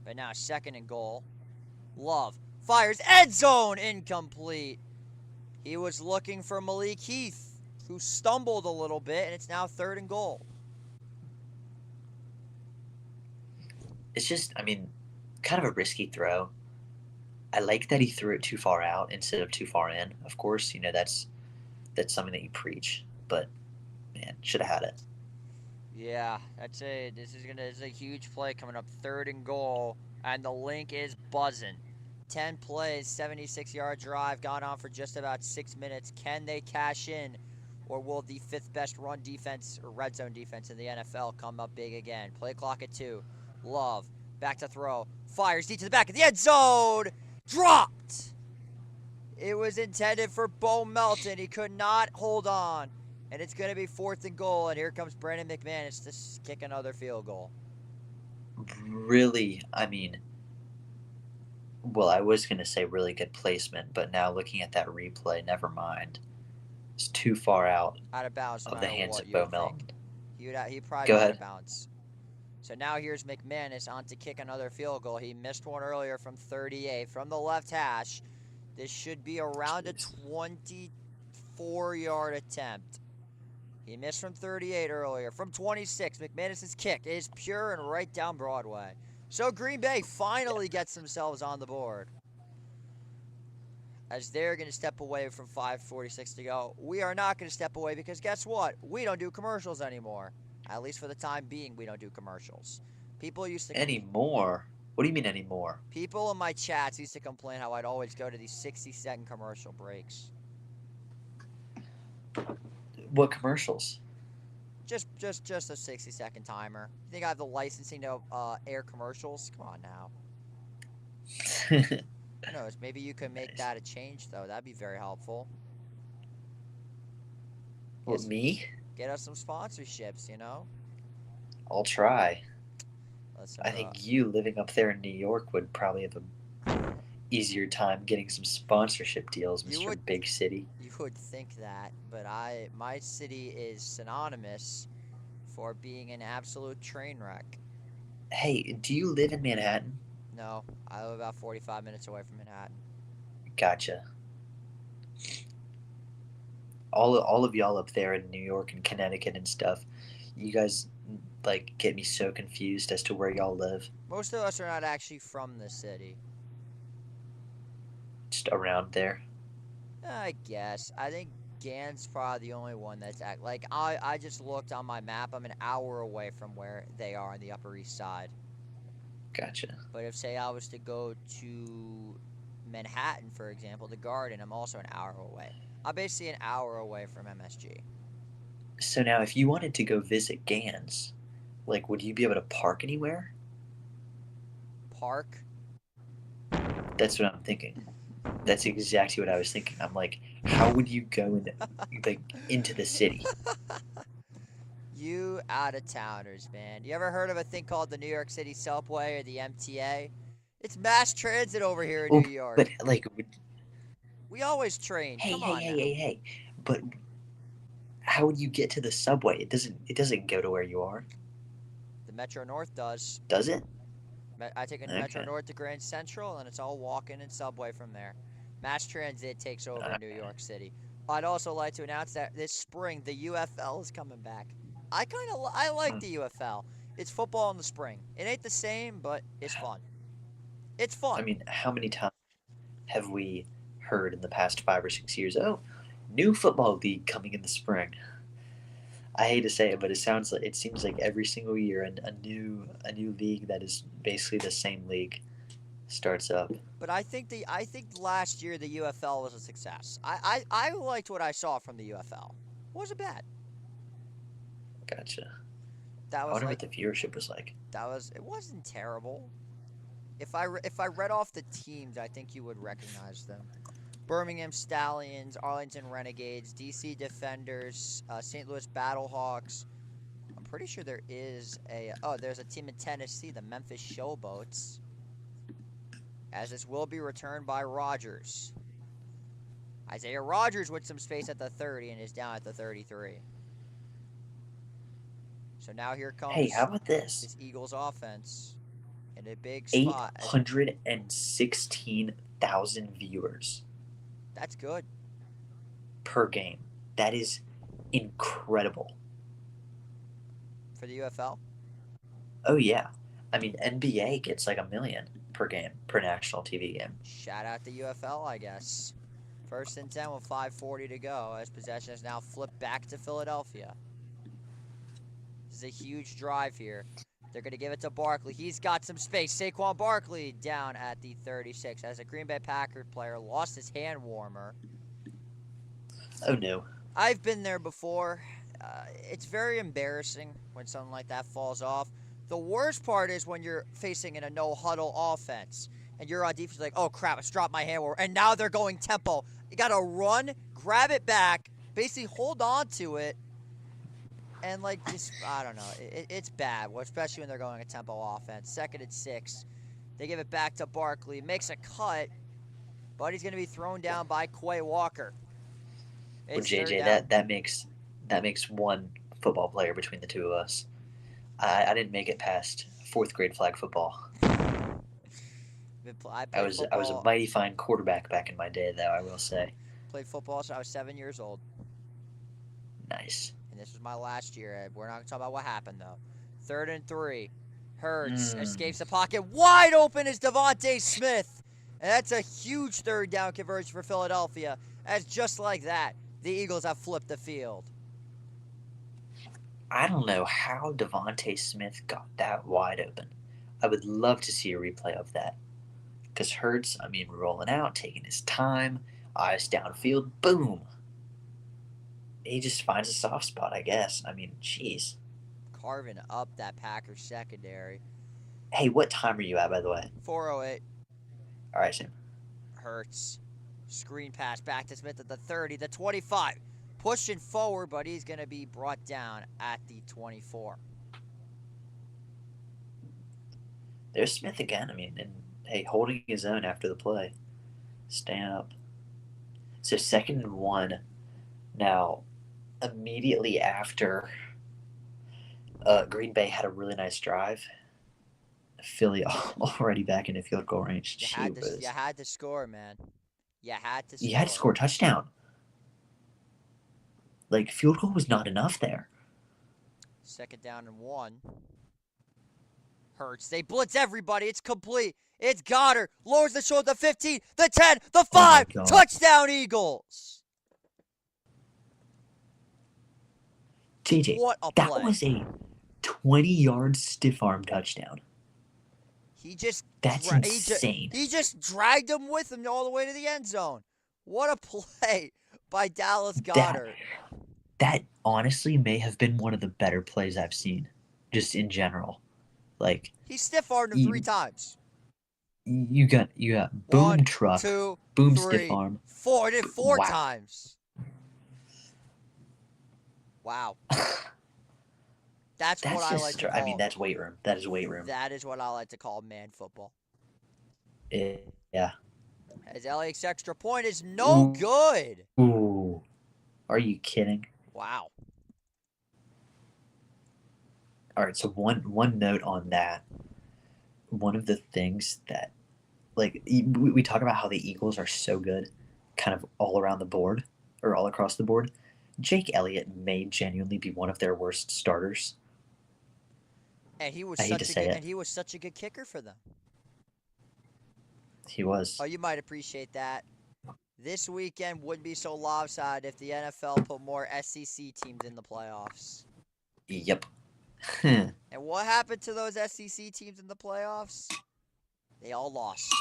But now 2nd and goal. Love fires end zone, incomplete. He was looking for Malik Heath, who stumbled a little bit, and it's now 3rd and goal. It's just, I mean, kind of a risky throw. I like that he threw it too far out instead of too far in. Of course, that's something that you preach, but man, should have had it. Yeah, that's it. This is a huge play coming up, 3rd and goal, and the link is buzzing. 10 plays, 76-yard drive, gone on for just about 6 minutes. Can they cash in, or will the 5th best run defense or red zone defense in the NFL come up big again? Play clock at 2. Love, back to throw, fires deep to the back of the end zone, dropped. It was intended for Bo Melton. He could not hold on. And it's going to be 4th and goal. And here comes Brandon McManus to kick another field goal. Really, I mean, well, I was going to say really good placement, but now looking at that replay, never mind. It's too far out Out of bounds, no of the matter hands what of you Bo would Melton. think. He'd probably Go be out of ahead. bounds. So now here's McManus on to kick another field goal. He missed one earlier from 38 from the left hash. This should be around a Jeez. 24-yard attempt. He missed from 38 earlier. From 26, McManus' kick is pure and right down Broadway. So Green Bay finally gets themselves on the board. As they're going to step away from 5:46 to go. We are not going to step away because guess what? We don't do commercials anymore. At least for the time being, we don't do commercials. People used to Anymore? What do you mean anymore? people in my chats used to complain how I'd always go to these 60-second commercial breaks. What commercials? Just a 60-second timer. You think I have the licensing to air commercials? Come on now. Who knows? Maybe you could make Nice. that a change though. That'd be very helpful. What, Yes. me? Get us some sponsorships, you know. I'll try. Listen, I think you living up there in New York would probably have a easier time getting some sponsorship deals, You Mr. would- Big City. you would think that, but my city is synonymous for being an absolute train wreck. Hey, do you live in Manhattan? No, I live about 45 minutes away from Manhattan. Gotcha. All of y'all up there in New York and Connecticut and stuff, you guys like get me so confused as to where y'all live. Most of us are not actually from the city. Just around there. I guess. I think Gan's probably the only one that's like I just looked on my map. I'm an hour away from where they are on the Upper East Side. Gotcha. But if say I was to go to Manhattan, for example, the Garden, I'm also an hour away. I'm basically an hour away from MSG. So now, if you wanted to go visit Gans, like, would you be able to park anywhere? Park? That's what I'm thinking. That's exactly what I was thinking. I'm like, how would you go into the city? You out of towners, man. You ever heard of a thing called the New York City Subway or the MTA? It's mass transit over here in Oh, New York. but like, We always train. hey, Come hey, on hey, now. hey, hey. But how would you get to the subway? It doesn't go to where you are, The Metro North does. does it? I take a Metro Okay. North to Grand Central, and it's all walking and subway from there. Mass transit takes over New York City. I'd also like to announce that this spring the UFL is coming back. I like Hmm. the UFL. It's football in the spring. It ain't the same, but it's fun. It's fun. I mean, how many times? have we heard in the past 5 or 6 years? Oh, new football league coming in the spring. I hate to say it, but it seems like every single year a new league that is basically the same league starts up. But I think last year the UFL was a success. I liked what I saw from the UFL. Wasn't bad. Gotcha. That I was wonder like what the viewership was like. it wasn't terrible. If I read off the teams, I think you would recognize them. Birmingham Stallions, Arlington Renegades, DC Defenders, St. Louis Battlehawks. I'm pretty sure there's a team in Tennessee, the Memphis Showboats. As this will be returned by Rogers. Isaiah Rogers with some space at the 30 and is down at the 33. So now here Hey, comes how about this? this Eagles offense in a big Eight spot. hundred and 16,000 viewers That's good. per game. That is incredible. For the UFL? Oh yeah. I mean, NBA gets like 1 million per game, per national TV game. Shout out the UFL, I guess. First and 10 with 5:40 to go as possession is now flipped back to Philadelphia. This is a huge drive here. They're going to give it to Barkley. He's got some space. Saquon Barkley down at the 36 as a Green Bay Packers player lost his hand warmer. Oh no. I've been there before. It's very embarrassing when something like that falls off. The worst part is when you're facing in a no-huddle offense and you're on defense like, oh, crap, I just dropped my hand warmer. And now they're going tempo. You got to run, grab it back, basically hold on to it, and, like, just, I don't know. It's bad, especially when they're going a tempo offense. Second and 6. They give it back to Barkley. Makes a cut, but he's going to be thrown down by Quay Walker. Well, JJ, that makes one football player between the two of us. I didn't make it past fourth grade flag football. I was a mighty fine quarterback back in my day, though, I will say. Played football since I was 7 years old. Nice. And this was my last year. We're not going to talk about what happened, though. 3rd and 3. Hurts escapes the pocket. Wide open is Devontae Smith. And that's a huge third down conversion for Philadelphia. As just like that, the Eagles have flipped the field. I don't know how Devontae Smith got that wide open. I would love to see a replay of that. Because Hurts, rolling out, taking his time, eyes downfield, boom. He just finds a soft spot, I guess. Jeez. Carving up that Packers secondary. Hey, what time are you at, by the way? 4:08. All right, Sam. Hurts. Screen pass back to Smith at the 30, the 25. Pushing forward, but he's going to be brought down at the 24. There's Smith again. Holding his own after the play. Staying up. So 2nd and 1. Now, immediately after Green Bay had a really nice drive, Philly already back into field goal range. You had to score, man. You had to score a touchdown. Like, field goal was not enough there. 2nd down and 1. Hurts. They blitz everybody. It's complete. It's Goddard. Lowers the shoulder. The 15, the 10, the 5. Oh Touchdown, Eagles. JJ, what a play. That was a 20-yard stiff arm touchdown. That's insane. He just dragged him with him all the way to the end zone. What a play by Dallas Goedert. That honestly may have been one of the better plays I've seen, just in general. Like, he stiff-armed him 3 times. You got boom 1, truck, 2, boom 3, stiff arm. 4. Did 4 times. Wow. That's what I like to call. That's weight room. That is weight room. That is what I like to call man football. Yeah. As LAX extra point is no good. Ooh. Are you kidding? Wow. All right, so one note on that. One of the things that, like, we talk about how the Eagles are so good kind of all around the board, or all across the board. Jake Elliott may genuinely be one of their worst starters. And he was such a good kicker for them. He was. Oh, you might appreciate that. This weekend wouldn't be so lopsided if the NFL put more SEC teams in the playoffs. Yep. And what happened to those SEC teams in the playoffs? They all lost.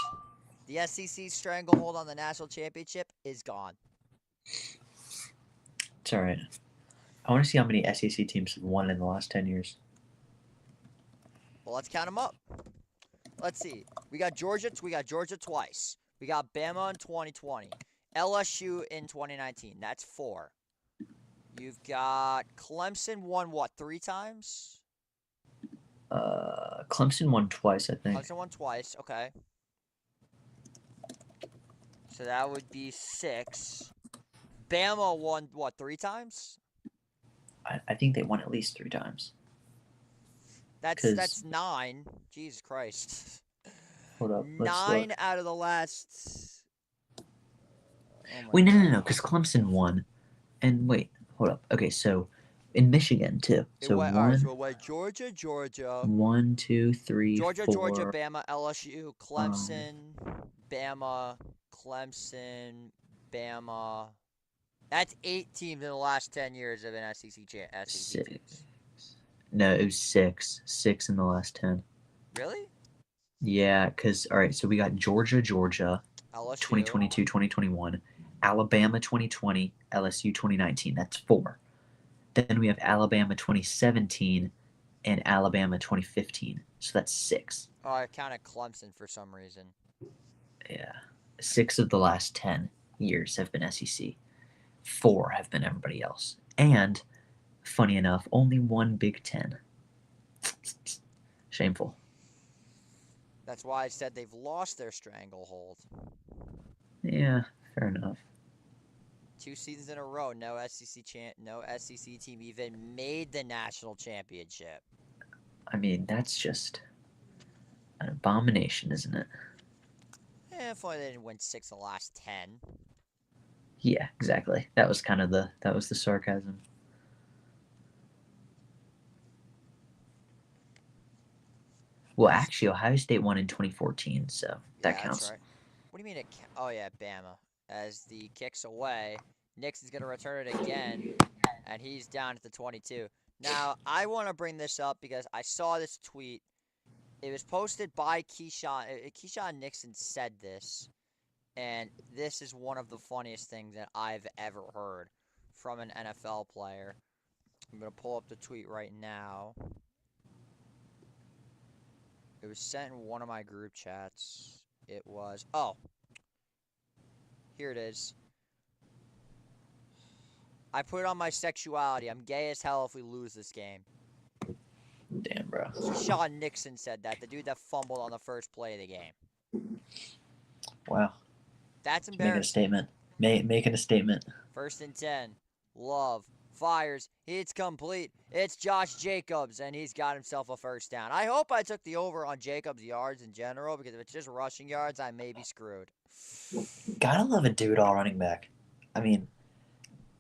The SEC's stranglehold on the national championship is gone. It's all right. I want to see how many SEC teams have won in the last 10 years. Well, let's count them up. Let's see. We got Georgia twice. We got Bama in 2020. LSU in 2019. That's 4. You've got Clemson won what, 3 times? Clemson won twice, I think. Clemson won twice. Okay. So that would be 6. Bama won what, 3 times? I think they won at least 3 times. That's 9. Jesus Christ. Hold up. 9 out of the last. Oh wait, no. Because Clemson won, and wait, hold up. Okay, so in Michigan too. So Georgia. 1, 2, 3, Georgia, 4. Bama, LSU, Clemson, Bama. That's 8 teams in the last 10 years of an SEC teams. No, it was 6. 6 in the last 10. Really? Yeah, because, all right, so we got Georgia, LSU. 2022, 2021, Alabama 2020, LSU 2019. That's 4. Then we have Alabama 2017 and Alabama 2015. So that's 6. Oh, I counted Clemson for some reason. Yeah. 6 of the last 10 years have been SEC. 4 have been everybody else. And, funny enough, only 1 Big Ten. Shameful. That's why I said they've lost their stranglehold. Yeah, fair enough. 2 seasons in a row, no SEC team even made the national championship. I mean, that's just an abomination, isn't it? If only they didn't win 6 of the last 10. Yeah, exactly. That was kind of the sarcasm. Well, actually, Ohio State won in 2014, so that counts. That's right. What do you mean oh yeah, Bama. As the kick's away, Nixon's going to return it again, and he's down at the 22. Now, I want to bring this up because I saw this tweet. It was posted by Keyshawn. Keyshawn Nixon said this, and this is one of the funniest things that I've ever heard from an NFL player. I'm going to pull up the tweet right now. It was sent in one of my group chats. It was, here it is. I put it on my sexuality. I'm gay as hell if we lose this game. Damn, bro. Sean Nixon said that. The dude that fumbled on the first play of the game. Wow. That's Making a embarrassing. statement. Making a statement. 1st and 10. Love. Fires. It's complete. It's Josh Jacobs, and he's got himself a first down. I hope I took the over on Jacobs' yards in general, because if it's just rushing yards, I may be screwed. Gotta love a dude-all running back. I mean,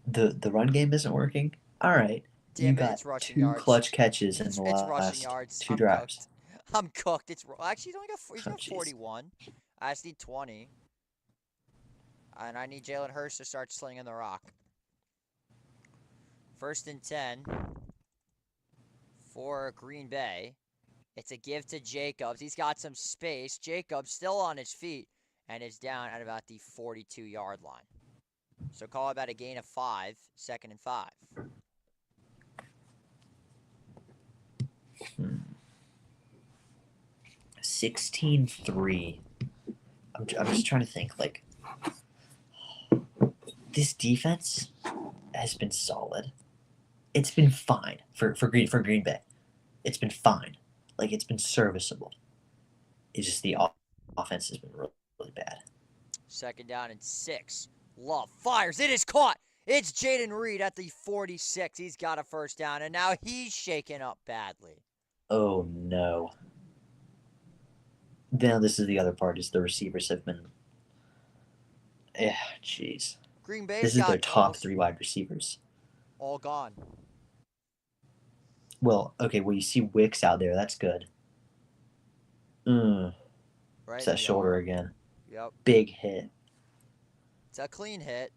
the run game isn't working. All right. Damn, you got it's rushing 2 yards. clutch catches in the It's rushing last yards. 2 drives. I'm cooked. Actually, he's got jeez. 41. I just need 20. And I need Jalen Hurts to start slinging the rock. 1st and 10 for Green Bay. It's a give to Jacobs. He's got some space. Jacobs still on his feet and is down at about the 42-yard line. So call it about a gain of 5, 2nd and 5. 16-3. I'm just trying to think, like, this defense has been solid. It's been fine for Green Bay. It's been fine. Like, it's been serviceable. It's just the offense has been really, really bad. 2nd down and 6. Love fires. It is caught. It's Jaden Reed at the 46. He's got a first down, and now he's shaken up badly. Oh, no. Now this is the other part, is the receivers have been... Yeah, jeez. Green Bay's This is got their top 3 wide receivers. all gone. Well, okay, well, you see Wicks out there. That's good. Right It's that shoulder again. Yep. Big hit. It's a clean hit.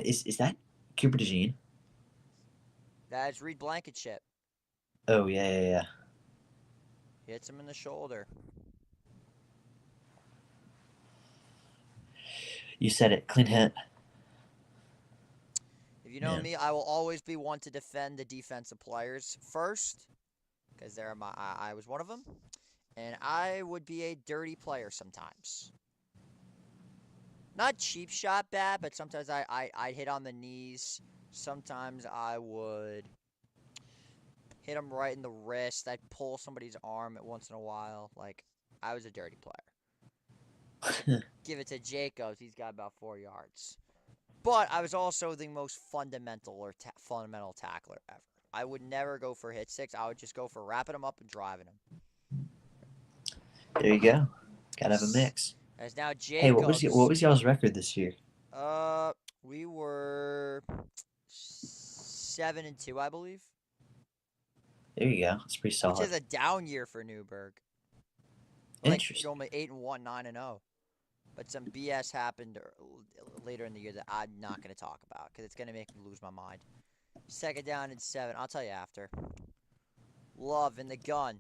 Is that Cooper DeJean? That's Reed Blankenship. Oh yeah. Hits him in the shoulder. You said it. Clean hit. If you know Man. me, I will always be one to defend the defensive players first, because they're I was one of them, and I would be a dirty player sometimes. Not cheap shot bad, but sometimes I'd hit on the knees. Sometimes I would hit him right in the wrist. I'd pull somebody's arm once in a while. Like, I was a dirty player. Give it to Jacobs. He's got about 4 yards. But I was also the most fundamental tackler ever. I would never go for hit six. I would just go for wrapping him up and driving him. There you go. Gotta have a mix. As now Jacobs. Hey, what was y'all's record this year? We were 7-2, I believe. There you go. That's pretty solid. Which is a down year for Newberg. Interesting. Only 8-1, 9-0. But some BS happened later in the year that I'm not going to talk about because it's going to make me lose my mind. 2nd down and 7. I'll tell you after. Love in the gun.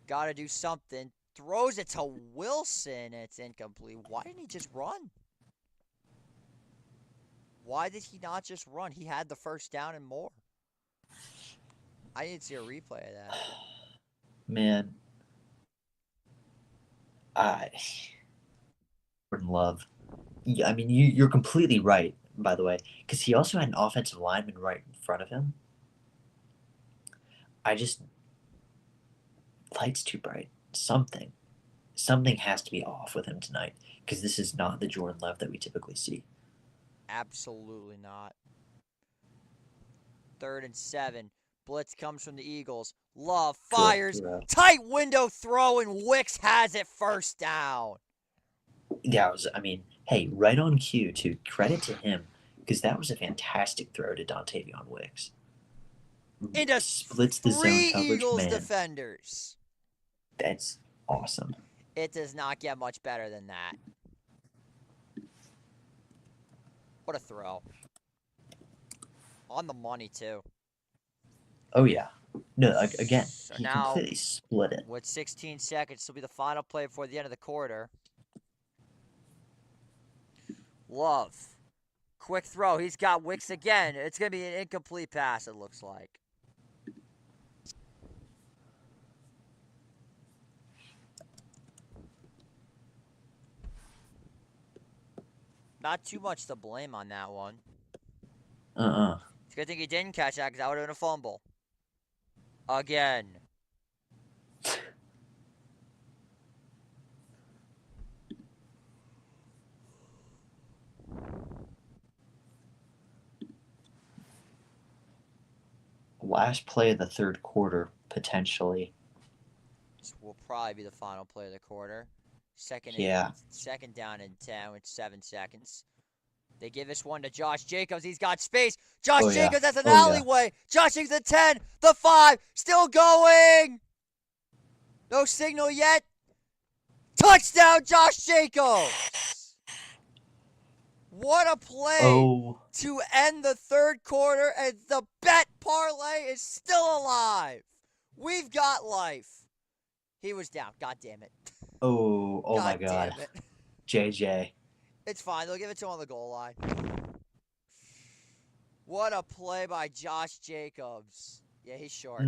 Got to do something. Throws it to Wilson. It's incomplete. Why didn't he just run? Why did he not just run? He had the 1st down and more. I need to see a replay of that. Man. Jordan Love. Yeah, I mean, you're completely right, by the way, because he also had an offensive lineman right in front of him. Light's too bright. Something has to be off with him tonight, because this is not the Jordan Love that we typically see. Absolutely not. 3rd and 7. Blitz comes from the Eagles. Love fires. Tight window throw, and Wicks has it 1st down. Yeah, hey, right on cue, too. Credit to him, because that was a fantastic throw to Dontavion Wicks. Into splits the zone coverage, Eagles man. defenders. That's awesome. It does not get much better than that. What a throw. On the money, too. Oh, yeah. No, again, so he now, completely split it. With 16 seconds, this will be the final play before the end of the quarter. Love. Quick throw. He's got Wicks again. It's going to be an incomplete pass, it looks like. Not too much to blame on that one. It's a good thing he didn't catch that because that would have been a fumble. Again. Last play of the 3rd quarter, potentially. This will probably be the final play of the quarter. Second down and 10 with 7 seconds. They give this one to Josh Jacobs. He's got space. Josh Jacobs has an alleyway. Josh Jacobs at 10, the 5, still going. No signal yet. Touchdown, Josh Jacobs. What a play to end the 3rd quarter, and the bet parlay is still alive. We've got life. He was down. God damn it. Oh my God. Damn it. JJ. It's fine. They'll give it to him on the goal line. What a play by Josh Jacobs. Yeah, he's short.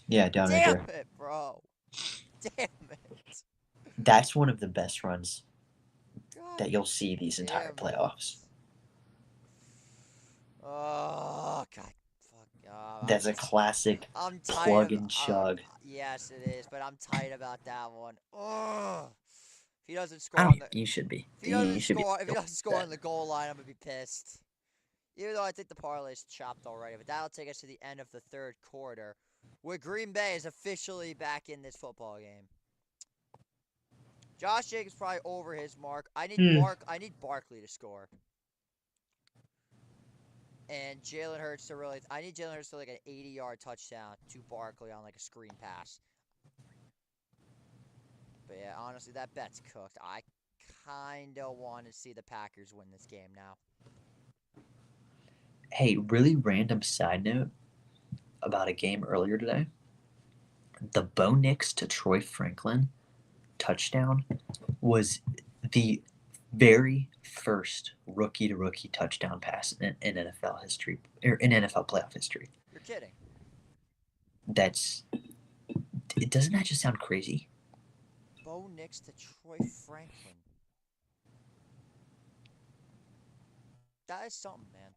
Yeah, down Damn it, bro. Damn it. That's one of the best runs that you'll see these entire playoffs. Oh, God. Fuck. That's a classic plug and chug. Yes, it is, but I'm tight about that one. Ugh. If he doesn't score you should be. If he doesn't score on the goal line, I'm going to be pissed. Even though I think the parlay's chopped already. But that'll take us to the end of the 3rd quarter, where Green Bay is officially back in this football game. Josh Jacobs probably over his mark. I need Barkley to score. And Jalen Hurts to I need Jalen Hurts to like an 80-yard touchdown to Barkley on like a screen pass. But yeah, honestly, that bet's cooked. kind of want to see the Packers win this game now. Hey, really random side note about a game earlier today. The Bo Nix to Troy Franklin touchdown was the very first rookie to rookie touchdown pass in NFL history, or in NFL playoff history. You're kidding. Doesn't that just sound crazy? Bo Nix to Troy Franklin. That is something, man.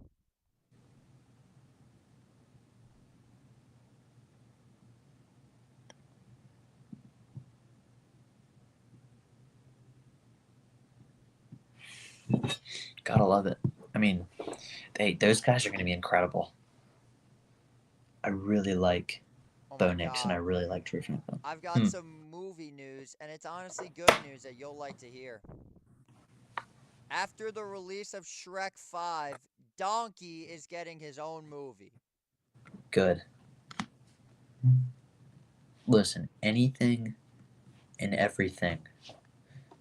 Gotta love it. I mean, those guys are going to be incredible. I really like Oh Bo my Nix, God. and I really like Troy Franklin. I've got some movie news, and it's honestly good news that you'll like to hear. After the release of Shrek 5, Donkey is getting his own movie. Good. Listen, anything and everything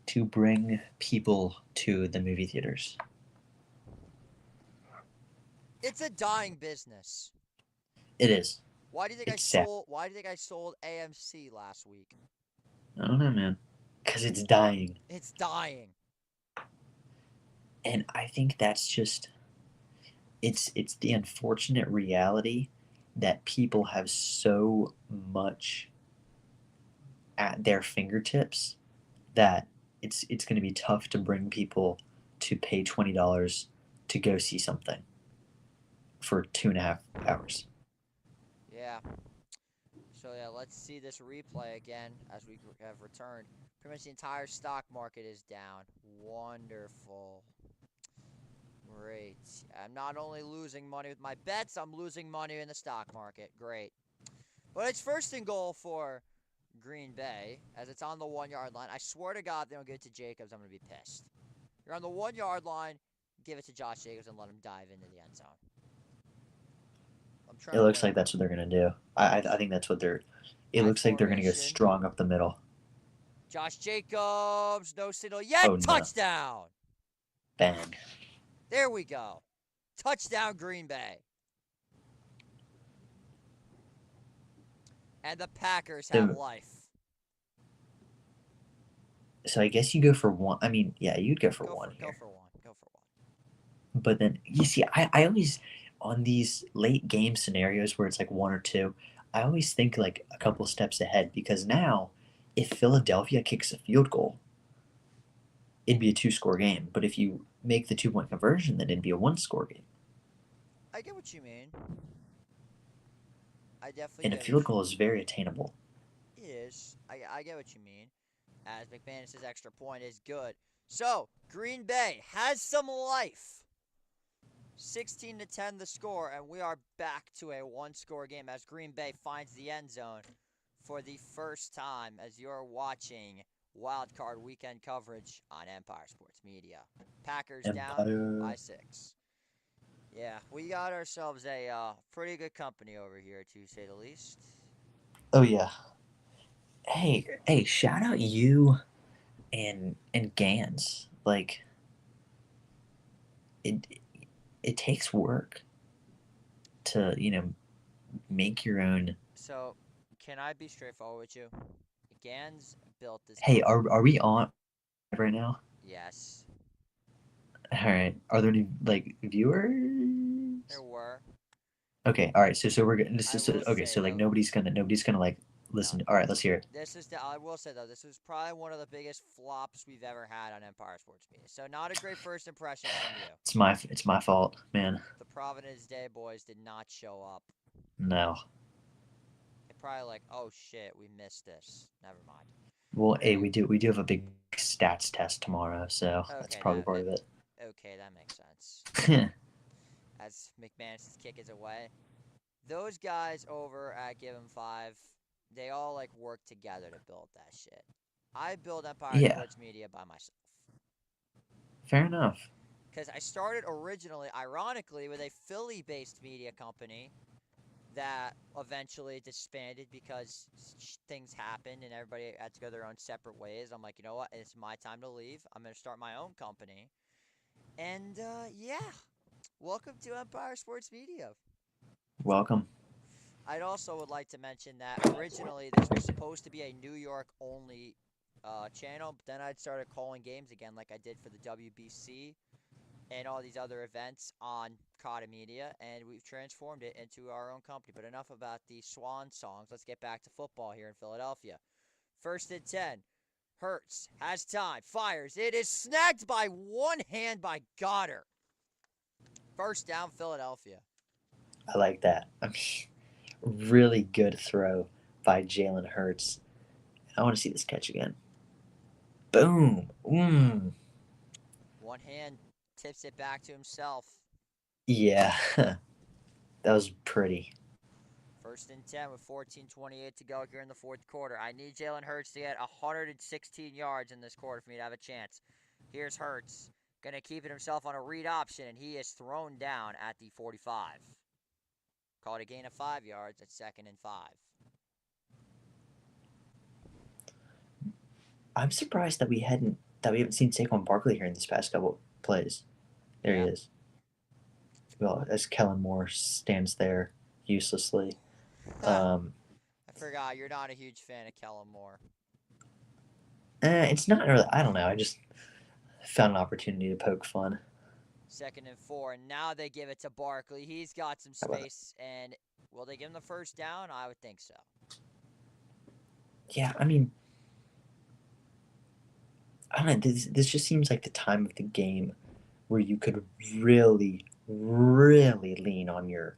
to bring people to the movie theaters. It's a dying business. It is. Why do you think It's sad. Why do you think I sold AMC last week? I don't know, man. Because it's dying. It's dying. And I think that's just it's the unfortunate reality that people have so much at their fingertips that it's going to be tough to bring people to pay $20 to go see something for 2.5 hours. Yeah. So yeah, let's see this replay again as we have returned. Pretty much the entire stock market is down. Wonderful. Great. I'm not only losing money with my bets, I'm losing money in the stock market. Great. But it's first and goal for Green Bay as it's on the 1-yard line. I swear to God, if they don't give it to Jacobs, I'm going to be pissed. You're on the 1-yard line. Give it to Josh Jacobs and let him dive into the end zone. It looks like that's what they're going to do. I think that's what they're. It looks like they're going to go strong up the middle. Josh Jacobs, no signal yet. Oh, no. Touchdown. Bang. There we go. Touchdown, Green Bay. And the Packers have life. So I guess you go for one. I mean, yeah, you'd go for one here. Go for one. But then, you see, I always, on these late game scenarios where it's like 1 or 2, I always think like a couple steps ahead because now, if Philadelphia kicks a field goal, it'd be a 2-score game. But if you make the 2-point conversion, then it'd be a 1-score game. I get what you mean. I definitely. And a field goal is very attainable. It is. I get what you mean. As McManus's extra point is good. So Green Bay has some life. 16-10 the score, and we are back to a 1-score game as Green Bay finds the end zone for the first time as you're watching Wild Card Weekend coverage on Empire Sports Media. Packers down by 6. Yeah, we got ourselves a pretty good company over here, to say the least. Oh yeah. Hey, shout out you and Gans. Like it takes work to, make your own. So, can I be straightforward with you? Gans built this. Hey, are we on right now? Yes. All right. Are there any viewers? There were. Okay. All right. So we're gonna. Okay. So though, nobody's gonna listen. No. All right. Let's hear it. I will say though, this is probably one of the biggest flops we've ever had on Empire Sports Media. So not a great first impression from you. It's my fault, man. The Providence Day boys did not show up. No. They're probably like, oh shit, we missed this. Never mind. Well, hey, we do have a big stats test tomorrow, so that's probably part of it. Okay, that makes sense. As McManus's kick is away, those guys over at Give 'em 5, they all work together to build that shit. I build Empire Sports Media by myself. Fair enough. Because I started originally, ironically, with a Philly-based media company that eventually disbanded because things happened and everybody had to go their own separate ways. I'm like, you know what? It's my time to leave. I'm going to start my own company. And yeah, welcome to Empire Sports Media. Welcome. I'd also would like to mention that originally this was supposed to be a New York only channel, but then I started calling games again like I did for the WBC and all these other events on Cotta Media, and we've transformed it into our own company. But enough about the swan songs. Let's get back to football here in Philadelphia. First and 10. Hurts has time, fires. It is snagged by one hand by Goddard. First down, Philadelphia. I like that. Really good throw by Jalen Hurts. I want to see this catch again. Boom. One hand tips it back to himself. Yeah, that was pretty. First and 10 with 14:28 to go here in the fourth quarter. I need Jalen Hurts to get 116 yards in this quarter for me to have a chance. Here's Hurts. Going to keep it himself on a read option, and he is thrown down at the 45. Called a gain of 5 yards at 2nd and 5. I'm surprised that we haven't seen Saquon Barkley here in these past couple plays. There Yeah. he is. Well, as Kellen Moore stands there uselessly. I forgot, you're not a huge fan of Kellen Moore. It's not really. I don't know. I just found an opportunity to poke fun. 2nd and 4, and now they give it to Barkley. He's got some space, and will they give him the first down? I would think so. Yeah, I mean, I don't know. This just seems like the time of the game where you could really, really lean on your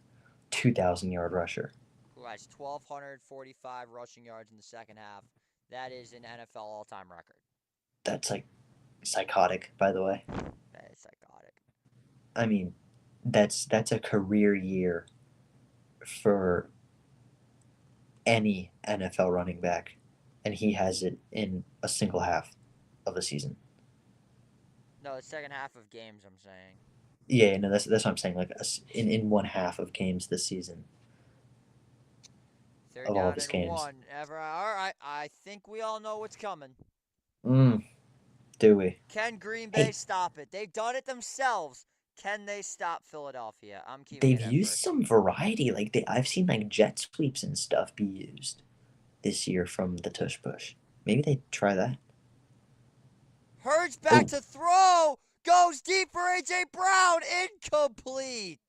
2,000-yard rusher. Who has 1,245 rushing yards in the second half. That is an NFL all-time record. That's like psychotic, by the way. That is psychotic. I mean, that's a career year for any NFL running back, and he has it in a single half of a season. No, the second half of games, I'm saying. Yeah, no, that's what I'm saying. Like in one half of games this season. Third Of all down of his and games. 1. All right, I think we all know what's coming. Do we? Can Green Bay stop it? They've done it themselves. Can they stop Philadelphia? I'm keeping it They've at used first. some variety. Like I've seen like jet sweeps and stuff be used this year from the tush push. Maybe they try that. Hurts back to throw. Goes deep for A.J. Brown. Incomplete.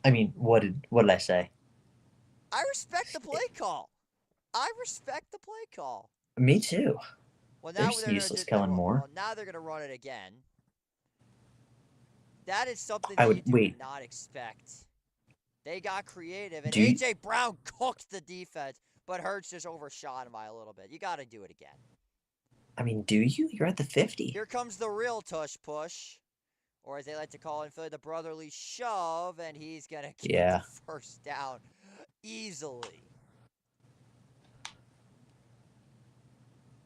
I mean, what did I say? I respect the play call. Me too. Well, now There's useless Kellen Moore. Well, now they're going to run it again. That is something that you do not expect. They got creative, and A.J. Brown cooked the defense, but Hurts just overshot him by a little bit. You got to do it again. I mean, do you? You're at the 50. Here comes the real tush push, or as they like to call it in Philly, the brotherly shove, and he's going to get the first down easily.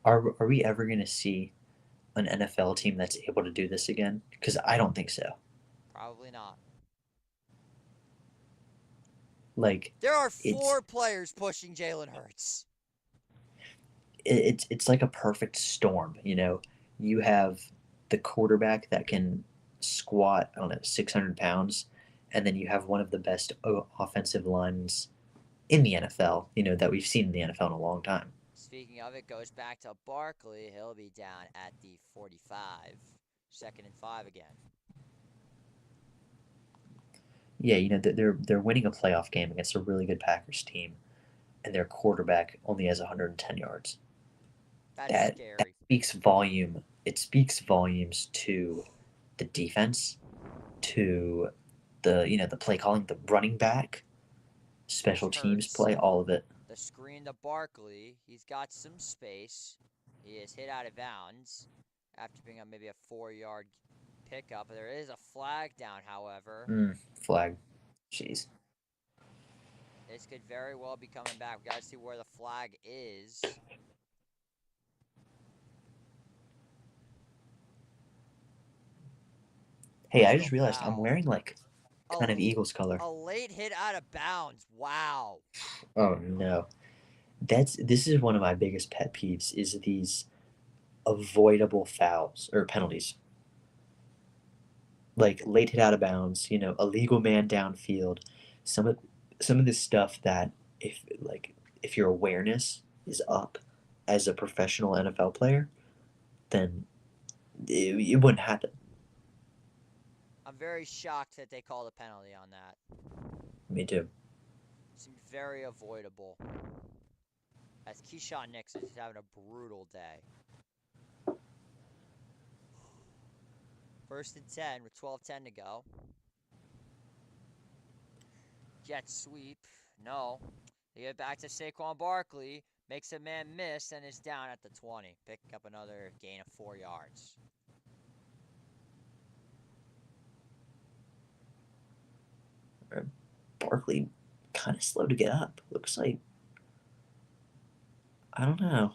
Are we ever going to see an NFL team that's able to do this again? Because I don't think so. Probably not. Like there are 4 players pushing Jalen Hurts. It's like a perfect storm, you know. You have the quarterback that can squat, 600 pounds, and then you have one of the best offensive lines in the NFL, you know, that we've seen in the NFL in a long time. Speaking of, it goes back to Barkley. He'll be down at the 45. 2nd and 5 again. Yeah, you know, they're winning a playoff game against a really good Packers team, and their quarterback only has 110 yards. That's scary. That speaks volume. It speaks volumes to the defense, to the play calling, the running back, special teams play, all of it. The screen to Barkley. He's got some space. He is hit out of bounds after being on maybe a 4-yard pickup. There is a flag down, however. Flag. Jeez. This could very well be coming back. We got to see where the flag is. Hey, I just realized I'm wearing like A, kind of l- Eagles color. a late hit out of bounds. Wow. Oh no. This is one of my biggest pet peeves is these avoidable fouls or penalties. Like late hit out of bounds, illegal man downfield. Some of some of this stuff that if your awareness is up as a professional NFL player, then it wouldn't happen. I'm very shocked that they called a penalty on that. Me too. Seemed very avoidable. As Keyshawn Nixon is having a brutal day. 1st and 10 with 12:10 to go. Jet sweep. No. They get back to Saquon Barkley. Makes a man miss and is down at the 20. Picking up another gain of 4 yards. Barkley kind of slow to get up. Looks like I don't know.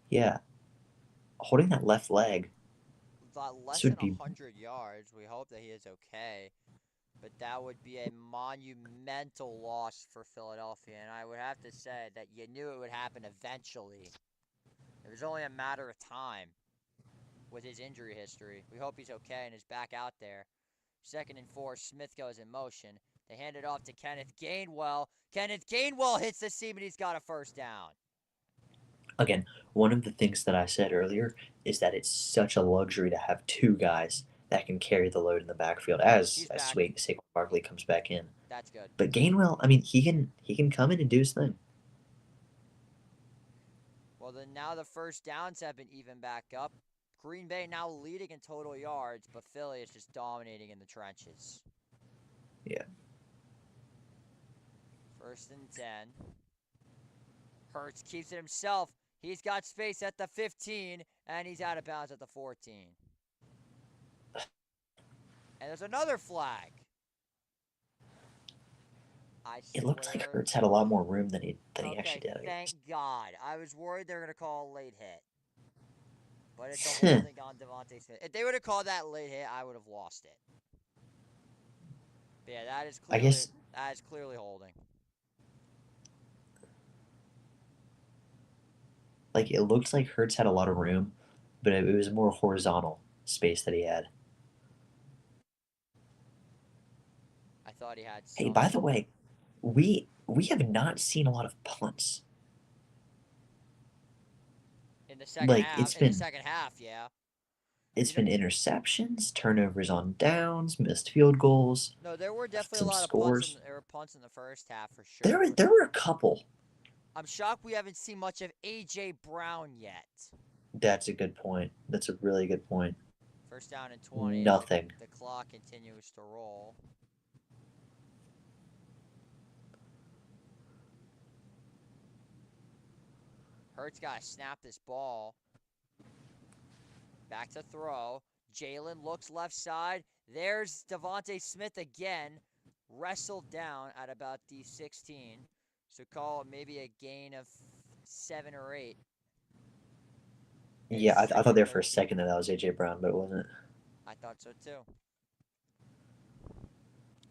Yeah, holding that left leg. Less This than would be 100 yards. We hope that he is okay. But that would be a monumental loss for Philadelphia. And I would have to say that you knew it would happen eventually. It was only a matter of time with his injury history. We hope he's okay and is back out there. 2nd and 4, Smith goes in motion. They hand it off to Kenneth Gainwell. Kenneth Gainwell hits the seam and he's got a first down. again, one of the things that I said earlier is that it's such a luxury to have two guys that can carry the load in the backfield He's as back. Saquon Barkley comes back in. That's good. But Gainwell, I mean, he can come in and do his thing. Well, then now the first downs have been even back up. Green Bay now leading in total yards, but Philly is just dominating in the trenches. Yeah. 1st and 10. Hurts keeps it himself. He's got space at the 15, and he's out of bounds at the 14. And there's another flag. It looked like Hurts had a lot more room than he actually did. Thank God. I was worried they were going to call a late hit. But it's a holding on DeVonta Smith. If they would have called that late hit, I would have lost it. But yeah, that is clearly holding. Like it looked like Hurts had a lot of room, but it was more horizontal space that he had. I thought he had Hey, by the way, we have not seen a lot of punts. In the second half. In the second half, yeah. It's been interceptions, turnovers on downs, missed field goals. No, there were definitely a lot scores. of punts. There were punts in the first half for sure. There were a couple. I'm shocked we haven't seen much of A.J. Brown yet. That's a good point. That's a really good point. 1st down and 20. Nothing. The clock continues to roll. Hurts got to snap this ball. Back to throw. Jalen looks left side. There's DeVonta Smith again. Wrestled down at about the 16. So call it maybe a gain of 7 or 8. Yeah, I thought there for a second that was A.J. Brown, but it wasn't. I thought so too.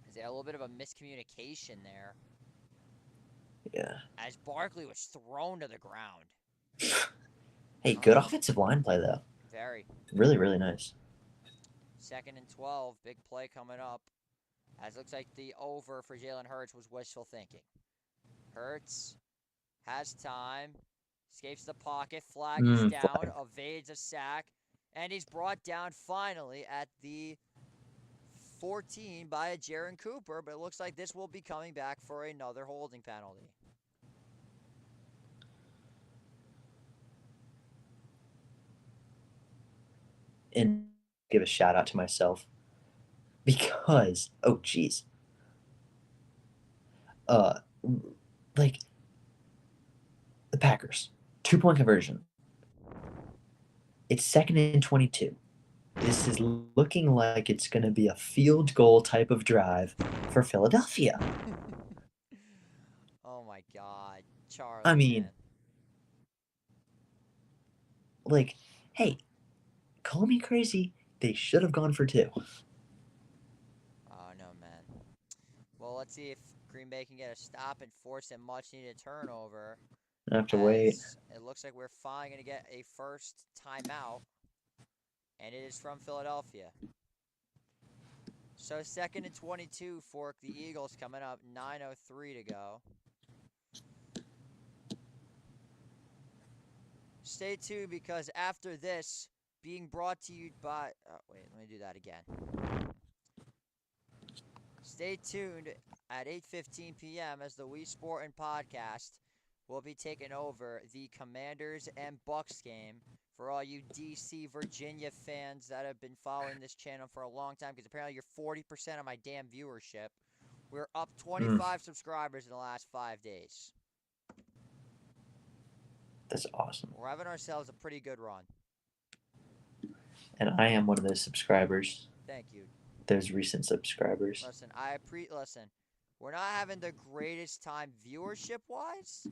Is there a little bit of a miscommunication there? Yeah. As Barkley was thrown to the ground. Hey, good offensive line play though. Very. Really, really nice. 2nd and 12. Big play coming up. As looks like the over for Jalen Hurts was wishful thinking. Hurts has time. Escapes the pocket. Flag is down. Evades a sack. And he's brought down finally at the 14 by a Jaron Cooper. But it looks like this will be coming back for another holding penalty. And give a shout out to myself because like the Packers 2-point conversion. It's 2nd and 22. This is looking like it's going to be a field goal type of drive for Philadelphia. Oh my God, Charlie. I mean, like, hey, call me crazy. They should have gone for 2. let's see if Green Bay can get a stop and force a much-needed turnover. I have to wait. As it looks like we're finally going to get a first timeout, and it is from Philadelphia. So 2nd and 22 for the Eagles coming up. 9:03 to go. Stay tuned because after this, being brought to you by... wait, let me do that again. Stay tuned at 8:15 p.m. as the We Sportin' podcast will be taking over the Commanders and Bucks game for all you D.C., Virginia fans that have been following this channel for a long time, because apparently you're 40% of my damn viewership. We're up 25 subscribers in the last 5 days. That's awesome. We're having ourselves a pretty good run. And I am one of those subscribers. Thank you. Those recent subscribers. Listen, listen, we're not having the greatest time viewership-wise,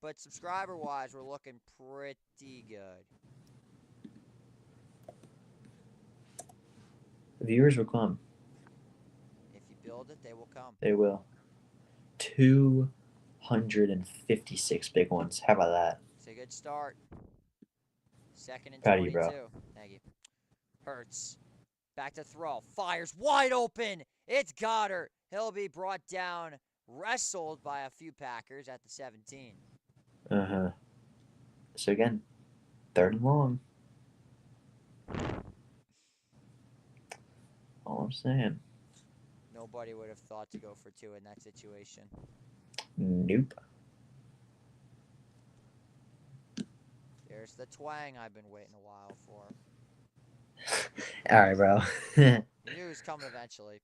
but subscriber-wise, we're looking pretty good. The viewers will come. If you build it, they will come. They will. 256 big ones. How about that? It's a good start. 2nd and 22. Proud of you, bro. Thank you. Hurts. Back to throw. Fires wide open. It's Goddard. He'll be brought down, wrestled by a few Packers at the 17. Uh-huh. So again, 3rd and long. All I'm saying. Nobody would have thought to go for 2 in that situation. Nope. There's the twang I've been waiting a while for. All right, bro. News coming eventually.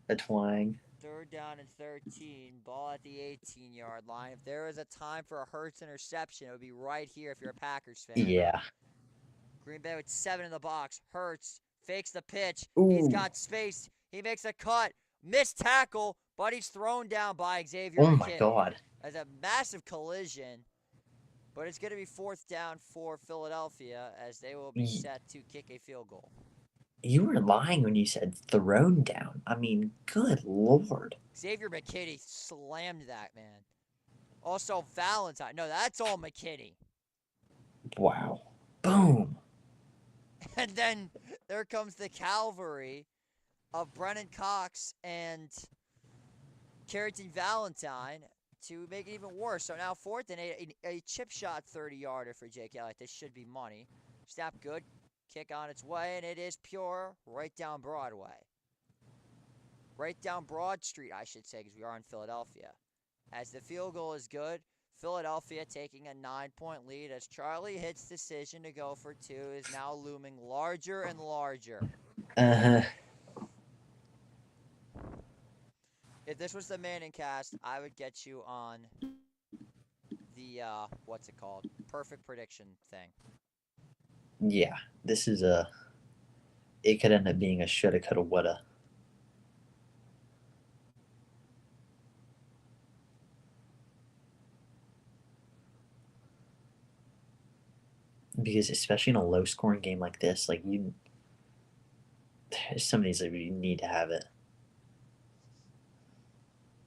The twang. 3rd down and 13. Ball at the 18-yard line. If there was a time for a Hurts interception, it would be right here if you're a Packers fan. Yeah. Green Bay with 7 in the box. Hurts fakes the pitch. Ooh. He's got space. He makes a cut. Missed tackle, but he's thrown down by Xavier Oh, McKinney. my God. As a massive collision. But it's going to be 4th down for Philadelphia as they will be set to kick a field goal. You were lying when you said thrown down. I mean, good Lord. Xavier McKinney slammed that, man. Also, Valentine. No, that's all McKinney. Wow. Boom. And then there comes the cavalry of Brennan Cox and Carrington Valentine to make it even worse. So now 4th and 8, a chip shot 30-yarder for Jake Elliott. This should be money. Snap good. Kick on its way, and it is pure right down Broadway. Right down Broad Street, I should say, because we are in Philadelphia. As the field goal is good, Philadelphia taking a 9-point lead as Charlie Hitt's decision to go for 2 is now looming larger and larger. Uh-huh. If this was the Manning cast, I would get you on the, what's it called? Perfect prediction thing. Yeah. This is it could end up being a shoulda, coulda, woulda. Because especially in a low-scoring game like this, like some of these you need to have it.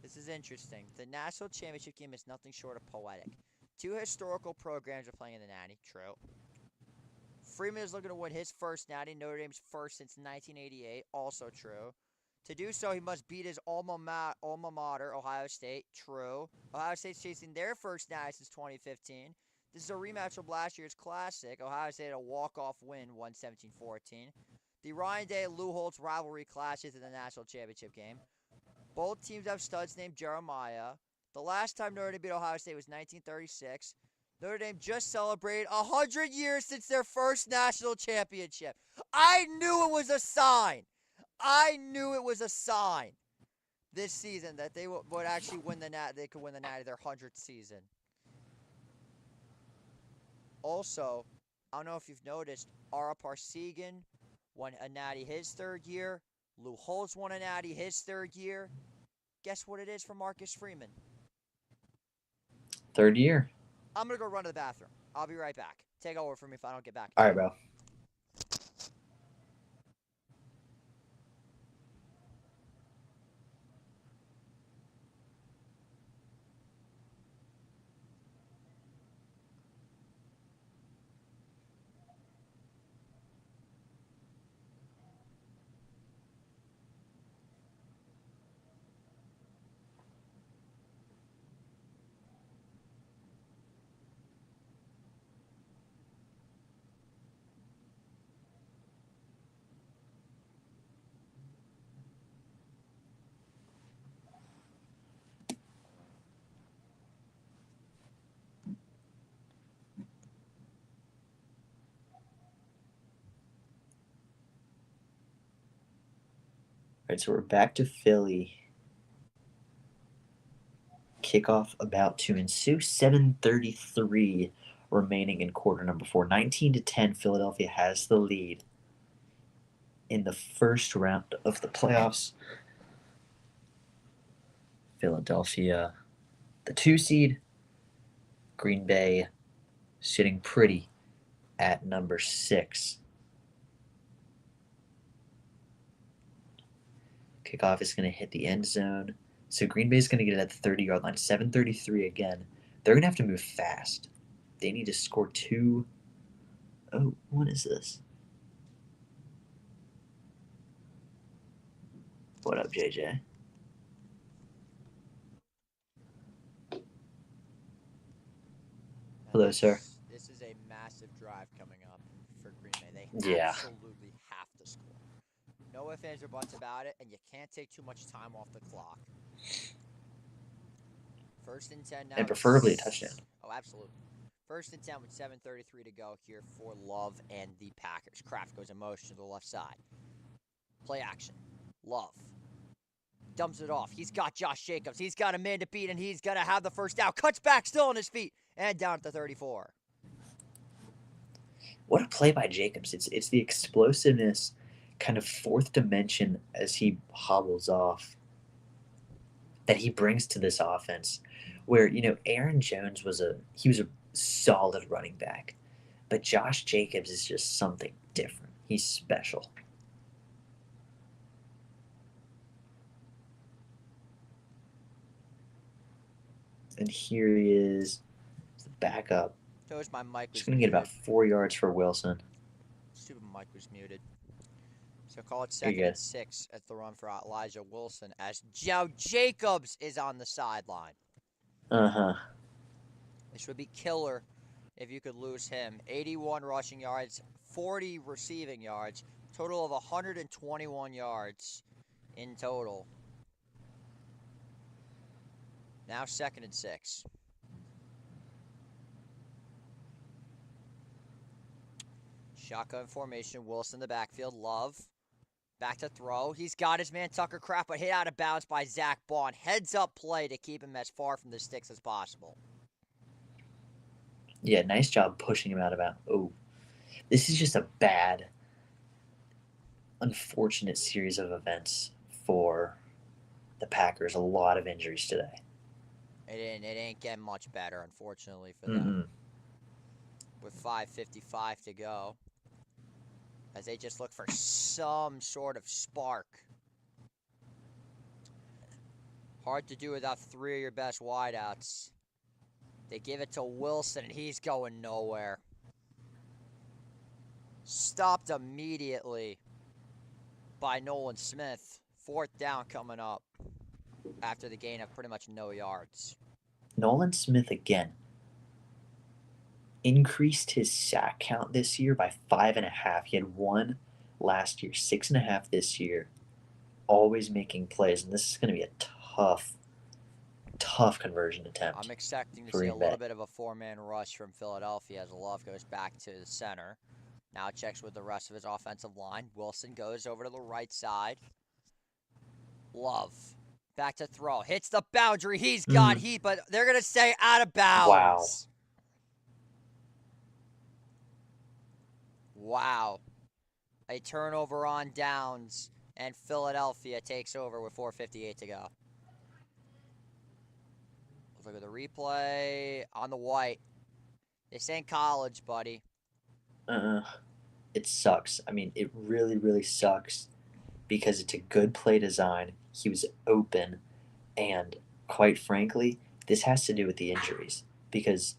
This is interesting. The national championship game is nothing short of poetic. 2 historical programs are playing in the Natty. True. Freeman is looking to win his first Natty. Notre Dame's first since 1988. Also true. To do so, he must beat his alma mater, Ohio State. True. Ohio State's chasing their first Natty since 2015. This is a rematch of last year's Classic. Ohio State had a walk-off win, 117-14. The Ryan Day-Lou Holtz rivalry clashes in the national championship game. Both teams have studs named Jeremiah. The last time Notre Dame beat Ohio State was 1936. Notre Dame just celebrated 100 years since their first national championship. I knew it was a sign. I knew it was a sign this season that they would actually win the Natty. They could win the Natty their 100th season. Also, I don't know if you've noticed, Ara Parseghian won a Natty his 3rd year. Lou Holtz won a Natty his 3rd year. Guess what it is for Marcus Freeman? 3rd year. I'm going to go run to the bathroom. I'll be right back. Take over for me if I don't get back. All right, bro. right, so we're back to Philly. Kickoff about to ensue. 7:33 remaining in quarter number 4. 19-10, Philadelphia has the lead in the first round of the playoffs. Philadelphia, the 2 seed. Green Bay sitting pretty at number 6. Kickoff is going to hit the end zone. So Green Bay is going to get it at the 30-yard line. 7:33 again. They're going to have to move fast. They need to score 2. Oh, what is this? What up, JJ? Hello, sir. This is a massive drive coming up for Green Bay. They Yeah. absolutely have to score. No ifs, ands, or buts about it, and you can't take too much time off the clock. 1st and 10 now. And preferably a touchdown. Oh, absolutely. 1st and 10 with 7:33 to go here for Love and the Packers. Kraft goes in motion to the left side. Play action. Love dumps it off. He's got Josh Jacobs. He's got a man to beat, and he's going to have the first down. Cuts back, still on his feet, and down at the 34. What a play by Jacobs. It's the explosiveness, kind of fourth dimension as he hobbles off that he brings to this offense. Where, Aaron Jones was a solid running back, but Josh Jacobs is just something different. He's special. And here he is, the backup. Notice my mic was Just going to get about 4 yards for Wilson. Stupid mic was muted. So call it 2nd and 6 at the run for Elijah Wilson as Joe Jacobs is on the sideline. Uh-huh. This would be killer if you could lose him. 81 rushing yards, 40 receiving yards, total of 121 yards in total. Now 2nd and 6. Shotgun formation, Wilson in the backfield, Love. Back to throw. He's got his man Tucker Kraft, but hit out of bounds by Zach Bond. Heads up play to keep him as far from the sticks as possible. Yeah, nice job pushing him out of bounds. Oh, this is just a bad, unfortunate series of events for the Packers. A lot of injuries today. It ain't getting much better, unfortunately, for them. With 5:55 to go. As they just look for some sort of spark. Hard to do without 3 of your best wideouts. They give it to Wilson, and he's going nowhere. Stopped immediately by Nolan Smith. 4th down coming up after the gain of pretty much no yards. Nolan Smith again increased his sack count this year by 5.5. He had 1 last year, 6.5 this year. Always making plays, and this is going to be a tough conversion attempt. I'm expecting to see a little bit of a 4-man rush from Philadelphia as Love goes back to the center. Now checks with the rest of his offensive line. Wilson goes over to the right side. Love. Back to throw. Hits the boundary. He's got heat, but they're going to stay out of bounds. Wow. A turnover on downs, and Philadelphia takes over with 4:58 to go. Let's look at the replay on the white. This ain't college, buddy. It sucks. I mean, it really, really sucks because it's a good play design. He was open, and quite frankly, this has to do with the injuries. Because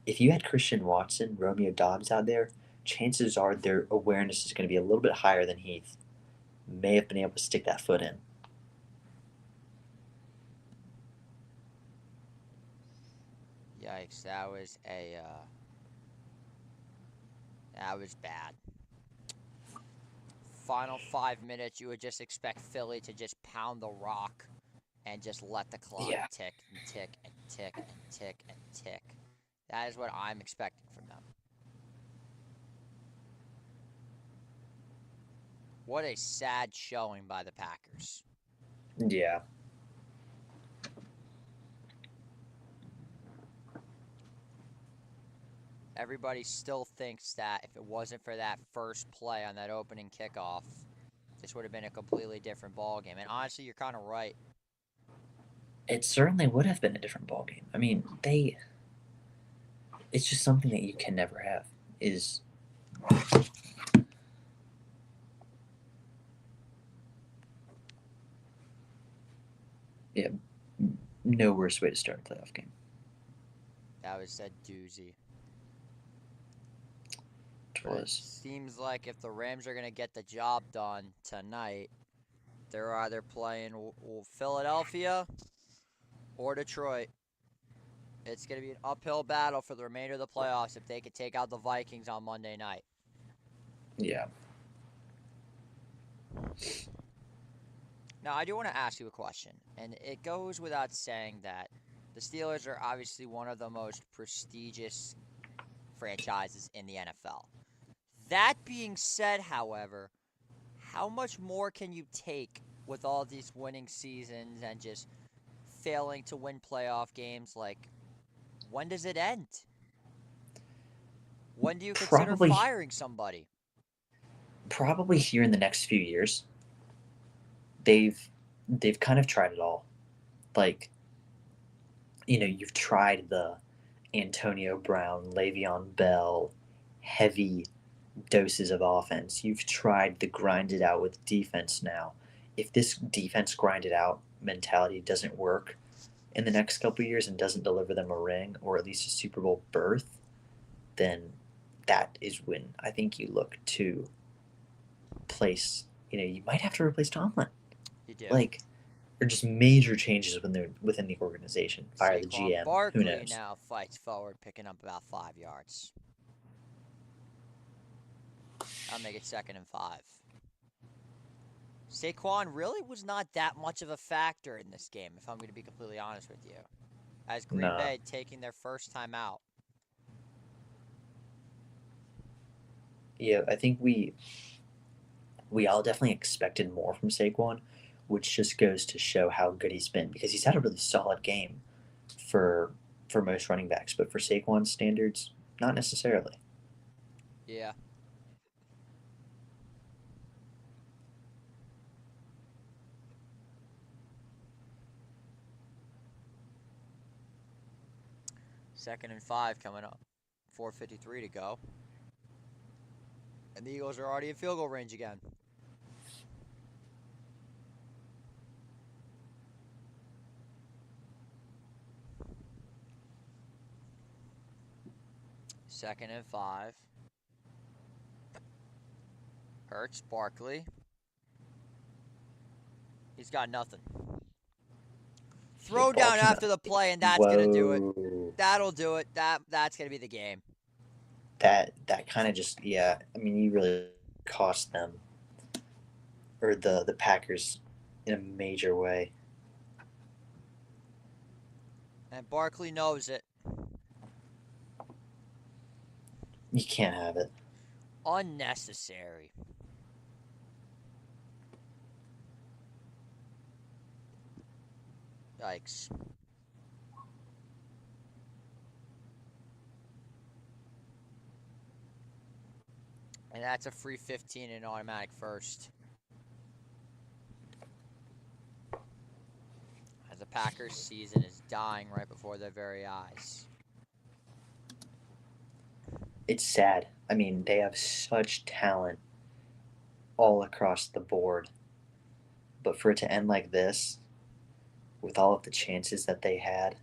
if you had Christian Watson, Romeo Dobbs out there, chances are their awareness is going to be a little bit higher than Heath. May have been able to stick that foot in. Yikes, that was bad. Final 5 minutes, you would just expect Philly to just pound the rock and just let the clock tick and tick and tick and tick and tick. That is what I'm expecting from them. What a sad showing by the Packers. Yeah. Everybody still thinks that if it wasn't for that first play on that opening kickoff, this would have been a completely different ball game. And honestly, you're kind of right. It certainly would have been a different ball game. I mean, it's just something that you can never have is yeah, no worse way to start a playoff game. That was a doozy. It But it was. seems like if the Rams are going to get the job done tonight, they're either playing Philadelphia or Detroit. It's going to be an uphill battle for the remainder of the playoffs if they could take out the Vikings on Monday night. Yeah. Now, I do want to ask you a question, and it goes without saying that the Steelers are obviously one of the most prestigious franchises in the NFL. That being said, however, how much more can you take with all these winning seasons and just failing to win playoff games? Like, when does it end? When do you consider Probably firing somebody? probably here in the next few years. They've kind of tried it all. Like, you've tried the Antonio Brown, Le'Veon Bell, heavy doses of offense. You've tried the grind it out with defense now. If this defense grind it out mentality doesn't work in the next couple of years and doesn't deliver them a ring or at least a Super Bowl berth, then that is when I think you look to place, you might have to replace Tomlin. You do. Like, or just major changes within the organization. Fire the Saquon GM. Who Barkley knows? now fights forward, picking up about 5 yards. I'll make it 2nd and 5. Saquon really was not that much of a factor in this game, if I'm going to be completely honest with you. As Green Nah. Bay taking their first time out. Yeah, I think we all definitely expected more from Saquon, which just goes to show how good he's been because he's had a really solid game for most running backs, but for Saquon's standards, not necessarily. Yeah. Second and 5 coming up. 4:53 to go. And the Eagles are already in field goal range again. Second and 5. Hurts, Barkley. He's got nothing. Throw down after the play, and that's going to do it. That'll do it. That's going to be the game. That kind of just, yeah, I mean, you really cost them or the Packers in a major way. And Barkley knows it. You can't have it. Unnecessary. Yikes. And that's a free 15 and automatic first. As the Packers season is dying right before their very eyes. It's sad. I mean, they have such talent all across the board. But for it to end like this, with all of the chances that they had,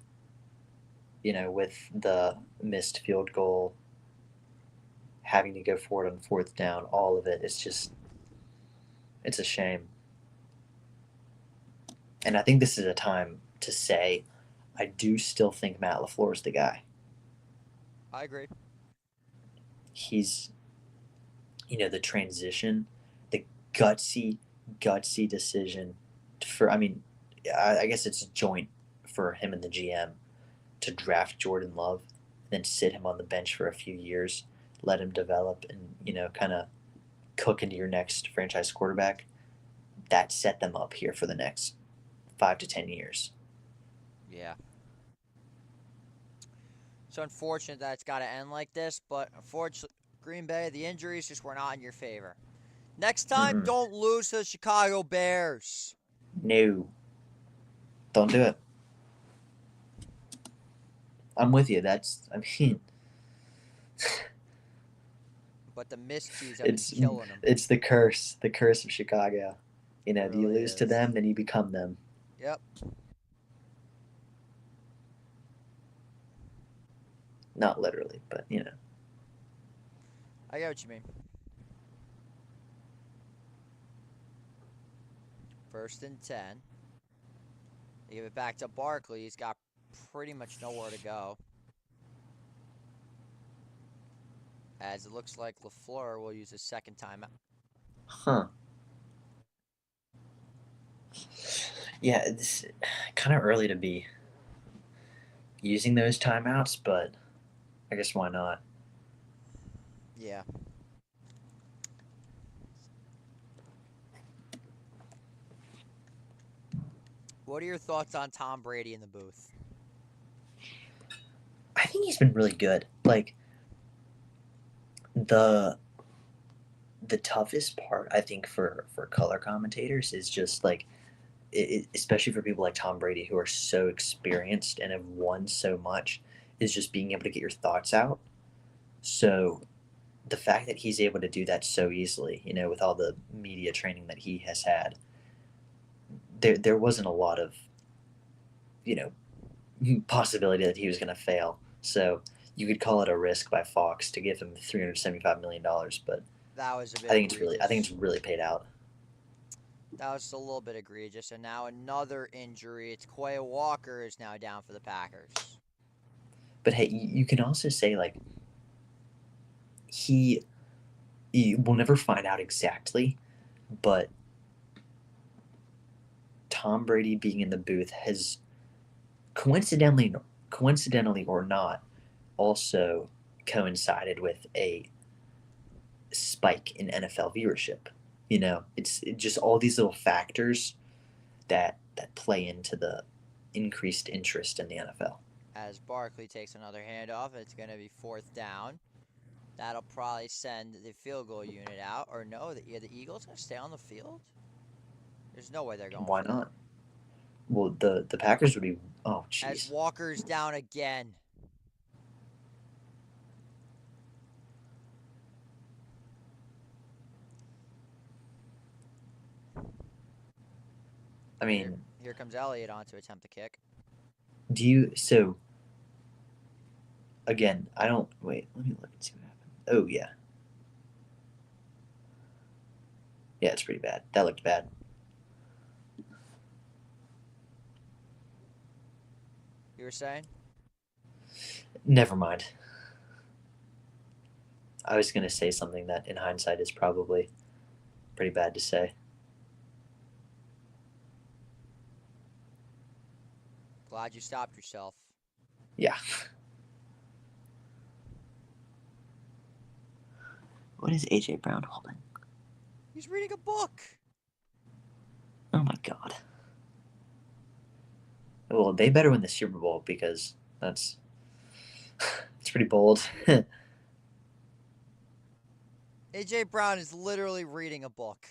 with the missed field goal, having to go for it on 4th down, all of it, it's a shame. And I think this is a time to say, I do still think Matt LaFleur is the guy. I agree. He's, the transition, the gutsy decision I guess it's joint for him and the GM to draft Jordan Love, then sit him on the bench for a few years, let him develop and, kind of Cook into your next franchise quarterback, that set them up here for the next 5 to 10 years. Yeah. It's unfortunate that it's got to end like this, but unfortunately, Green Bay, the injuries just were not in your favor. Next time, Mm-mm. don't lose to the Chicago Bears. No. Don't do it. I'm with you. I mean, But the miscues have it's been killing them. it's the curse of Chicago. You know, It do you really lose to is. them, then you become them. Yep. Not literally, but you know. I get what you mean. First and 10. They give it back to Barkley. He's got pretty much nowhere to go. As it looks like LaFleur will use his second timeout. Huh. Yeah, it's kind of early to be using those timeouts, but I guess why not? Yeah. What are your thoughts on Tom Brady in the booth? I think he's been really good. Like the toughest part I think for color commentators is just like especially for people like Tom Brady who are so experienced and have won so much is just being able to get your thoughts out. So the fact that he's able to do that so easily, you know, with all the media training that he has had, there wasn't a lot of, you know, possibility that he was going to fail. So you could call it a risk by Fox to give him $375 million, but That was a bit I think egregious. it's really paid out. That was a little bit egregious. And now another injury. It's Quay Walker is now down for the Packers. But hey, you can also say like he we'll never find out exactly, but Tom Brady being in the booth has coincidentally or not, also coincided with a spike in NFL viewership. You know, it's just all these little factors that play into the increased interest in the NFL. As Barkley takes another handoff, it's going to be fourth down. That'll probably send the field goal unit out. Or no, the Eagles going to stay on the field? There's no way they're going Why for that. not? Well, the Packers would be. Oh, As jeez. Walker's down again. I mean, Here comes Elliott on to attempt the kick. do you so? Again, I don't wait. Let me look and see what happened. Oh yeah, yeah, it's pretty bad. That looked bad. You were saying? Never mind. I was gonna say something that, in hindsight, is probably pretty bad to say. Glad you stopped yourself. Yeah. What is AJ Brown holding? He's reading a book. Oh my god. Well, they better win the Super Bowl because that's it's pretty bold. AJ Brown is literally reading a book.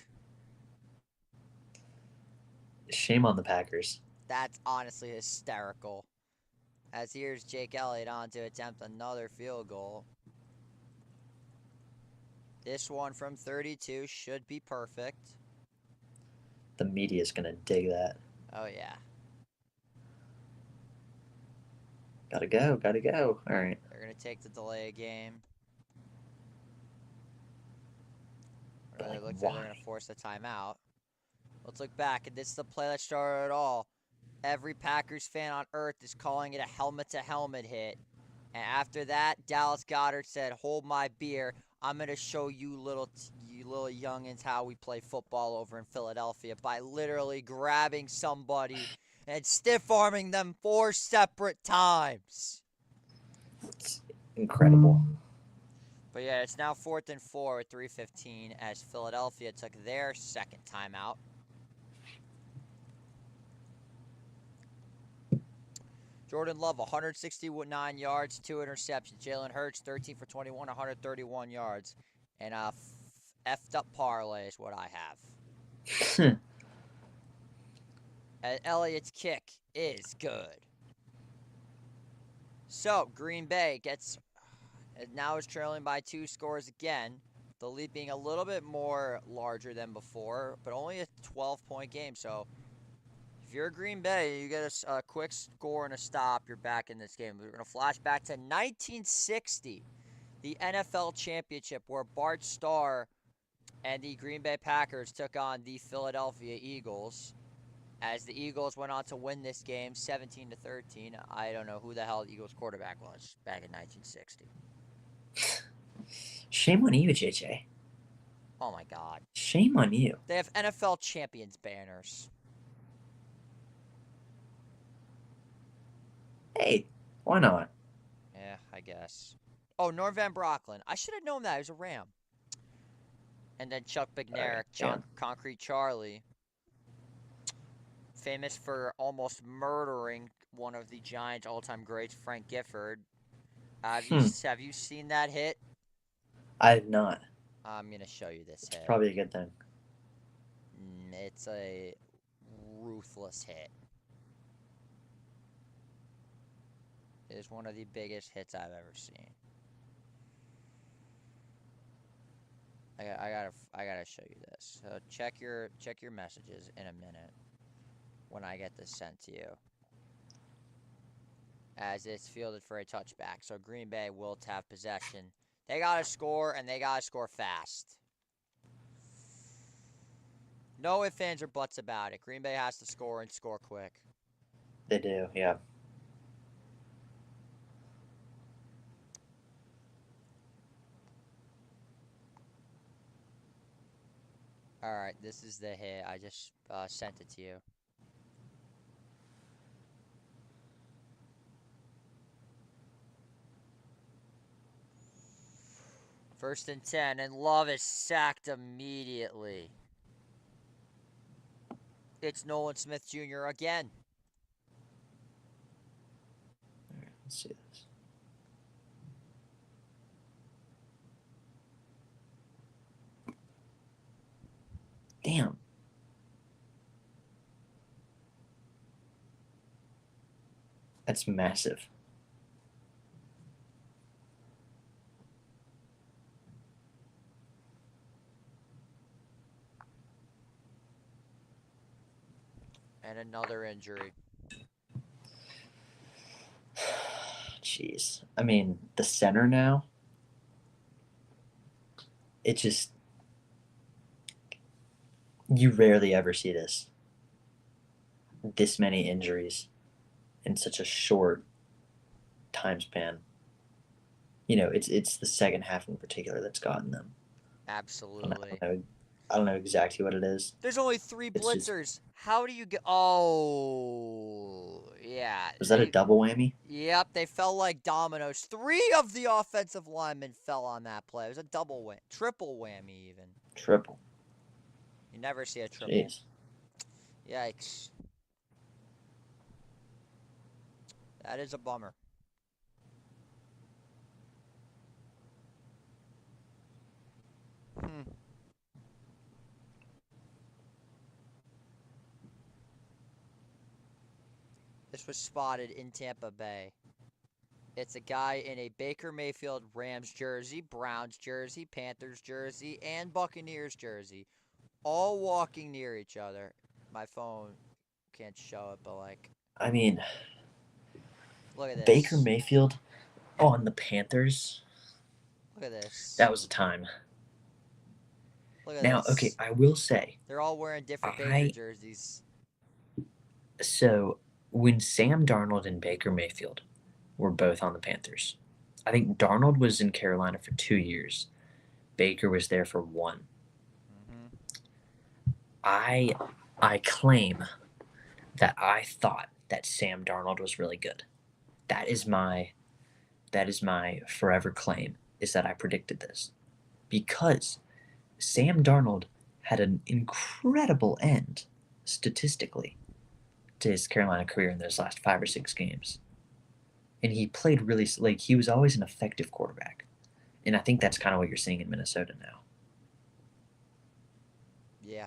Shame on the Packers. That's honestly hysterical. As here's Jake Elliott on to attempt another field goal. This one from 32 should be perfect. The media is gonna dig that. Oh, yeah. Gotta go. Gotta go. All right. They're going to take the delay of game. But, Really like, looks like they're going why? to force a timeout. Let's look back. And this is the play that started it all. Every Packers fan on earth is calling it a helmet-to-helmet hit. And after that, Dallas Goedert said, "Hold my beer. I'm going to show you little youngins how we play football over in Philadelphia by literally grabbing somebody and stiff-arming them 4 separate times." It's incredible. But yeah, it's now 4th and 4 with 3:15 as Philadelphia took their second timeout. Jordan Love, 169 yards, 2 interceptions. Jalen Hurts, 13 for 21, 131 yards. And a effed up parlay is what I have. And Elliott's kick is good. So, Green Bay now is trailing by 2 scores again. The lead being a little bit more larger than before, but only a 12-point game. So, if you're Green Bay, you get a quick score and a stop, you're back in this game. We're going to flash back to 1960, the NFL Championship, where Bart Starr and the Green Bay Packers took on the Philadelphia Eagles. As the Eagles went on to win this game 17-13. I don't know who the hell the Eagles quarterback was back in 1960. Shame on you, JJ. Oh my God. Shame on you. They have NFL champions banners. Hey, why not? Yeah, I guess. Oh, Norm Van Brocklin. I should have known that. He was a Ram. And then Chuck Bednarik, Concrete Charlie. Famous for almost murdering one of the Giants' all-time greats, Frank Gifford. Have you seen that hit? I have not. I'm going to show you this hit. It's probably a good thing. It's a ruthless hit. It is one of the biggest hits I've ever seen. I gotta show you this. So check your messages in a minute when I get this sent to you. As it's fielded for a touchback. So Green Bay will have possession. They gotta score, and they gotta score fast. No ifs, ands, or buts about it. Green Bay has to score and score quick. They do, yeah. Alright, this is the hit. I just sent it to you. First and 10, and Love is sacked immediately. It's Nolan Smith Jr. again. All right, let's see this. Damn. That's massive. And another injury. Jeez. I mean, the center now, it just, you rarely ever see this many injuries in such a short time span. You know, it's the second half in particular that's gotten them. Absolutely. I don't know exactly what it is. There's only 3 blitzers. How do you get... Oh, yeah. Was that a double whammy? Yep, they fell like dominoes. 3 of the offensive linemen fell on that play. It was a double whammy. Triple whammy, even. Triple. You never see a triple. Jeez. Yikes. That is a bummer. This was spotted in Tampa Bay. It's a guy in a Baker Mayfield Rams jersey, Browns jersey, Panthers jersey, and Buccaneers jersey. All walking near each other. My phone can't show it, but like... I mean... Look at this. Baker Mayfield on the Panthers. Look at this. That was a time. Look at now, this. okay, I will say... They're all wearing different Baker jerseys. So, when Sam Darnold and Baker Mayfield were both on the Panthers, I think Darnold was in Carolina for 2 years. Baker was there for 1. I claim that I thought that Sam Darnold was really good. That is my forever claim. is that I predicted this because Sam Darnold had an incredible end statistically to his Carolina career in those last 5 or 6 games. And he played really, like, he was always an effective quarterback. And I think that's kind of what you're seeing in Minnesota now. Yeah.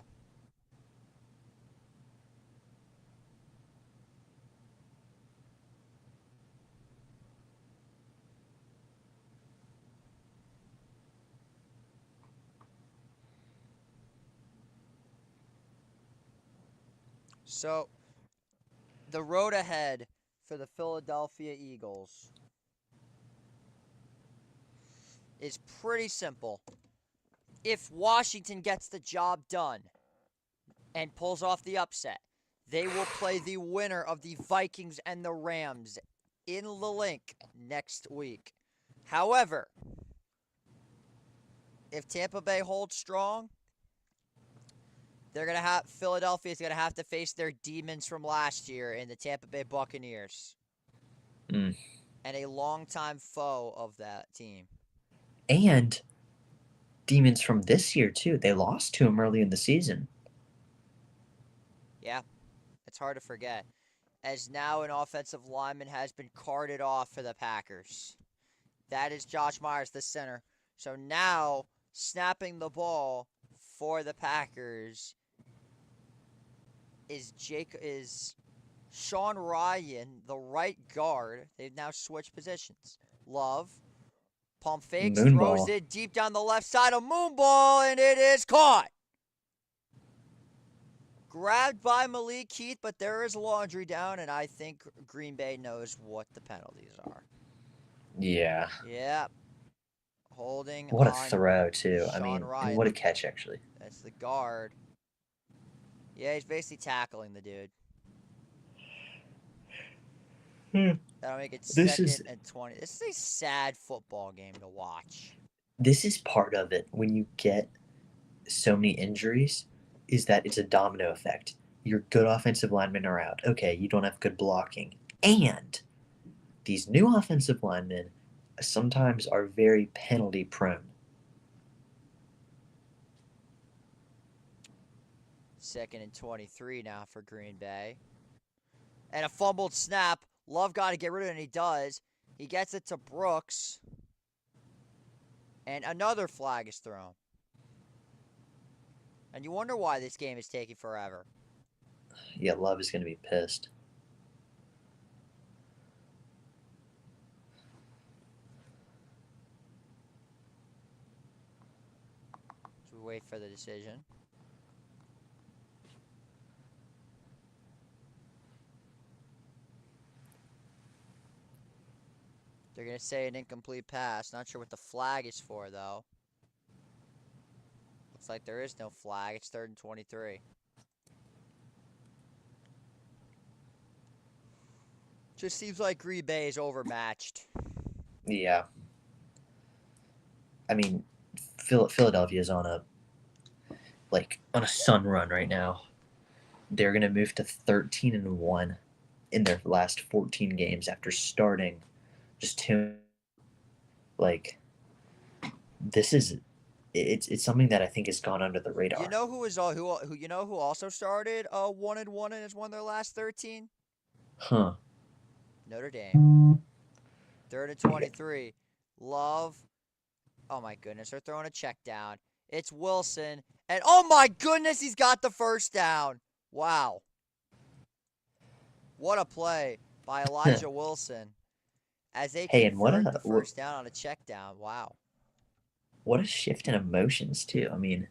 So the road ahead for the Philadelphia Eagles is pretty simple. If Washington gets the job done and pulls off the upset, they will play the winner of the Vikings and the Rams in the link next week. However, if Tampa Bay holds strong, Philadelphia's gonna have to face their demons from last year in the Tampa Bay Buccaneers. Mm. And a longtime foe of that team. And demons from this year, too. They lost to him early in the season. Yeah, it's hard to forget. As now an offensive lineman has been carted off for the Packers. That is Josh Myers, the center. So now, snapping the ball for the Packers is Sean Ryan, the right guard. They've now switched positions. Love, pump fakes, throws Moonball. it deep down the left side, a moonball, and it is caught. Grabbed by Malik Heath, but there is laundry down, and I think Green Bay knows what the penalties are. Yeah. Yeah. Holding What a on throw, too. I Sean mean, Ryan. and what a catch, actually. That's the guard. Yeah, he's basically tackling the dude. That'll make it second and 20. This is a sad football game to watch. This is part of it when you get so many injuries, is that it's a domino effect. Your good offensive linemen are out. Okay, you don't have good blocking. And these new offensive linemen sometimes are very penalty prone. Second and 23 now for Green Bay. And a fumbled snap. Love got to get rid of it, and he does. He gets it to Brooks. And another flag is thrown. And you wonder why this game is taking forever. Yeah, Love is going to be pissed. So we wait for the decision. They're going to say an incomplete pass. Not sure what the flag is for, though. Looks like there is no flag. It's 3rd and 23. Just seems like Green Bay is overmatched. Yeah. I mean, Philadelphia is on a sun run right now. They're going to move to 13-1 in their last 14 games after starting just 2. Like, this is it's something that I think has gone under the radar. You know who also started 1-1 and has won their last 13? Huh. Notre Dame. 3rd and 23. Love. Oh my goodness, they're throwing a check down. It's Wilson. And oh my goodness, he's got the first down. Wow. What a play by Elijah Wilson. As they convert the first down on a check down. Wow. What a shift in emotions, too. I mean,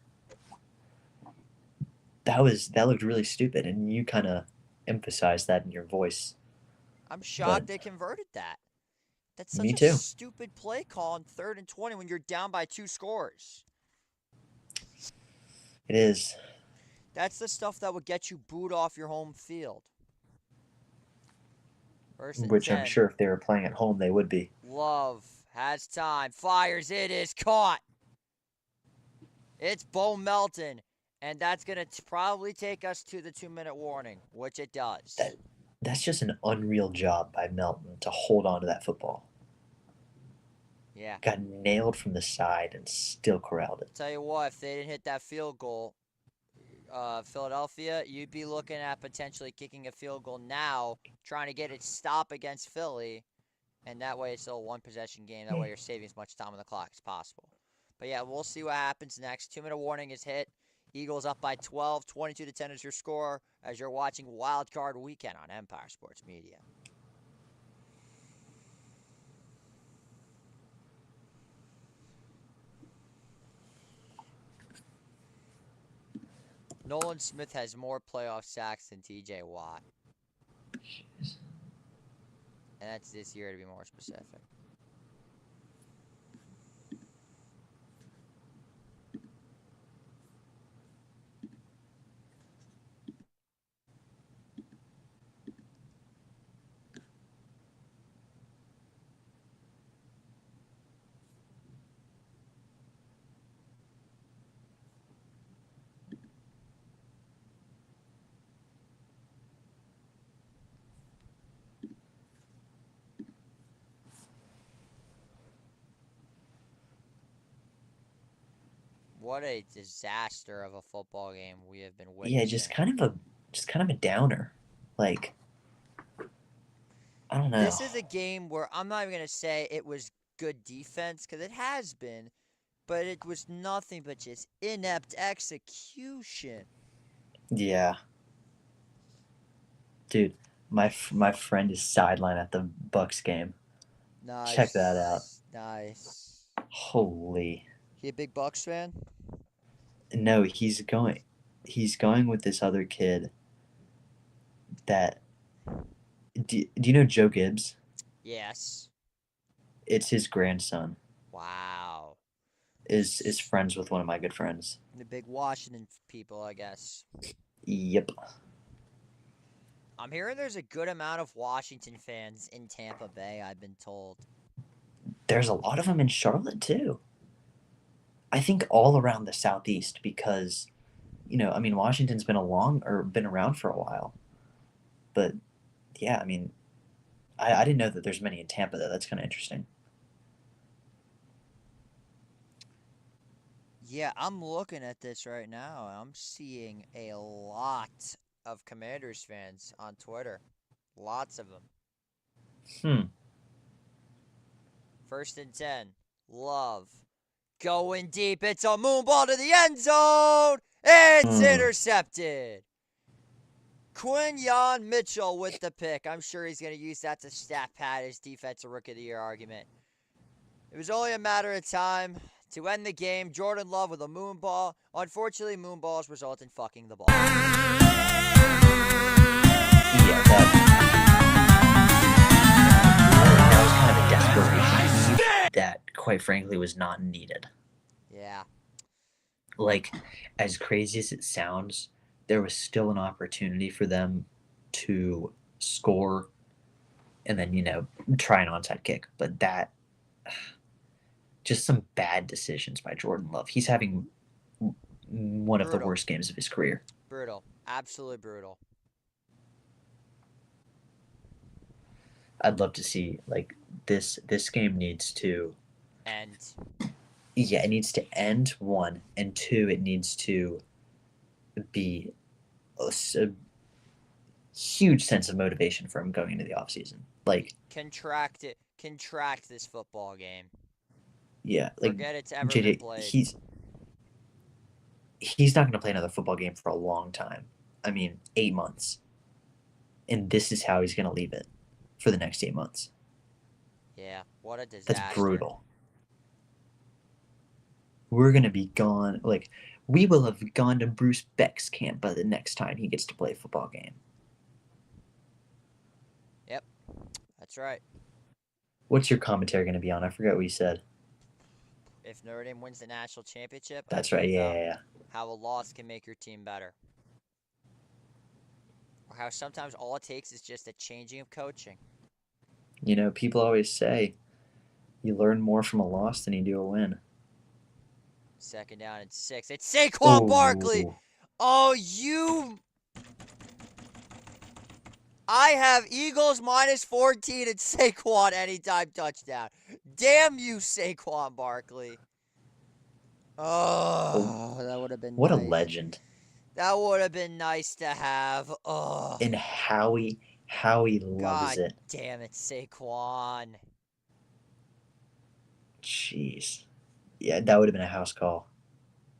that looked really stupid, and you kind of emphasized that in your voice. I'm shocked they converted that. That's such a stupid play call on 3rd and 20 when you're down by 2 scores. It is. That's the stuff that would get you booed off your home field. Which 10. I'm sure if they were playing at home, they would be. Love has time. Fires. It is caught. It's Bo Melton. And that's going to probably take us to the 2-minute warning, which it does. That's just an unreal job by Melton to hold on to that football. Yeah. got nailed from the side and still corralled it. Tell you what, if they didn't hit that field goal, Philadelphia, you'd be looking at potentially kicking a field goal now, trying to get it stop against Philly, and that way it's still a one-possession game. That way you're saving as much time on the clock as possible. But yeah, we'll see what happens next. 2-minute warning is hit. Eagles up by 12, 22-10 is your score as you're watching Wild Card Weekend on Empire Sports Media. Nolan Smith has more playoff sacks than TJ Watt. Jeez. And that's this year to be more specific. What a disaster of a football game we have been witnessing. Yeah, just kind of a downer. Like, I don't know. This is a game where I'm not even going to say it was good defense, because it has been, but it was nothing but just inept execution. Yeah. Dude, my friend is sidelined at the Bucks game. Nice. Check that out. Nice. Holy. He a big Bucks fan? No, he's going with this other kid that do you know Joe Gibbs? Yes. It's his grandson. Wow. Is friends with one of my good friends. The big Washington people, I guess. Yep. I'm hearing there's a good amount of Washington fans in Tampa Bay, I've been told. There's a lot of them in Charlotte too. I think all around the Southeast because, I mean, Washington's been around for a while. But yeah, I mean, I didn't know that there's many in Tampa though. That's kind of interesting. Yeah, I'm looking at this right now. I'm seeing a lot of Commanders fans on Twitter. Lots of them. 1st and 10. Love. Going deep. It's a moon ball to the end zone. It's intercepted. Quinyon Mitchell with the pick. I'm sure he's going to use that to stat pad his defensive rookie of the year argument. It was only a matter of time to end the game. Jordan Love with a moon ball. Unfortunately, moon balls result in fucking the ball. Yeah, that was kind of a desperation that, quite frankly, was not needed. Yeah. Like, as crazy as it sounds, there was still an opportunity for them to score and then, try an onside kick. But that, just some bad decisions by Jordan Love. He's having one of the worst games of his career. Brutal. Absolutely brutal. I'd love to see, like, this game needs to end. Yeah, it needs to end, 1, and 2, it needs to be a huge sense of motivation for him going into the offseason. Like, contract this football game. Yeah, like, forget it's ever been played. He's not going to play another football game for a long time. I mean, 8 months. And this is how he's going to leave it for the next 8 months. Yeah, what a disaster. That's brutal. We're going to be gone. Like, we will have gone to Bruce Beck's camp by the next time he gets to play a football game. Yep, that's right. What's your commentary going to be on? I forgot what you said. If Notre Dame wins the national championship. That's right, yeah. How a loss can make your team better. Or how sometimes all it takes is just a changing of coaching. People always say you learn more from a loss than you do a win. 2nd down and 6. It's Saquon Barkley. Oh, I have Eagles -14 and Saquon anytime touchdown. damn you, Saquon Barkley. Oh, that would have been What a nice. legend. That would have been nice to have. Oh, And Howie loves God it. damn it, Saquon. Jeez. Yeah, that would have been a house call.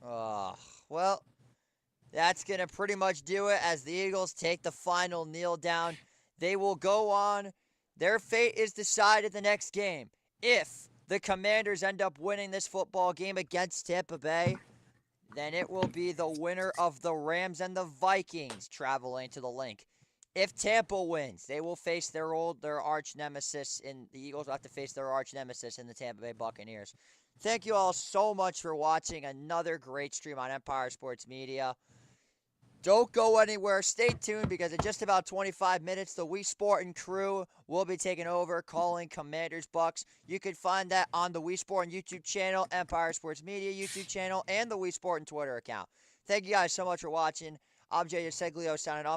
Oh, well, that's going to pretty much do it as the Eagles take the final kneel down. They will go on. Their fate is decided the next game. If the Commanders end up winning this football game against Tampa Bay, then it will be the winner of the Rams and the Vikings traveling to the link. If Tampa wins, they will face their arch nemesis in the Eagles will have to face their arch nemesis in the Tampa Bay Buccaneers. Thank you all so much for watching another great stream on Empire Sports Media. Don't go anywhere. Stay tuned because in just about 25 minutes, the Wii Sport and crew will be taking over calling Commanders Bucks. You can find that on the Wii Sport and YouTube channel, Empire Sports Media YouTube channel, and the Wii Sport and Twitter account. Thank you guys so much for watching. I'm Jay Seglio signing off.